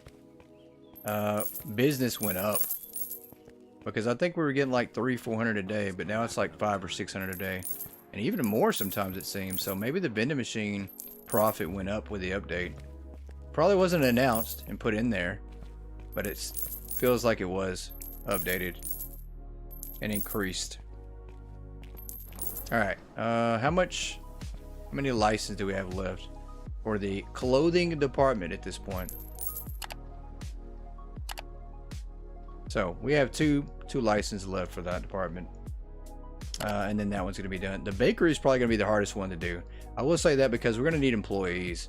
business went up, because I think we were getting like 300-400 a day, but now it's like 500 or 600 a day, and even more sometimes it seems. So maybe the vending machine profit went up with the update. Probably wasn't announced and put in there, but it feels like it was updated and increased. All right, how many licenses do we have left for the clothing department at this point? So we have two licenses left for that department, and then that one's going to be done. The bakery is probably going to be the hardest one to do. I will say that because we're going to need employees,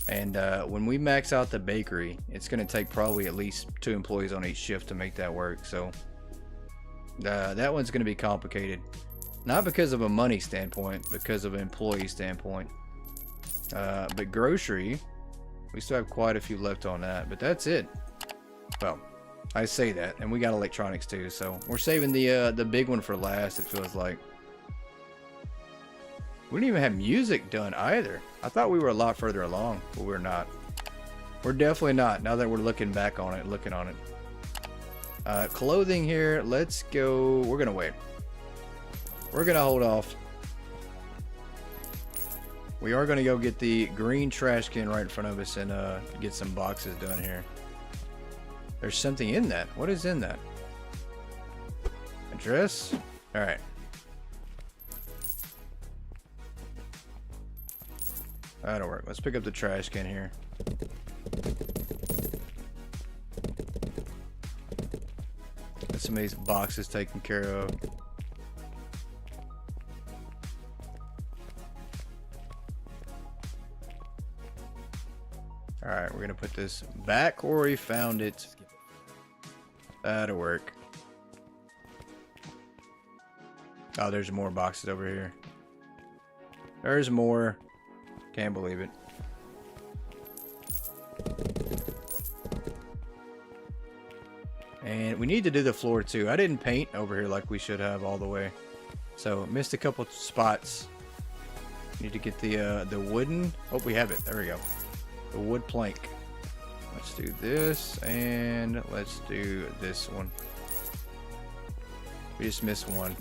and when we max out the bakery, it's going to take probably at least 2 employees on each shift to make that work. So that one's going to be complicated. Not because of a money standpoint, because of an employee standpoint. But grocery, we still have quite a few left on that, but that's it. Well, I say that, and we got electronics too, so we're saving the big one for last, it feels like. We didn't even have music done either. I thought we were a lot further along, but we're not. We're definitely not, now that we're looking back on it, looking on it. Clothing here, let's go. We're gonna wait. We're gonna hold off. We are gonna go get the green trash can right in front of us and get some boxes done here. There's something in that. What is in that? Address? Alright. That'll work. Let's pick up the trash can here. Get some of these boxes taken care of. Alright, we're gonna put this back where we found it. That'll work. Oh, there's more boxes over here. There's more. Can't believe it. And we need to do the floor too. I didn't paint over here like we should have all the way. So missed a couple spots. Need to get the wooden. Oh, we have it. There we go. The wood plank. Let's do this and let's do this one. We just missed one.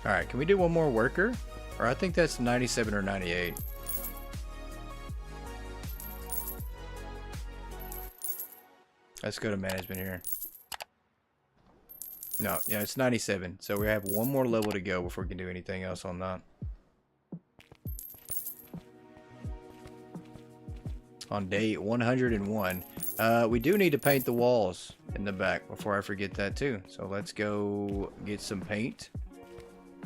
Alright, can we do one more worker? Or I think that's 97 or 98. Let's go to management here. No, yeah, it's 97. So we have one more level to go before we can do anything else on that. On day 101. We do need to paint the walls in the back before I forget that too. So let's go get some paint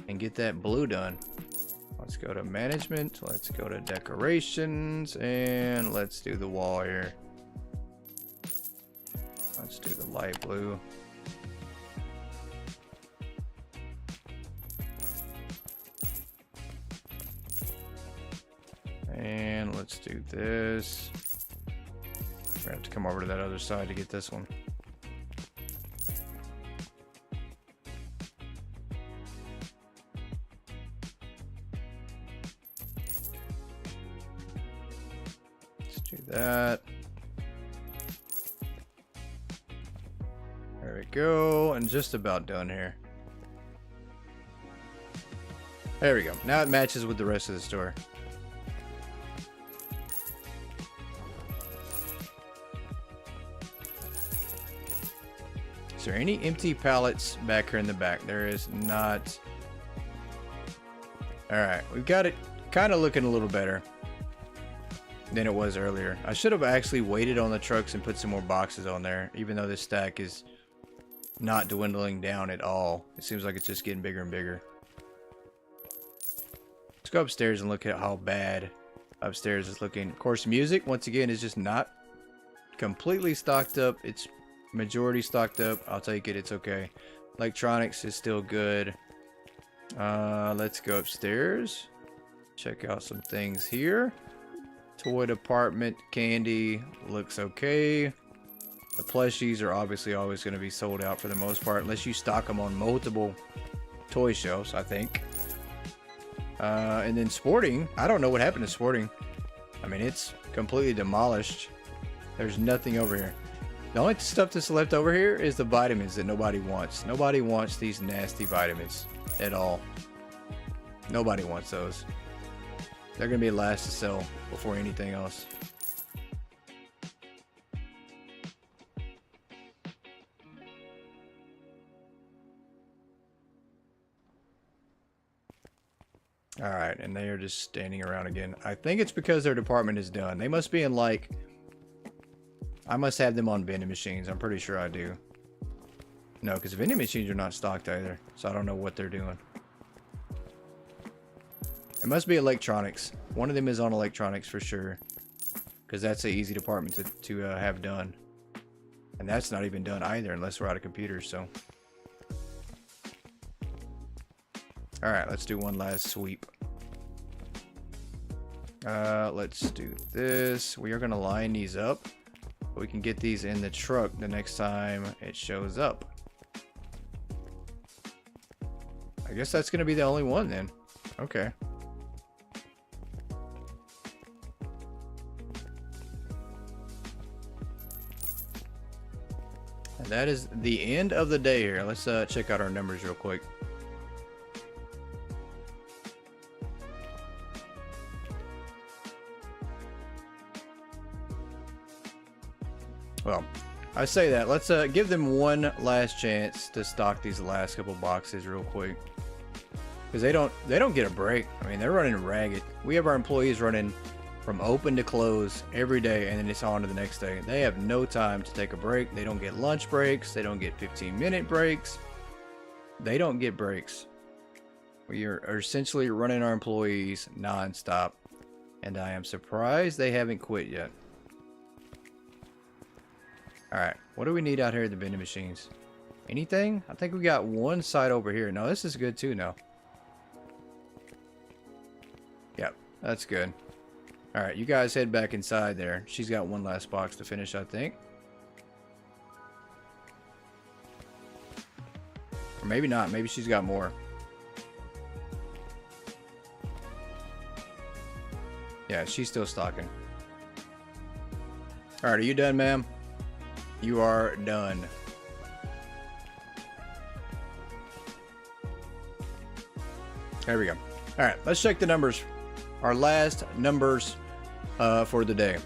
and get that blue done. Let's go to management. Let's go to decorations and let's do the wall here. Let's do the light blue. And let's do this. We're gonna have to come over to that other side to get this one. Let's do that. There we go, and just about done here. There we go. Now it matches with the rest of the store. Is there any empty pallets back here in the back? There is not. Alright, we've got it kind of looking a little better than it was earlier. I should have actually waited on the trucks and put some more boxes on there, even though this stack is not dwindling down at all. It seems like it's just getting bigger and bigger. Let's go upstairs and look at how bad upstairs is looking. Of course, music, once again, is just not completely stocked up. It's majority stocked up. I'll take it. It's okay. Electronics is still good. Let's go upstairs. Check out some things here. Toy department, candy looks okay. The plushies are obviously always going to be sold out for the most part, unless you stock them on multiple toy shelves, I think. And then sporting, I don't know what happened to sporting. I mean, it's completely demolished. There's nothing over here. The only stuff that's left over here is the vitamins that nobody wants. Nobody wants these nasty vitamins at all. Nobody wants those. They're going to be last to sell before anything else. Alright, and they are just standing around again. I think it's because their department is done. They must be in like... I must have them on vending machines. I'm pretty sure I do. No, because vending machines are not stocked either. So I don't know what they're doing. It must be electronics. One of them is on electronics for sure. Because that's an easy department to have done. And that's not even done either unless we're out of computers, so. Alright, let's do one last sweep. Let's do this. We are going to line these up. We can get these in the truck the next time it shows up. I guess that's going to be the only one then. Okay. And that is the end of the day here. Let's check out our numbers real quick. Well, I say that. Let's give them one last chance to stock these last couple boxes real quick. Because they don't get a break. I mean, they're running ragged. We have our employees running from open to close every day, and then it's on to the next day. They have no time to take a break. They don't get lunch breaks. They don't get 15-minute breaks. They don't get breaks. We are essentially running our employees non-stop, and I am surprised they haven't quit yet. Alright, what do we need out here at the vending machines? Anything? I think we got one side over here. No, this is good too now. Yep, that's good. Alright, you guys head back inside there. She's got one last box to finish, I think. Or maybe not. Maybe she's got more. Yeah, she's still stocking. Alright, are you done, ma'am? You are done. There we go. Alright, let's check the numbers. Our last numbers for the day.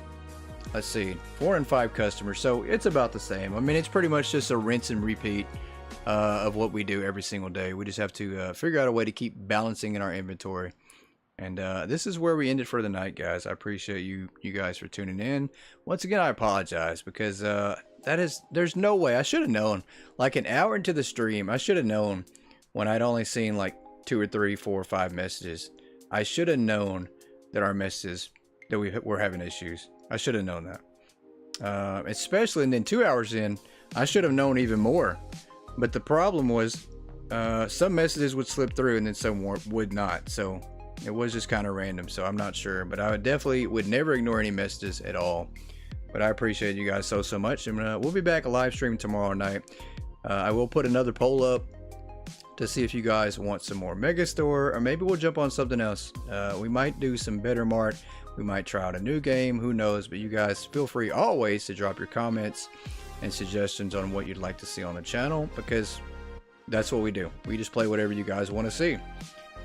Let's see. 4 and 5 customers. So it's about the same. I mean, it's pretty much just a rinse and repeat of what we do every single day. We just have to figure out a way to keep balancing in our inventory. And this is where we ended for the night, guys. I appreciate you guys for tuning in. Once again, I apologize because there's no way. I should have known. Like an hour into the stream, I should have known when I'd only seen like 2 or 3, 4 or 5 messages. I should have known that our messages, that we were having issues. I should have known that. Especially, and then 2 hours in, I should have known even more. But the problem was, some messages would slip through and then some would not. So it was just kind of random. So I'm not sure. But I definitely would never ignore any messages at all. But I appreciate you guys so much. And we'll be back a live stream tomorrow night. I will put another poll up to see if you guys want some more Megastore, or maybe we'll jump on something else. We might do some Better Mart. We might try out a new game. Who knows? But you guys feel free always to drop your comments and suggestions on what you'd like to see on the channel, because that's what we do. We just play whatever you guys want to see.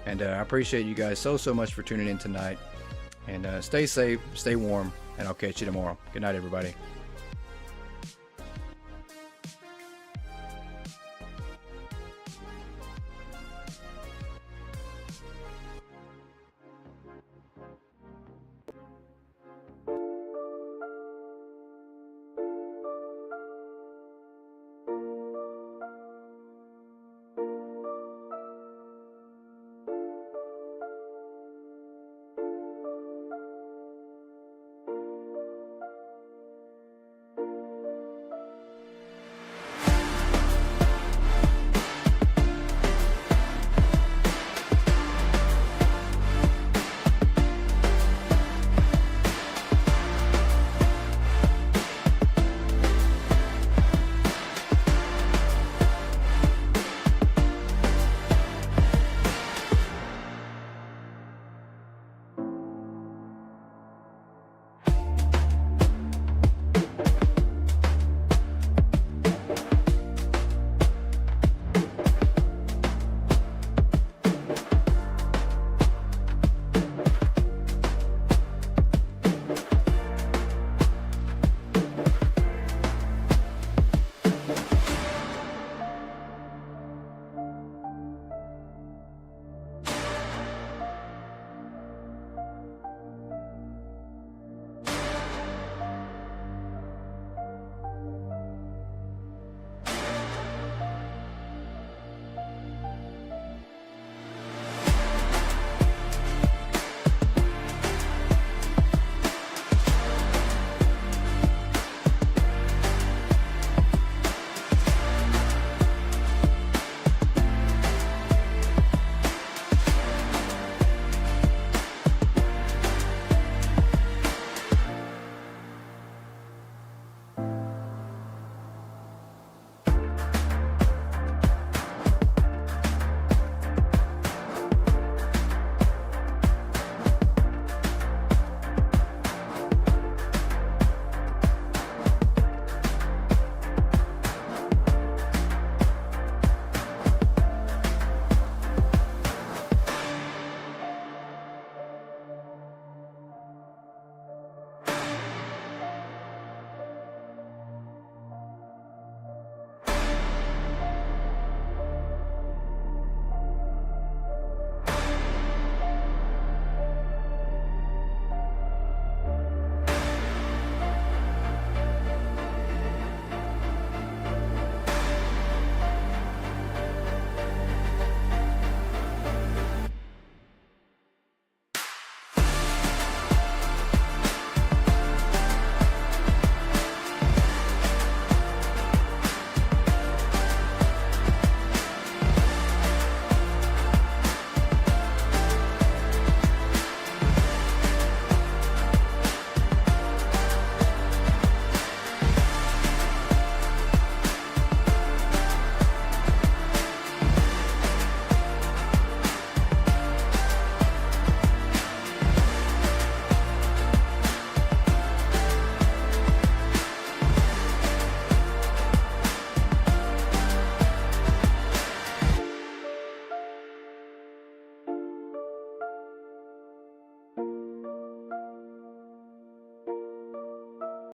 And I appreciate you guys so much for tuning in tonight. And stay safe, stay warm, and I'll catch you tomorrow. Good night, everybody.